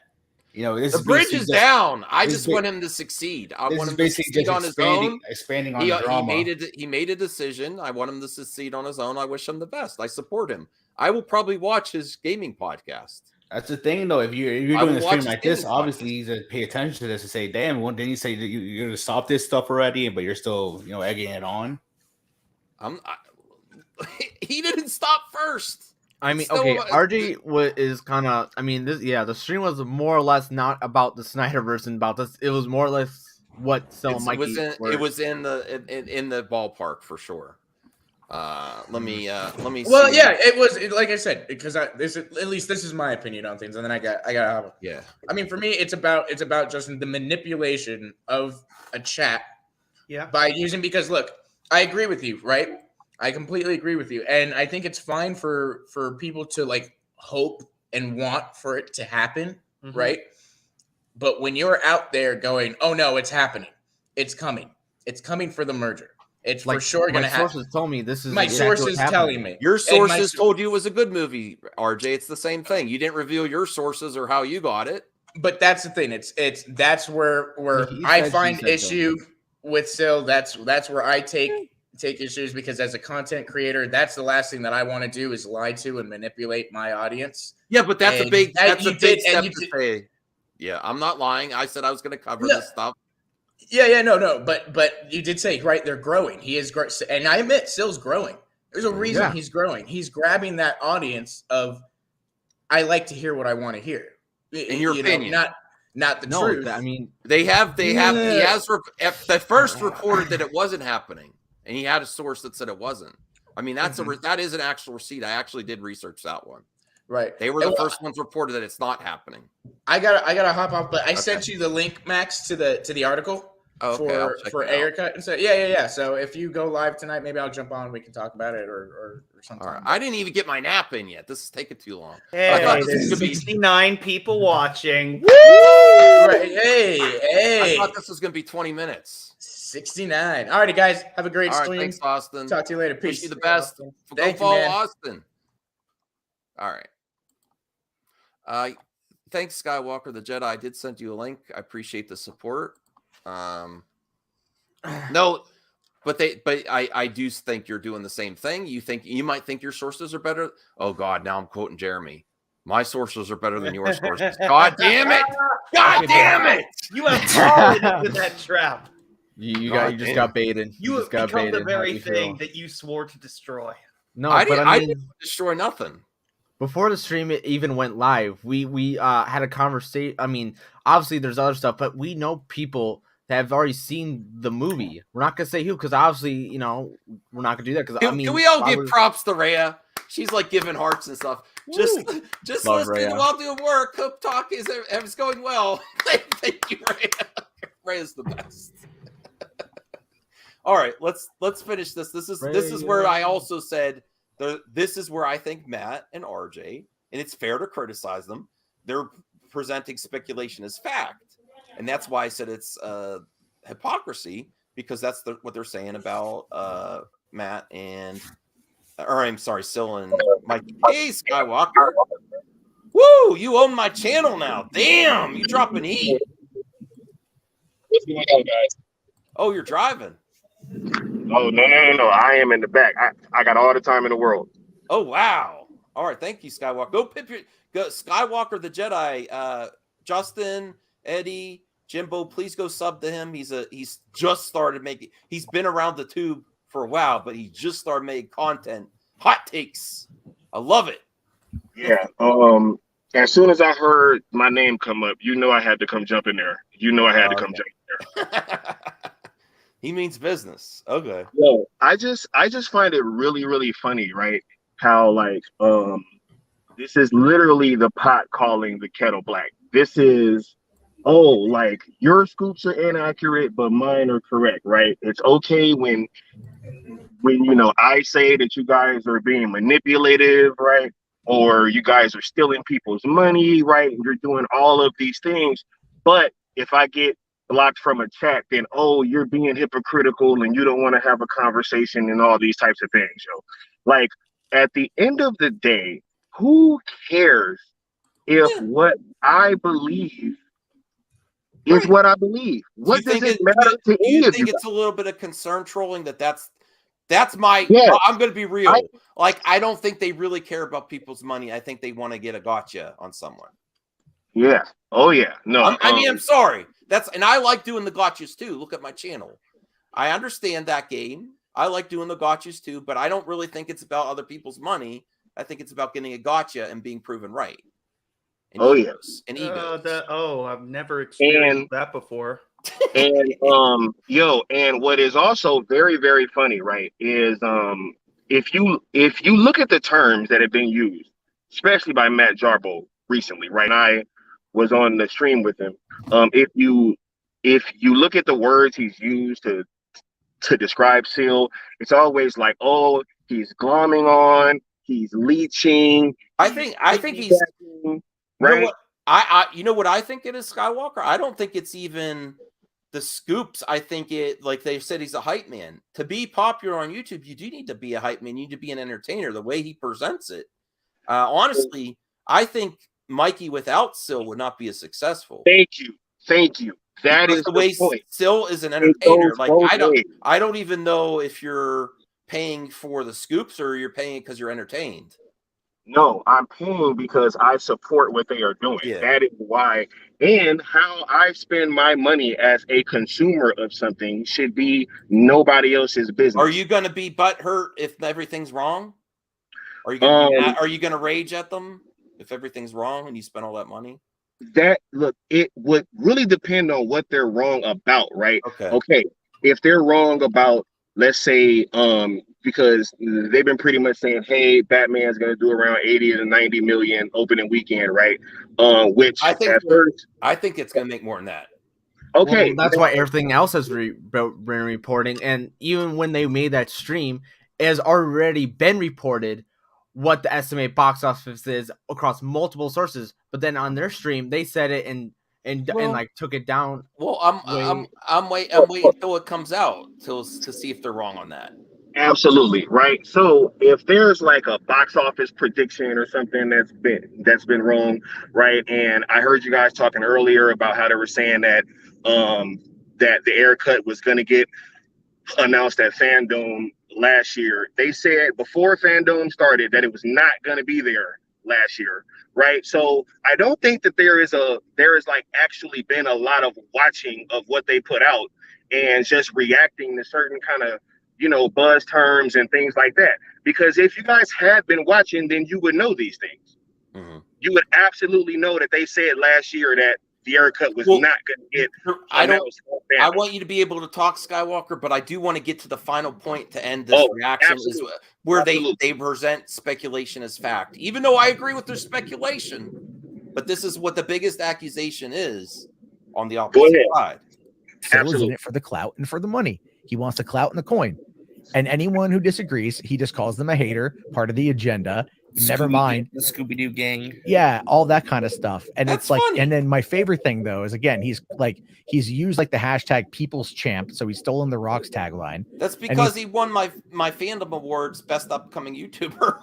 the bridge is down. I just want him to succeed. I want him to succeed on his own. Expanding on the drama. He made a decision. I want him to succeed on his own. I wish him the best. I support him. I will probably watch his gaming podcast. That's the thing, though. If you're doing a stream like this, obviously you need to pay attention to this and say, "Damn, didn't you say that you're going to stop this stuff already?" But you're still, egging it on. He didn't stop first. I mean, okay, RJ is kind of. I mean, the stream was more or less not about the Snyderverse and about this. It was more or less what Mikey. It was in the ballpark for sure. Let me. Well, yeah, it was like I said, because at least this is my opinion on things, and then I got. Yeah. I mean, for me, it's about just the manipulation of a chat. Yeah. By using, because look, I agree with you, right? I completely agree with you, and I think it's fine for people to like hope and want for it to happen, right? But when you're out there going, "Oh no, it's happening, it's coming for the merger." It's like, for sure going to happen. My sources told me this is my sources telling me. Your sources told you it was a good movie, RJ. It's the same thing. You didn't reveal your sources or how you got it. But that's the thing. That's where I find issue with Sil. That's where I take issues, because as a content creator, that's the last thing that I want to do is lie to and manipulate my audience. Yeah, but that's a big step to say. Yeah, I'm not lying. I said I was going to cover this stuff. Yeah, no. But you did say, right, they're growing. He is growing. And I admit, Sil's growing. There's a reason he's growing. He's grabbing that audience of, I like to hear what I want to hear. In your opinion. Not the truth. I mean, he has first reported that it wasn't happening. And he had a source that said it wasn't. I mean, that is an actual receipt. I actually did research that one. Right. They were the first ones reported that it's not happening. I gotta hop off, but I sent you the link, Max, to the article. Oh, okay, I'll check for it out. haircut and so yeah. So if you go live tonight, maybe I'll jump on and we can talk about it or something. All right. I didn't even get my nap in yet. This is taking too long. Hey, I thought this there's was gonna be 69 people watching. Right. Hey. I thought this was gonna be 20 minutes. 69. All righty, guys. Have a great All right, stream. thanks, Austin. Talk to you later. Peace. Wish you the best. Go Thank you, follow man. Austin. All right. Thanks, Skywalker the Jedi. I did send you a link. I appreciate the support. No, but I do think you're doing the same thing. You might think your sources are better. Oh God, now I'm quoting Jeremy. My sources are better than your sources. God damn it! God damn it! You have fallen into that trap. You just got baited. You have got become the baited. How do very you feel? thing that you swore to destroy. No, I but I mean, didn't destroy nothing. Before the stream even went live, we had a conversation. I mean, obviously there's other stuff, but we know people that have already seen the movie. We're not gonna say who, because obviously, we're not gonna do that. Because I mean, can we all give props to Rhea? She's like giving hearts and stuff. Just Love listening Rhea. while doing work. Hope talk is going well. Thank you, Rhea. Rhea's the best. All right, let's finish this. This is where I also said this is where I think Matt and RJ, and it's fair to criticize them. They're presenting speculation as fact, and that's why I said it's hypocrisy, because that's what they're saying about Matt and, or I'm sorry, Syl and Mikey. Hey, Skywalker. Woo! You own my channel now. Damn, you dropping E. What's going on, guys? Oh, you're driving. Oh, no. I am in the back. I got all the time in the world. Oh, wow. All right. Thank you, Skywalker. Go Skywalker the Jedi. Justin, Eddie, Jimbo, please go sub to him. He's just started making, he's been around the tube for a while, but he just started making content. Hot takes. I love it. Yeah. As soon as I heard my name come up, I had to come jump in there. I had to come jump in there. He means business. Okay. Yo, I just find it really, really funny, right? How this is literally the pot calling the kettle black. This is, your scoops are inaccurate, but mine are correct, right? It's okay when I say that you guys are being manipulative, right? Or you guys are stealing people's money, right? You're doing all of these things. But if I get blocked from a chat, then you're being hypocritical and you don't want to have a conversation and all these types of things, yo. At the end of the day, who cares if what I believe is what I believe? What does it matter to any of you? You think it's a little bit of concern trolling that's my, I'm going to be real. I don't think they really care about people's money. I think they want to get a gotcha on someone. Yeah. Oh yeah. No. I'm sorry. And I like doing the gotchas too. Look at my channel. I understand that game. I like doing the gotchas too, but I don't really think it's about other people's money. I think it's about getting a gotcha and being proven right. And egos. I've never experienced that before. And and what is also very, very funny, right, is if you look at the terms that have been used, especially by Matt Jarbo recently, right? I was on the stream with him. If you look at the words he's used to describe Syl, it's always like, he's glomming on, he's leeching. I think he's right. You know what I think it is, Skywalker? I don't think it's even the scoops. I think it, like they said, he's a hype man. To be popular on YouTube, you do need to be a hype man. You need to be an entertainer. The way he presents it, honestly, I think Mikey without Syl would not be as successful. Thank you. That is the way Syl is an entertainer. I don't even know if you're paying for the scoops or you're paying because you're entertained. No, I'm paying because I support what they are doing. Yeah. That is why. And how I spend my money as a consumer of something should be nobody else's business. Are you going to be butthurt if everything's wrong? Are you going to rage at them if everything's wrong and you spend all that money? It would really depend on what they're wrong about, right? Okay. If they're wrong about, let's say, because they've been pretty much saying, hey, Batman's going to do around 80 to 90 million opening weekend, right? Which I think it's going to make more than that. Okay, Well, that's why everything else has been reporting, and even when they made that stream, it has already been reported what the estimated box office is across multiple sources. But then on their stream, they said it and like took it down. Well, I'm waiting till it comes out to see if they're wrong on that. absolutely, right? So if there's like a box office prediction or something that's been wrong, right? And I heard you guys talking earlier about how they were saying that that the air cut was going to get announced at Fandom last year. They said before Fandom started that it was not going to be there last year, right? So I don't think that there is like actually been a lot of watching of what they put out and just reacting to certain kind of, you know, buzz terms and things like that. Because if you guys had been watching, then you would know these things. You would absolutely know that they said last year that the air cut was not going to get. I want you to be able to talk, Skywalker, but I do want to get to the final point to end this reaction, is where they present speculation as fact. Even though I agree with their speculation, but this is what the biggest accusation is on the opposite side. Phil is in it for the clout and for the money. He wants the clout and the coin. And anyone who disagrees, he just calls them a hater, part of the agenda. Never mind the Scooby-Doo gang. Yeah, all that kind of stuff. And That's it's like, funny. and then my favorite thing though is, again, he's used like the hashtag people's champ. So he's stolen the Rock's tagline. That's because he won my fandom awards, best upcoming YouTuber.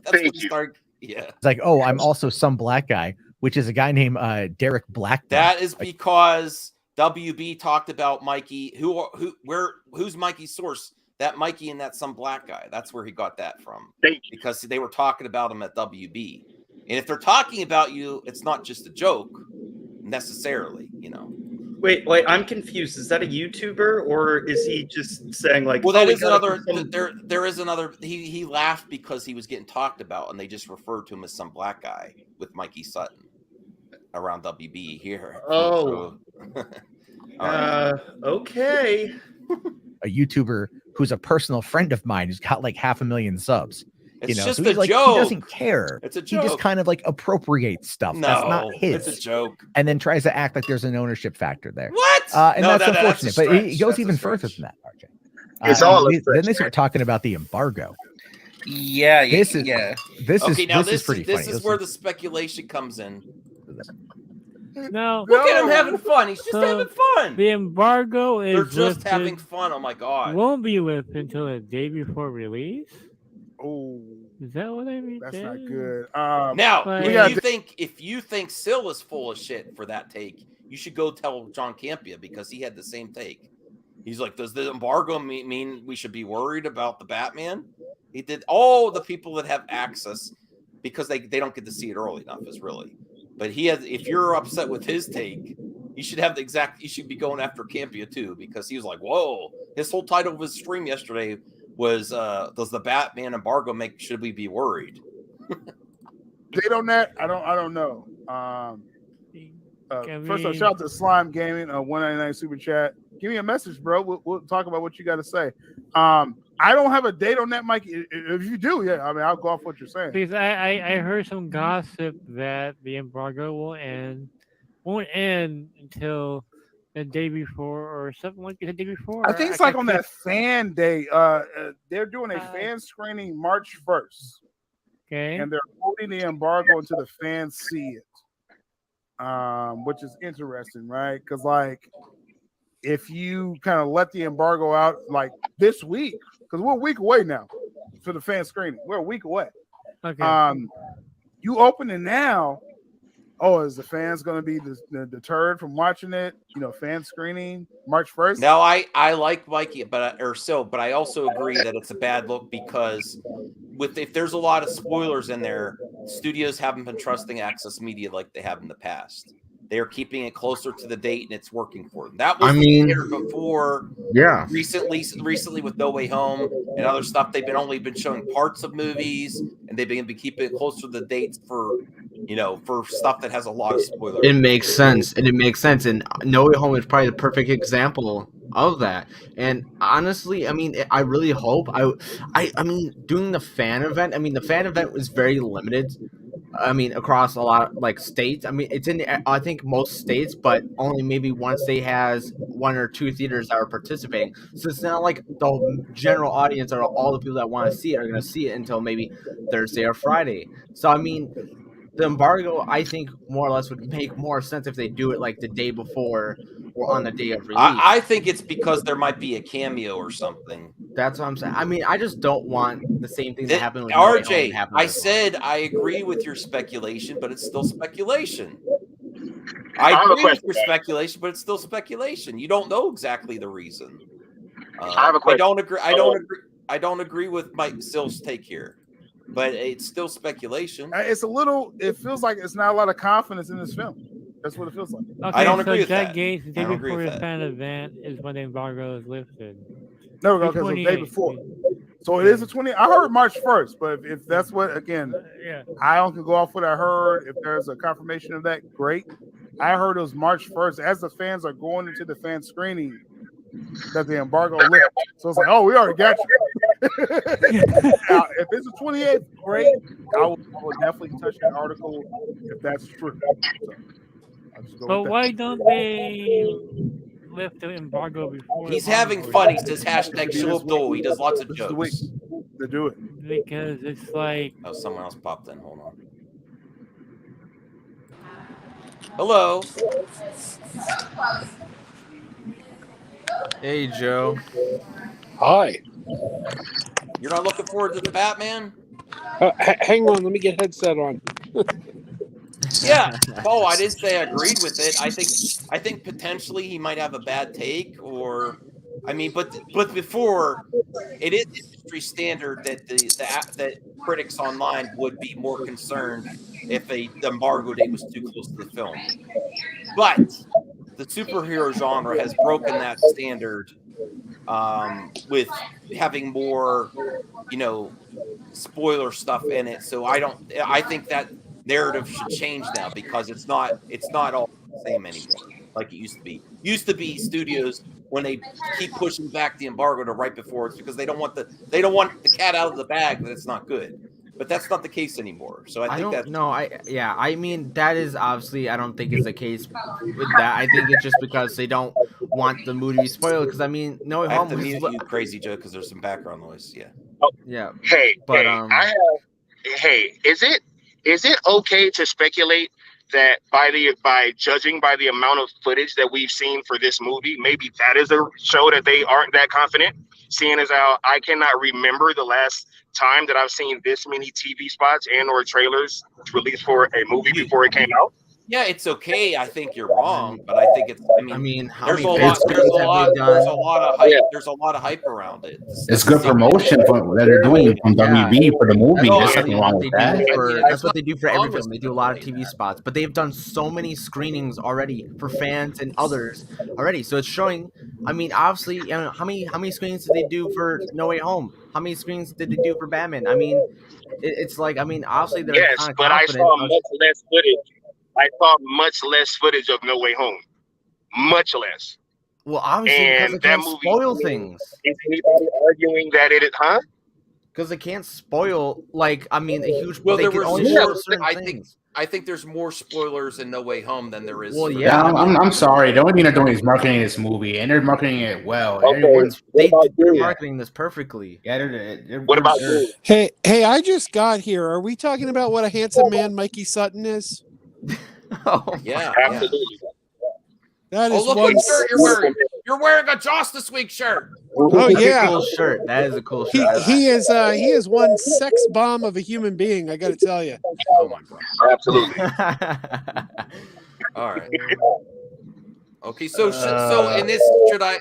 That's what he started. Yeah. It's like, oh, I'm also some black guy, which is a guy named Derek Blackburn. That is because WB talked about Mikey. Who's Mikey's source? That Mikey and that some black guy. That's where he got that from. Because they were talking about him at WB. And if they're talking about you, it's not just a joke necessarily, you know. Wait, I'm confused. Is that a YouTuber or is he just saying like? Well, that is another. There is another. He laughed because he was getting talked about, and they just referred to him as some black guy with Mikey Sutton around WB here. Oh. Okay. A YouTuber who's a personal friend of mine who's got like 500,000 subs. It's so just he's a like, joke. He doesn't care. It's a He just joke. kind of like appropriates stuff. That's not his. It's a joke. And then tries to act like there's an ownership factor there. What? And No, that's that's a unfortunate. But he stretch. goes That's a even further than that, RJ. It's all a then stretch, they start talking about the embargo. Yeah, This is pretty this funny. is where the speculation comes in. No. Look at him having fun. He's just having fun. The embargo is They're just lifted- having fun. Oh my god. Won't be lifted until the day before release. Oh, is that what I mean? That's not good. Now, Like- if you think Sil is full of shit for that take, you should go tell John Campia because he had the same take. He's like, does the embargo mean we should be worried about the Batman? He did all the people that have access because they don't get to see it early enough is really. But he has. If you're upset with his take, you should have you should be going after Campia too because he was like, whoa. His whole title of his stream yesterday was does the Batman embargo should we be worried? Date on that? I don't know. First off, shout out to Slime Gaming, 199 super chat. Give me a message, bro. We'll talk about what you got to say. I don't have a date on that, Mike. If you do, yeah, I mean, I'll go off what you're saying. Because I heard some gossip that the embargo won't end until the day before or something like the day before. I think it's like on that fan day. They're doing a fan screening March 1st. Okay. And they're holding the embargo until the fans see it. Which is interesting, right? Because like if you kind of let the embargo out like this week, because we're a week away now for the fan screening. We're a week away. Okay. You open it now. Oh, is the fans going to be deterred from watching it? You know, fan screening March 1st. Now, I like Mikey, but I also agree that it's a bad look because if there's a lot of spoilers in there, studios haven't been trusting Access Media like they have in the past. They are keeping it closer to the date, and it's working for them. That was before. Yeah. Recently with No Way Home and other stuff, they've only been showing parts of movies, and they've been keeping it closer to the dates for stuff that has a lot of spoilers. It makes sense, and No Way Home is probably the perfect example of that. And honestly, I mean, I really hope I mean, doing the fan event. I mean, the fan event was very limited. I mean, across a lot of like states. I mean, it's in I think most states, but only maybe one state has 1 or 2 theaters that are participating. So it's not like the general audience or all the people that want to see it are going to see it until maybe Thursday or Friday. So I mean, the embargo, I think, more or less would make more sense if they do it like the day before or on the day of release. I think it's because there might be a cameo or something. That's what I'm saying. I mean, I just don't want the same thing that happened with No Way Home RJ, to happen I with this said I agree with your speculation, but it's still speculation. I agree with your speculation, but it's still speculation. You don't know exactly the reason. I have a question. I don't agree with Mike Sill's take here, but it's still speculation. It's a little. It feels like it's not a lot of confidence in this film. That's what it feels like. Okay, I don't agree with Jack that. Gates, the day I don't agree before with the that. fan event is when the embargo is lifted. No, okay, so the day before. So it is the 20th. I heard March 1st, but if that's what, again, I don't can go off what I heard. If there's a confirmation of that, great. I heard it was March 1st. As the fans are going into the fan screening, that the embargo lifted. So it's like, oh, we already got you. Now, if it's the 28th, great. I will definitely touch that article if that's true. So, I'll just go But with that. why don't they lift the embargo before? He's the having embargo? fun. He says hashtag Shildo. He does lots of jokes. To do it. Because it's like, Oh, someone else popped in. Hold on. Hello. Hey, Joe. Hi. You're not looking forward to the Batman? Hang on, let me get headset on. Yeah. Oh, I didn't say I agreed with it. I think potentially he might have a bad take, or I mean, but before it is industry standard that that critics online would be more concerned if the embargo date was too close to the film. But the superhero genre has broken that standard with having more, spoiler stuff in it. So I think that narrative should change now, because it's not all the same anymore like it used to be. Used to be studios, when they keep pushing back the embargo to right before, it's because they don't want the cat out of the bag that it's not good. But that's not the case anymore. So I think that I mean, that is obviously, I don't think is the case with that. I think it's just because they don't want the movie to be spoiled. Because I mean, No Way I have Home to was mute you, Crazy Joe, because there's some background noise. Yeah. Yeah. Hey, but is it okay to speculate that by judging by the amount of footage that we've seen for this movie, maybe that is a show that they aren't that confident? Seeing as how I cannot remember the last time that I've seen this many TV spots and or trailers released for a movie before it came out. Yeah, it's okay. I think you're wrong, but I think it's. I mean, how there's many a lot. There's a have lot. they There's a done? lot of hype. There's a lot of hype around it. It's good promotion that they're doing from WB for the movie. There's nothing wrong with that. That's what they do for every film. They do a lot of TV spots, but they've done so many screenings already for fans and others already. So it's showing. I mean, obviously, how many screenings did they do for No Way Home? How many screenings did they do for Batman? I mean, it's like, I mean, obviously they're Yes, kind of but I confident. saw much less footage. I saw much less footage of No Way Home. Much less. Well, obviously, because they can't spoil things. Is anybody arguing that it is, huh? Because they can't spoil, like, I mean, a huge. Well, they there can was only more. show certain things. I think there's more spoilers in No Way Home than there is. Well, for yeah, Batman. I'm sorry. The only thing they're doing is marketing this movie, and they're marketing it well. They're marketing this perfectly. Yeah, they're what about you? Hey, I just got here. Are we talking about what a handsome man Mikey Sutton is? Yeah, absolutely. That is look one what shirt you're wearing. You're wearing a Justice Week shirt. Oh That's yeah, a cool shirt. That is a cool shirt. he is one sex bomb of a human being. I got to tell you. Oh my god. Absolutely. All right. Okay, so in this, should I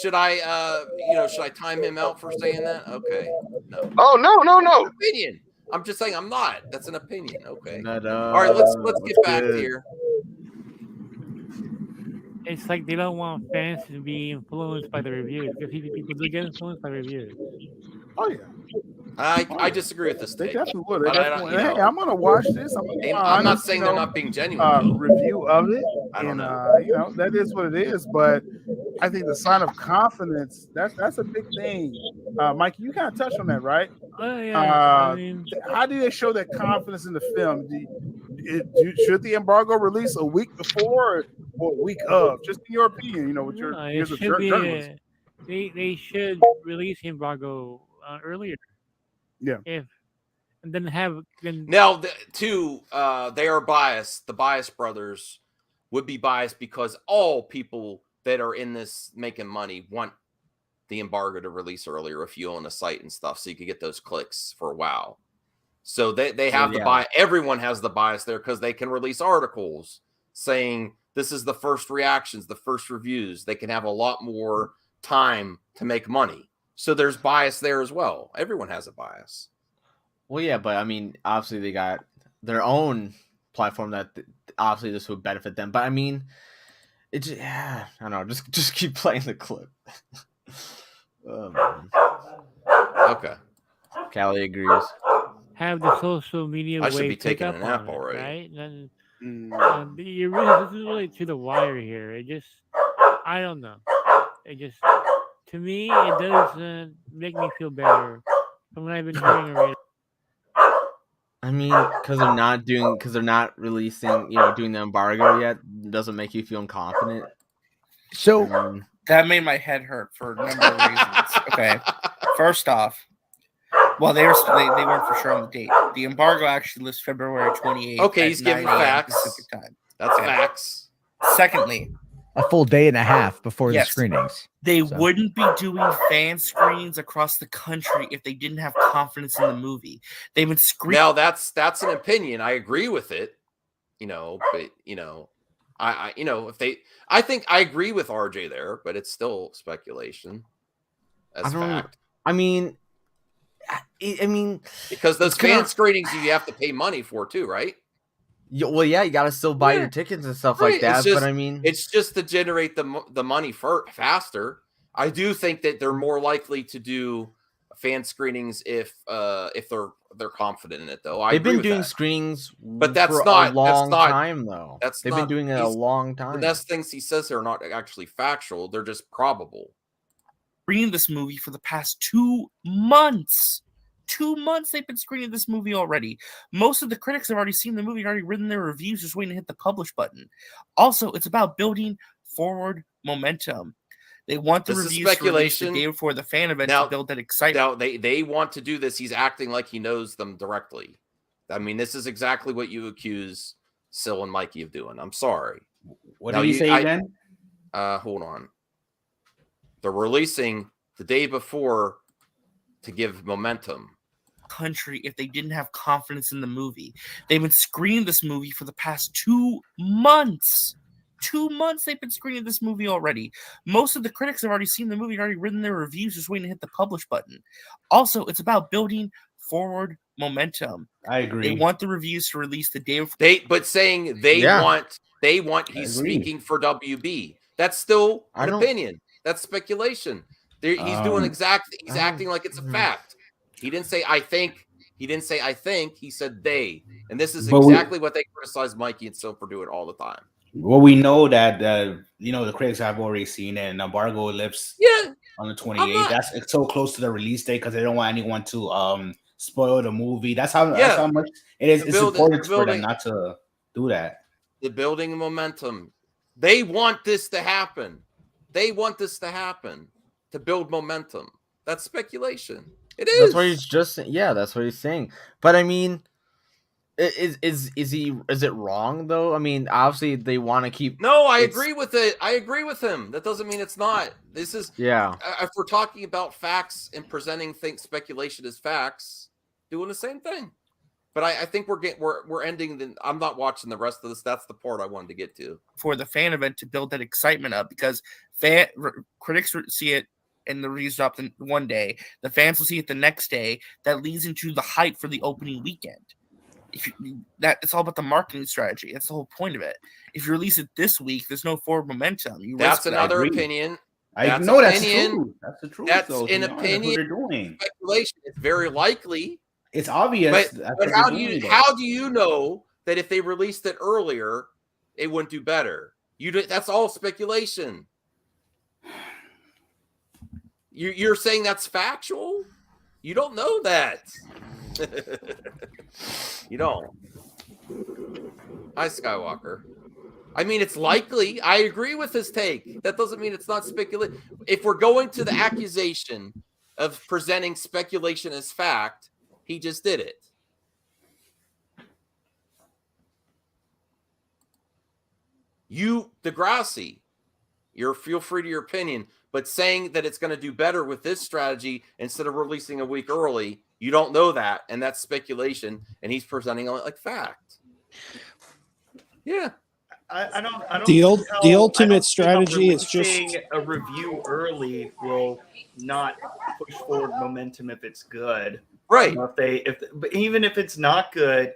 should I time him out for saying that? Okay. No. Oh no. Opinion. I'm just saying I'm not. That's an opinion. Okay. No. All right, let's get back here. It's like they don't want fans to be influenced by the reviews, because people do get influenced by reviews. Oh yeah. I disagree with this They take. definitely would. They But I definitely don't, would. Hey, I'm gonna watch this. I'm gonna I'm not saying they're not being genuine. Joe. review of it. I don't and, know. that is what it is. But I think the sign of confidence, that's a big thing. Mike, you kind of touched on that, right? Yeah. How do they show that confidence in the film? Should the embargo release a week before or a week of? Just in your opinion, with your it years of should be. journalism. They should release embargo earlier. Yeah. And then have Now, they are biased. The Bias brothers would be biased because all people that are in this making money want the embargo to release earlier if you own a site and stuff, so you could get those clicks for a while. So they have the bias. Everyone has the bias there because they can release articles saying this is the first reactions, the first reviews. They can have a lot more time to make money. So there's bias there as well. Everyone has a bias. Well, yeah, but I mean, obviously they got their own platform that obviously this would benefit them. But I mean, it just, I don't know. Just keep playing the clip. Okay. Callie agrees. have the social media. I should be wave taking pick a up nap on it, already. right? And this is really to the wire here. It just, I don't know. It just, to me, it doesn't make me feel better from what I've been hearing already. I mean, because they're not releasing, doing the embargo yet, doesn't make you feel confident. So that made my head hurt for a number of reasons. Okay, first off, well, they weren't for sure on the date. The embargo actually lists February 28th. Okay, he's giving 9 a.m. facts. Pacific time. That's facts. Secondly, a full day and a half before the Yes. screenings. they wouldn't be doing fan screenings across the country if they didn't have confidence in the movie. They've been screening. Now that's an opinion. I agree with it. But I think I agree with RJ there, but it's still speculation. As fact. I mean, because those it's gonna- fan screenings you have to pay money for too, right? Well, yeah, you gotta still buy your tickets and stuff like that. But I mean, it's just to generate the money faster. I do think that they're more likely to do fan screenings if they're confident in it, though. they've been doing screenings, but that's for not a long that's not, time though. They've been doing it a he's- long time. The next things he says are not actually factual; they're just probable. Screening this movie for the past 2 months. 2 months they've been screening this movie already. Most of the critics have already seen the movie, already written their reviews, just waiting to hit the publish button. Also, it's about building forward momentum. They want the This is reviews to release speculation. the day before the fan event Now- to build that excitement. Now they want to do this. He's acting like he knows them directly. I mean, this is exactly what you accuse Sil and Mikey of doing. I'm sorry. What did he say again? Hold on. They're releasing the day before to give momentum. Country if they didn't have confidence in the movie. They've been screening this movie for the past 2 months. 2 months they've been screening this movie already. Most of the critics have already seen the movie, already written their reviews, just waiting to hit the publish button. Also, it's about building forward momentum. I agree. They want the reviews to release the day before. They want he's speaking for WB. That's still an opinion. That's speculation. He's doing he's acting like it's a fact. He didn't say I think. He didn't say I think. He said they. And this is exactly what they criticize Mikey and Sil for doing all the time. Well, we know that the critics have already seen it, and embargo lifts on the 28th. It's so close to the release date because they don't want anyone to spoil the movie. That's how much it is. It's important for them not to do that. The building momentum. They want this to happen. They want this to happen to build momentum. That's speculation. It is. That's what he's that's what he's saying. But I mean, is it wrong though? I mean, obviously they want to keep. No, I agree with it. I agree with him. That doesn't mean it's not. This is if we're talking about facts and presenting speculation as facts, doing the same thing. But I think we're ending. I'm not watching the rest of this. That's the part I wanted to get to. For the fan event to build that excitement up, because critics see it and the reviews drop in one day, the fans will see it the next day. That leads into the hype for the opening weekend. It's all about the marketing strategy. That's the whole point of it. If you release it this week, there's no forward momentum. That's another opinion. I know that's true. That's the truth. That's though, an That's opinion. what they're doing. Speculation. It's very likely. It's obvious. But how do you know that if they released it earlier, it wouldn't do better? That's all speculation. You're saying that's factual? You don't know that. You don't. Hi, Skywalker. I mean, it's likely. I agree with his take. That doesn't mean it's not speculation. If we're going to the accusation of presenting speculation as fact, he just did it. You, Degrassi, feel free to your opinion, but saying that it's going to do better with this strategy instead of releasing a week early, you don't know that, and that's speculation, and he's presenting it like fact. Yeah. I don't. The ultimate strategy is just a review early will not push forward momentum if it's good. Right. But even if it's not good,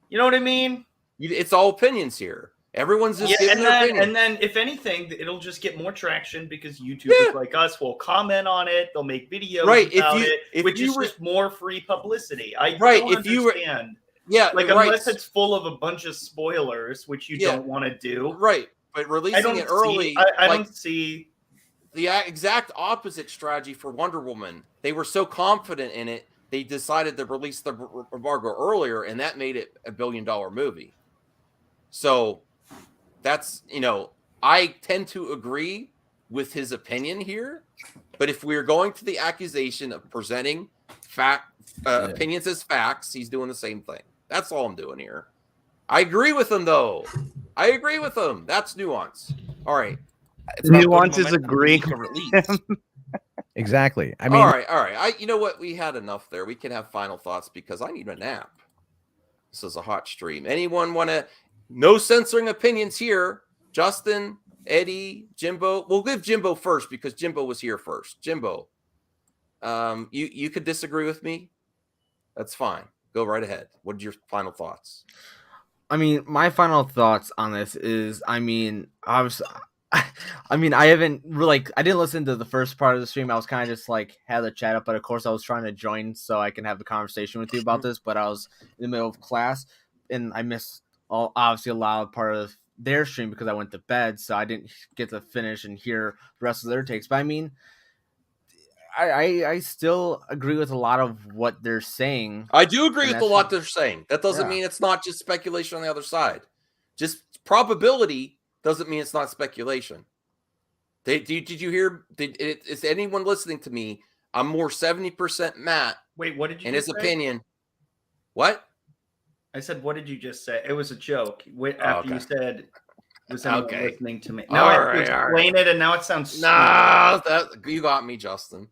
you know what I mean? It's all opinions here. Everyone's just giving their opinion. And then, if anything, it'll just get more traction because YouTubers like us will comment on it. They'll make videos about it, which is just more free publicity. I don't understand. Unless it's full of a bunch of spoilers, which you don't want to do. Right. But releasing it early. I don't see the exact opposite strategy for Wonder Woman. They were so confident in it, they decided to release the embargo earlier, and that made it $1 billion movie. So that's, I tend to agree with his opinion here. But if we're going to the accusation of presenting opinions as facts, he's doing the same thing. That's all I'm doing here. I agree with him, though. I agree with him. That's nuance. All right. Nuance is agreeing with him. Exactly. I mean, all right. You know what? We had enough there. We can have final thoughts because I need a nap. This is a hot stream. Anyone want to? No censoring opinions here. Justin, Eddie, Jimbo. We'll give Jimbo first because Jimbo was here first. Jimbo, you could disagree with me. That's fine. Go right ahead. What are your final thoughts? I mean, my final thoughts on this is, obviously, I haven't really, I didn't listen to the first part of the stream. I was kind of just had the chat up, but of course I was trying to join so I can have the conversation with you about this, but I was in the middle of class and I missed obviously a lot of part of their stream because I went to bed, so I didn't get to finish and hear the rest of their takes. But I still agree with a lot of what they're saying. I do agree with a lot they're saying. That doesn't mean it's not just speculation on the other side. Just probability doesn't mean it's not speculation. Did you hear? Is anyone listening to me? I'm more 70% Matt. Wait, what did you? In his say? opinion, what? I said, what did you just say? It was a joke. After you said, was anyone listening to me? No, I have to explain it, and now it sounds. You got me, Justin.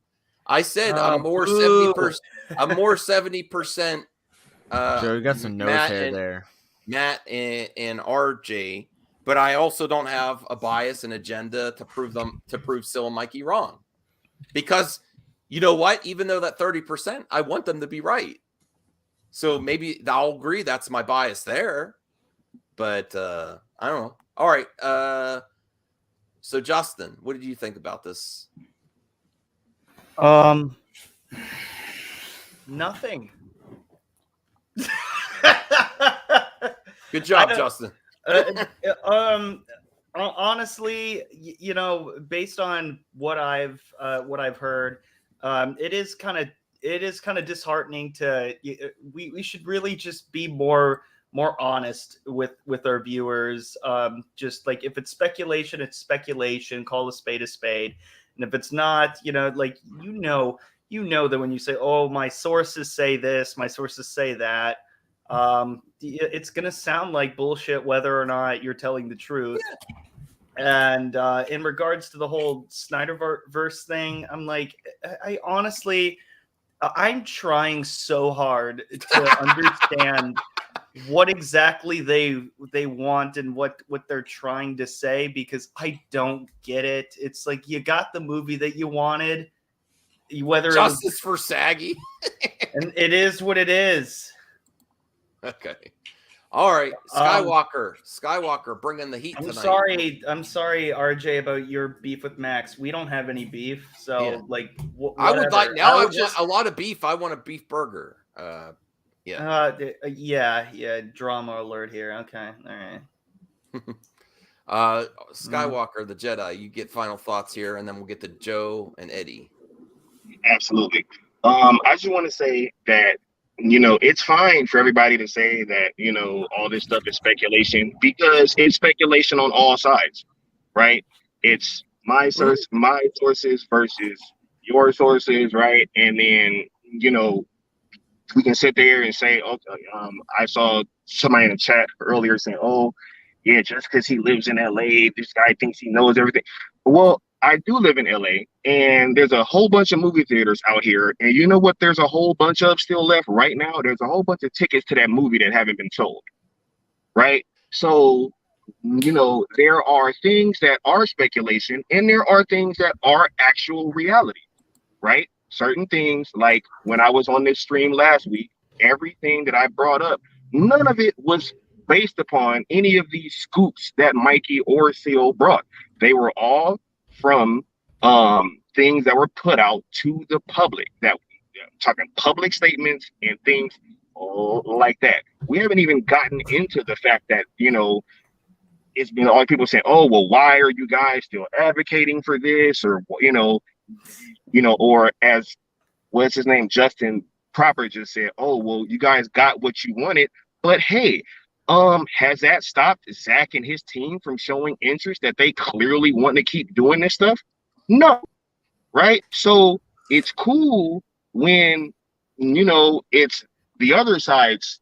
I said I'm more 70%. I'm more 70%. Joe, you got some nose hair there. Matt and RJ, but I also don't have a bias and agenda to prove Sil and Mikey wrong, because you know what? Even though that 30%, I want them to be right. So maybe I'll agree that's my bias there, but I don't know. All right. So Justin, what did you think about this? Nothing. Good job, Justin. Honestly, based on what I've heard, it is kind of disheartening to. We should really just be more honest with our viewers. Just like if it's speculation, it's speculation. Call a spade a spade. And if it's not, that when you say, "Oh, my sources say this, my sources say that," it's gonna sound like bullshit whether or not you're telling the truth. Yeah. And in regards to the whole Snyderverse thing, I'm like, I'm trying so hard to understand what exactly they want and what they're trying to say, because I don't get it. It's like you got the movie that you wanted, whether justice for Saggy, and it is what it is. Okay, All right, Skywalker, bringing the heat tonight. I'm sorry, RJ, about your beef with Max. We don't have any beef, so like, I would like now. I just want a lot of beef. I want a beef burger. yeah. Drama alert here. Okay, all right. Skywalker, the Jedi. You get final thoughts here, and then we'll get to Joe and Eddie. Absolutely. I just want to say that, you know, it's fine for everybody to say that, you know, all this stuff is speculation, because it's speculation on all sides, right? It's my sources versus your sources, right? And then, you know, we can sit there and say, okay, I saw somebody in the chat earlier saying, oh, yeah, just because he lives in LA, this guy thinks he knows everything. Well, I do live in LA, and there's a whole bunch of movie theaters out here. And you know what there's a whole bunch of still left right now? There's a whole bunch of tickets to that movie that haven't been sold, right? So, you know, there are things that are speculation, and there are things that are actual reality, right? Certain things, like when I was on this stream last week, everything that I brought up, none of it was based upon any of these scoops that Mikey or Seal brought. They were all from things that were put out to the public, that talking public statements and things like that. We haven't even gotten into the fact that, you know, it's been all people saying, oh, well, why are you guys still advocating for this? Or, you know, or as what's his name, Justin Proper just said, oh, well, you guys got what you wanted, but hey, has that stopped Zach and his team from showing interest that they clearly want to keep doing this stuff? No, right? So it's cool when, you know, it's the other side's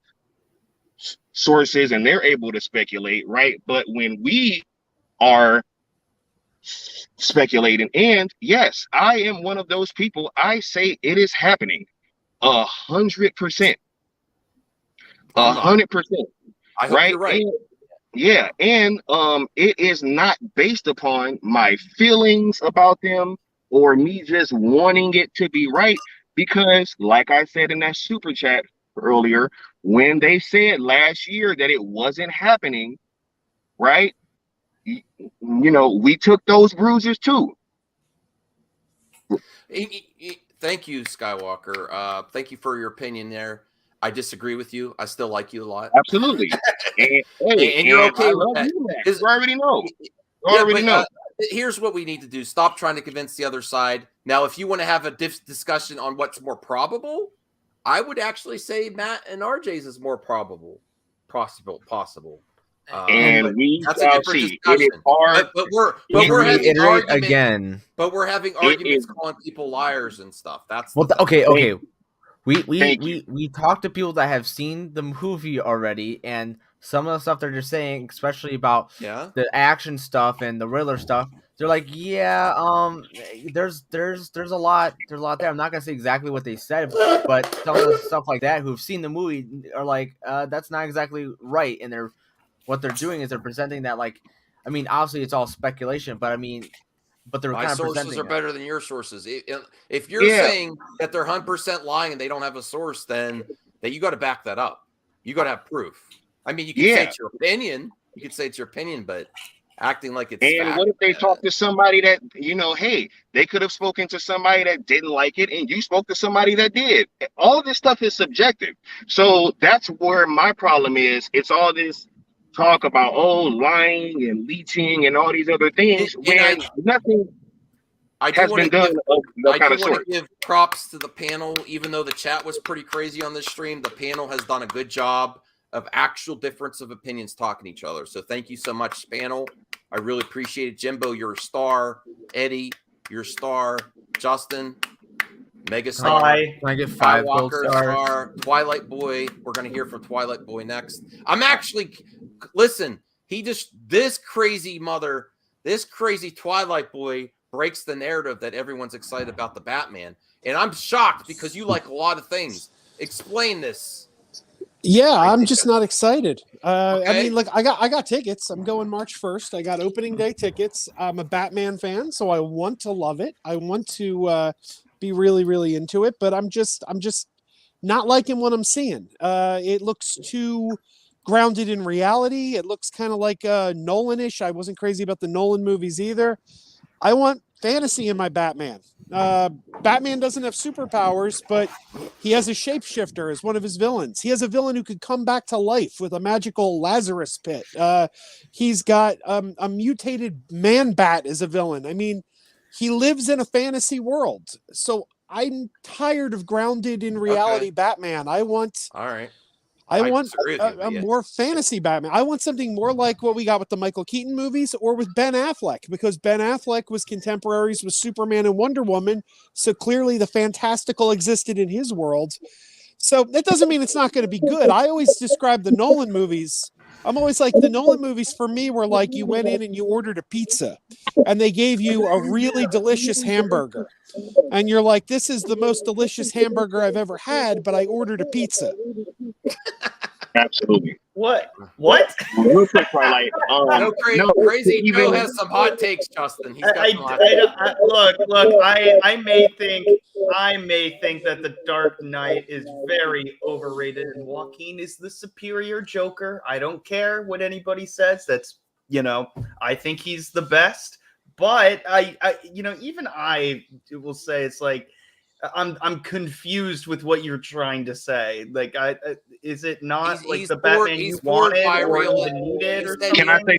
sources and they're able to speculate, right? But when we are speculating, and yes, I am one of those people, I say it is happening 100%. 100%. I hope right? you're right. And it is not based upon my feelings about them or me just wanting it to be right, because like I said in that super chat earlier, when they said last year that it wasn't happening, right? You know, we took those bruises too. Thank you, Skywalker. Thank you for your opinion there. I disagree with you. I still like you a lot. Absolutely. And you're okay with that. You already know. Know. Here's what we need to do. Stop trying to convince the other side. Now, if you want to have a discussion on what's more probable, I would actually say Matt and RJ's is more probable. Possible. And we that's a different see. discussion. It is hard. But we're having arguments again. But we're having arguments calling people liars and stuff. That's okay. We talked to people that have seen the movie already, and some of the stuff they're just saying, especially about the action stuff and the Riddler stuff, they're like, there's a lot there. I'm not gonna say exactly what they said, but some of the stuff like that who've seen the movie are like, that's not exactly right. And what they're doing is they're presenting that, like, I mean, obviously it's all speculation, but I mean, but they're my kind of sources are better than your sources. If you're saying that they're 100% lying and they don't have a source, then you got to back that up. You got to have proof. I mean, you can say it's your opinion. You can say it's your opinion, but acting like it's and fact. What if they talk to somebody that, you know, hey, they could have spoken to somebody that didn't like it and you spoke to somebody that did. All of this stuff is subjective. So that's where my problem is. It's all this talk about lying and leeching and all these other things when nothing has been done of that kind of sort. I want to give props to the panel, even though the chat was pretty crazy on this stream. The panel has done a good job of actual difference of opinions talking to each other. So thank you so much, panel. I really appreciate it. Jimbo, you're a star. Eddie, you're a star. Justin, mega star. Can I get 5 gold Skywalker, stars? star. Twilight Boy. We're going to hear from Twilight Boy next. I'm actually, listen, this crazy Twilight Boy breaks the narrative that everyone's excited about the Batman. And I'm shocked because you like a lot of things. Explain this. Yeah, I'm just not excited. I mean, like, I got tickets. I'm going March 1st. I got opening day tickets. I'm a Batman fan, so I want to love it. I want to be really, really into it, but I'm just not liking what I'm seeing. It looks too grounded in reality. It looks kind of like Nolan-ish. I wasn't crazy about the Nolan movies either. I want fantasy in my Batman. Batman doesn't have superpowers, but he has a shapeshifter as one of his villains. He has a villain who could come back to life with a magical Lazarus pit. He's got a mutated man-bat as a villain. I mean, he lives in a fantasy world. So I'm tired of grounded in reality Batman. I want a more fantasy Batman. I want something more like what we got with the Michael Keaton movies or with Ben Affleck, because Ben Affleck was contemporaries with Superman and Wonder Woman. So clearly the fantastical existed in his world. So that doesn't mean it's not going to be good. I always describe the Nolan movies. I'm always like, the Nolan movies for me were like you went in and you ordered a pizza and they gave you a really delicious hamburger. And you're like, this is the most delicious hamburger I've ever had, but I ordered a pizza. Absolutely. What? Real quick, Twilight. Crazy Joe has some hot takes, Justin. He's got some hot takes. Look. I may think that the Dark Knight is very overrated, and Joaquin is the superior Joker. I don't care what anybody says. That's I think he's the best. But I even I will say it's like I'm confused with what you're trying to say. Like, is it not the Batman you wanted or even needed or something? Can I say?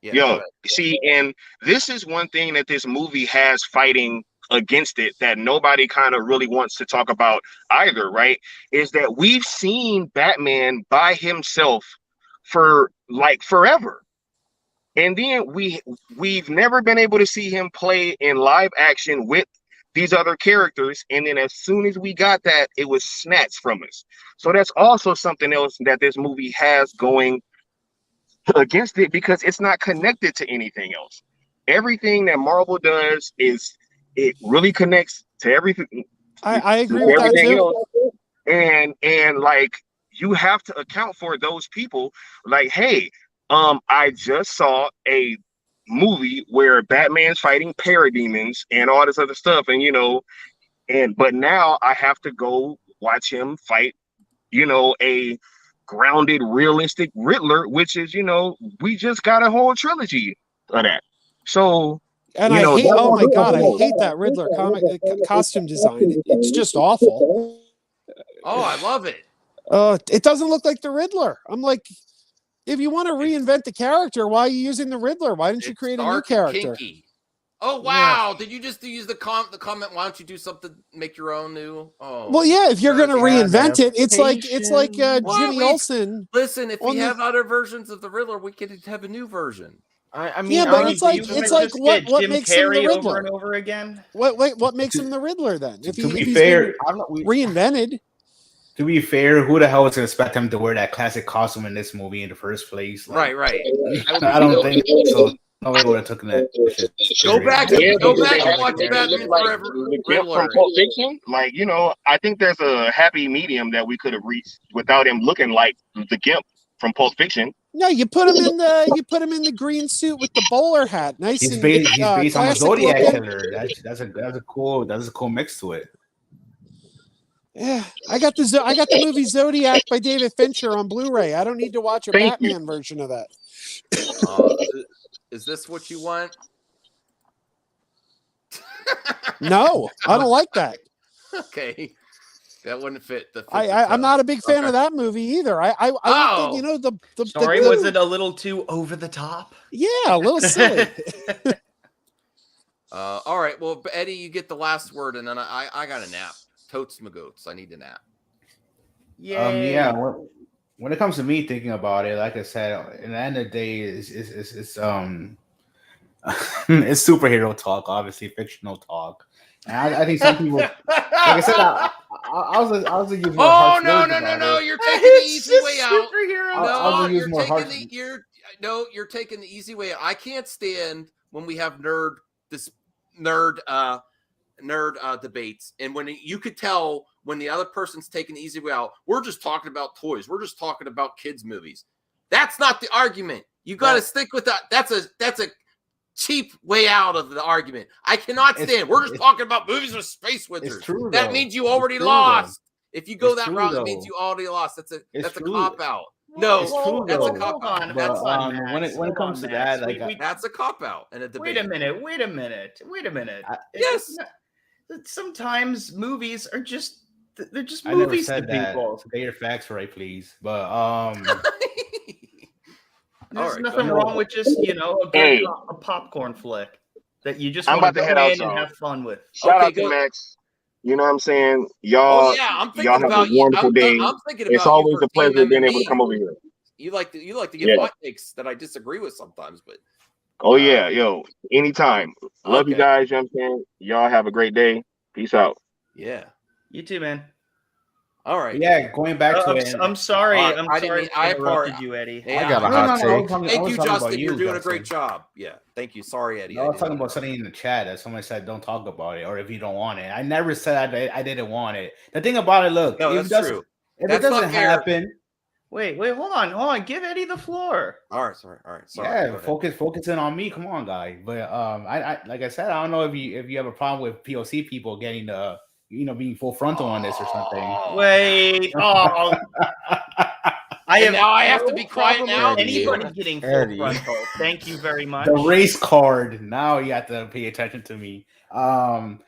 Yeah, see, and this is one thing that this movie has fighting against it that nobody kind of really wants to talk about either, right? Is that we've seen Batman by himself for like forever. And then we've never been able to see him play in live action with these other characters. And then as soon as we got that, it was snatched from us. So that's also something else that this movie has going against it, because it's not connected to anything else. Everything that Marvel does it really connects to everything. I agree with that too. Else. And like, you have to account for those people. Like, hey, I just saw a movie where Batman's fighting parademons and all this other stuff, and but now I have to go watch him fight, a grounded, realistic Riddler, which is, we just got a whole trilogy of that. So, and I hate, oh my God, I hate that Riddler costume design. It's just awful. Oh, I love it. It doesn't look like the Riddler. I'm like, if you want to reinvent the character, why are you using the Riddler? Why didn't you create a new character? Kinky. Oh wow! Yeah. Did you just use the comment? Why don't you do something? Make your own new? Oh. Well, yeah. If you're going to reinvent it, it's like Jimmy Olsen. Listen, if we have other versions of the Riddler, we could have a new version. I mean, but it's like what makes him the Riddler over and over again? What makes him the Riddler then? If he's fair, reinvented. To be fair, who the hell was going to expect him to wear that classic costume in this movie in the first place? Like, right. I don't think so. Nobody would have taken that. Go back and watch Batman Forever. From Pulp Fiction, I think there's a happy medium that we could have reached without him looking like the Gimp from Pulp Fiction. No, you put him in the green suit with the bowler hat. Nice. He's based on the Zodiac killer. That's a cool mix to it. Yeah, I got the movie Zodiac by David Fincher on Blu-ray. I don't need to watch a Batman version of that. Is this what you want? No, I don't like that. Okay, that wouldn't fit. I'm not a big fan of that movie either. I sorry, was it a little too over the top? Yeah, a little silly. All right, well, Eddie, you get the last word, and then I got a nap. Totes my goats. I need a nap. Yeah. When it comes to me thinking about it, like I said, in the end of the day, it's it's superhero talk, obviously fictional talk. And I think some people, like I said, I was using more harsh words about no! You're taking the easy way out. You're taking the easy way out. I can't stand when we have nerd debates, and when you could tell when the other person's taking the easy way out, we're just talking about toys, we're just talking about kids movies. That's not the argument. You got to stick with that. That's a cheap way out of the argument. I cannot stand. We're just talking about movies with space wizards. That means you already lost. If you go that route, it means you already lost. That's a cop out. No, It's true that's a though. cop out. But That's when it comes to that, like that's a cop out and a debate. Wait a minute. Yes. Sometimes movies are just they're just I never movies said to that. people. So get your facts right, please. But There's right, nothing go wrong ahead. with just a popcorn flick that you just I'm want about to to go head out, in and y'all. have fun with. Shout out to Max. You know what I'm saying? Y'all, Oh yeah, I'm thinking y'all have about a wonderful day. I'm thinking It's about you always for a pleasure Team being able to MMA. come over here. You like to give Yeah. hot takes that I disagree with sometimes, but Oh yeah, yo, anytime. Love you Okay. guys. You know what I'm saying? Y'all have a great day. Peace out. yeah. You too, man. All right. Yeah, going back to it. I'm sorry. All right, I'm I didn't sorry mean- to I interrupted part- you, Eddie. Yeah, I got a No, hot no, no. take. Thank you, talking about Justin. You're doing a Justin. great job. Yeah. Thank you. Sorry, Eddie. I was talking about something in the chat that someone said don't talk about it, or if you don't want it. I never said I didn't want it. The thing about it, look, No, if that's true. If That's it not doesn't fair. happen, Wait, hold on. Give Eddie the floor. All right, sorry. yeah, focusing on me. Come on, guy. But I like I said, I don't know if you have a problem with POC people getting being full frontal on this or something. Wait. Oh. Now I have to be quiet now. Anybody getting full Eddie. frontal? Thank you very much. The race card. Now you have to pay attention to me. But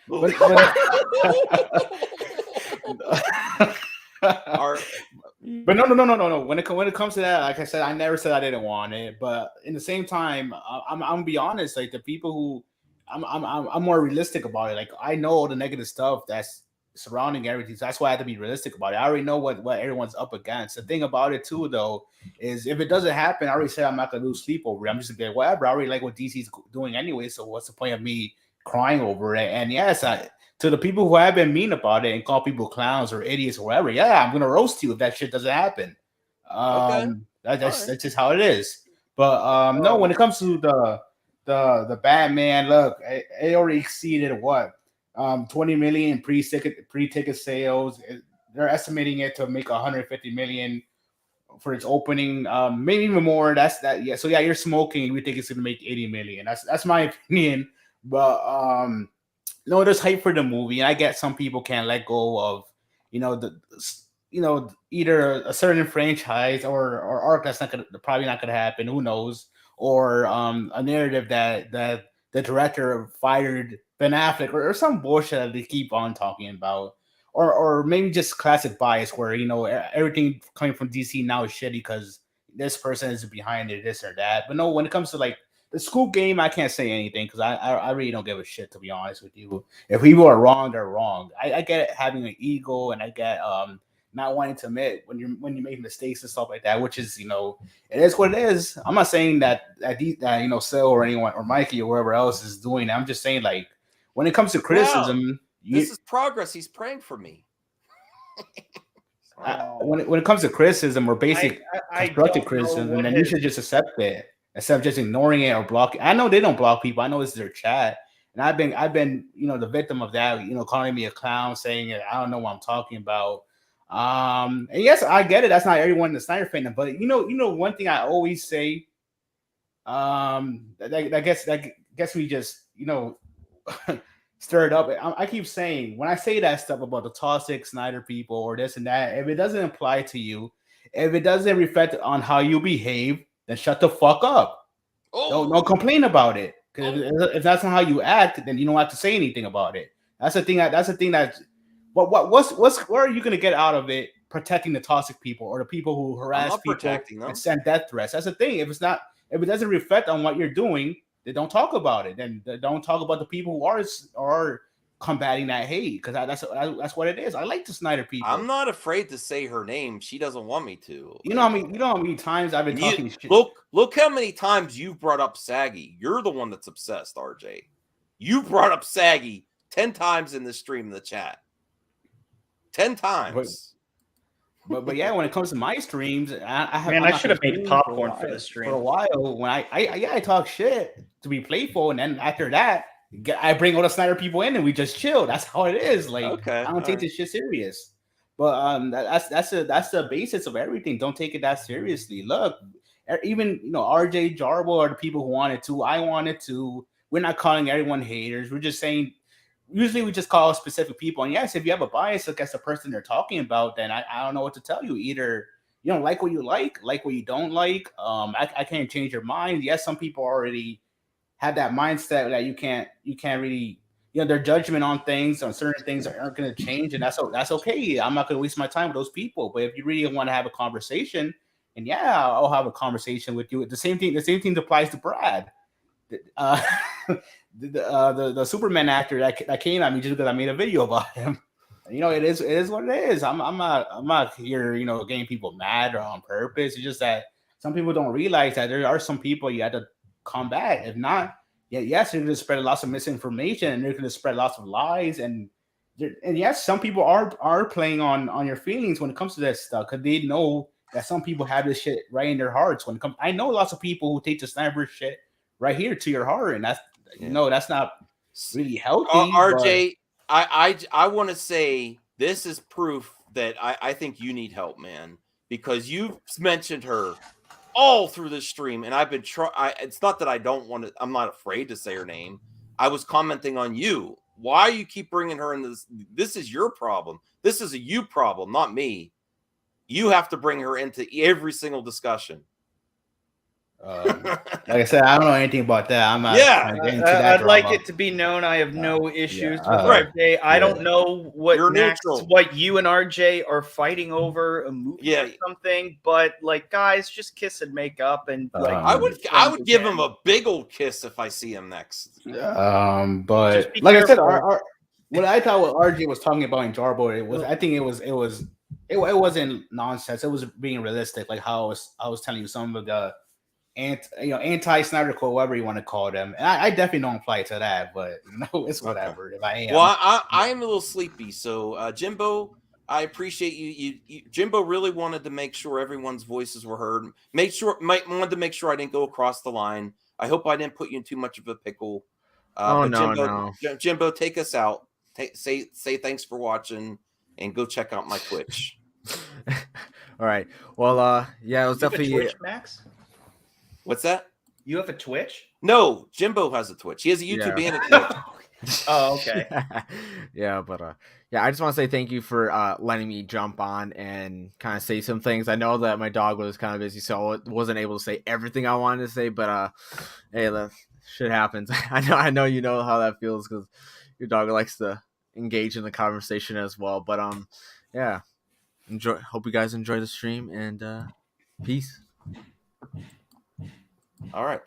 no. When it comes to that, like I said, I never said I didn't want it. But in the same time, I'm gonna be honest. Like the people who, I'm more realistic about it. Like I know all the negative stuff that's surrounding everything. So that's why I have to be realistic about it. I already know what everyone's up against. The thing about it too, though, is if it doesn't happen, I already said I'm not gonna lose sleep over it. I'm just gonna be like, whatever. I already like what DC's doing anyway. So what's the point of me crying over it? And yes, to the people who have been mean about it and call people clowns or idiots or whatever, yeah, I'm gonna roast you if that shit doesn't happen. That's just how it is. But no, when it comes to the Batman, look, it already exceeded what 20 million pre-ticket sales. They're estimating it to make 150 million for its opening, maybe even more. That's that. Yeah. So yeah, you're smoking. We think it's gonna make 80 million. That's my opinion. But no, there's hype for the movie, and I get some people can't let go of either a certain franchise or arc that's probably not gonna happen. Who knows? Or a narrative that the director fired Ben Affleck or some bullshit that they keep on talking about, or maybe just classic bias where everything coming from DC now is shitty because this person is behind it, this or that. But no, when it comes to like the Scoop game, I can't say anything because I really don't give a shit, to be honest with you. If people are wrong, they're wrong. I get having an ego, and I get not wanting to admit when you make mistakes and stuff like that, which is it is what it is. I'm not saying that Sil or anyone or Mikey or whoever else is doing it. I'm just saying, like, when it comes to criticism, this is progress. He's praying for me. When it comes to criticism or basic constructive criticism, then you should just accept it instead of just ignoring it or blocking. I know they don't block people. I know it's their chat, and I've been the victim of that. Calling me a clown, saying I don't know what I'm talking about. And yes, I get it. That's not everyone in the Snyder fandom, but one thing I always say, that gets me just stirred up. I keep saying when I say that stuff about the toxic Snyder people or this and that, if it doesn't apply to you, if it doesn't reflect on how you behave, then shut the fuck up. Don't complain about it. Because if that's not how you act, then you don't have to say anything about it. That's the thing. What are you gonna get out of it? Protecting the toxic people or the people who harass people and send death threats. That's the thing. If it doesn't reflect on what you're doing, then don't talk about it. Then don't talk about the people who are combating that hate, because that's what it is. I like the Snyder people. I'm not afraid to say her name. She doesn't want me to. You know how many times I've been talking shit. Look how many times you've brought up Saggy. You're the one that's obsessed, RJ. You brought up Saggy 10 times in the stream in the chat. 10 times. But yeah, when it comes to my streams, I should have made popcorn for the stream for a while. When I talk shit to be playful, and then after that, I bring all the Snyder people in and we just chill. That's how it is. Like, I don't take this shit serious. But that's the basis of everything. Don't take it that seriously. Look, even RJ Jarbo are the people who wanted to. I wanted to. We're not calling everyone haters. We're just saying. Usually we just call specific people. And yes, if you have a bias against the person they're talking about, then I don't know what to tell you. Either you don't like what you like what you don't like. I can't change your mind. Yes, some people already have that mindset that you can't really, their judgment on things, on certain things aren't going to change, and that's okay. I'm not going to waste my time with those people. But if you really want to have a conversation, and yeah, I'll have a conversation with you. The same thing applies to Brad. The Superman actor that came at me just because I made a video about him. It is what it is. I'm not here, getting people mad or on purpose. It's just that some people don't realize that there are some people you have to combat. If not, yes, they're going to spread lots of misinformation and they're going to spread lots of lies. And yes, some people are playing on your feelings when it comes to that stuff because they know that some people have this shit right in their hearts. When it comes, I know lots of people who take the Snyderverse shit right here to your heart, and that's that's not really healthy. RJ, I want to say this is proof that I think you need help, man, because you've mentioned her all through this stream, and I've been it's not that I don't want to. I'm not afraid to say her name. I was commenting on you. Why you keep bringing her in this? This is your problem. This is a you problem, not me. You have to bring her into every single discussion. Like I said, I don't know anything about that. I'm not. Yeah, I'd like it to be known I have no issues with RJ. I don't know what what you and RJ are fighting over, a movie or something, but like, guys, just kiss and make up. And like, I would give him a big old kiss if I see him next. But like I said, what I thought what RJ was talking about in Jarbo, it wasn't nonsense. It was being realistic, like how I was telling you some of the anti-Snyder quote, whatever you want to call them. And I definitely don't apply to that, but it's whatever. If I am, well, I am a little sleepy. So Jimbo, I appreciate you. Jimbo really wanted to make sure everyone's voices were heard. Wanted to make sure I didn't go across the line. I hope I didn't put you in too much of a pickle. No. Jimbo, take us out. Say thanks for watching and go check out my Twitch. All right. Well, yeah, it was definitely Twitch, Max. What's that? You have a Twitch? No, Jimbo has a Twitch. He has a YouTube and a Twitch. Oh, okay. Yeah, but I just want to say thank you for letting me jump on and kind of say some things. I know that my dog was kind of busy, so I wasn't able to say everything I wanted to say. But hey, that shit happens. I know you know how that feels because your dog likes to engage in the conversation as well. But yeah, hope you guys enjoy the stream and peace. All right.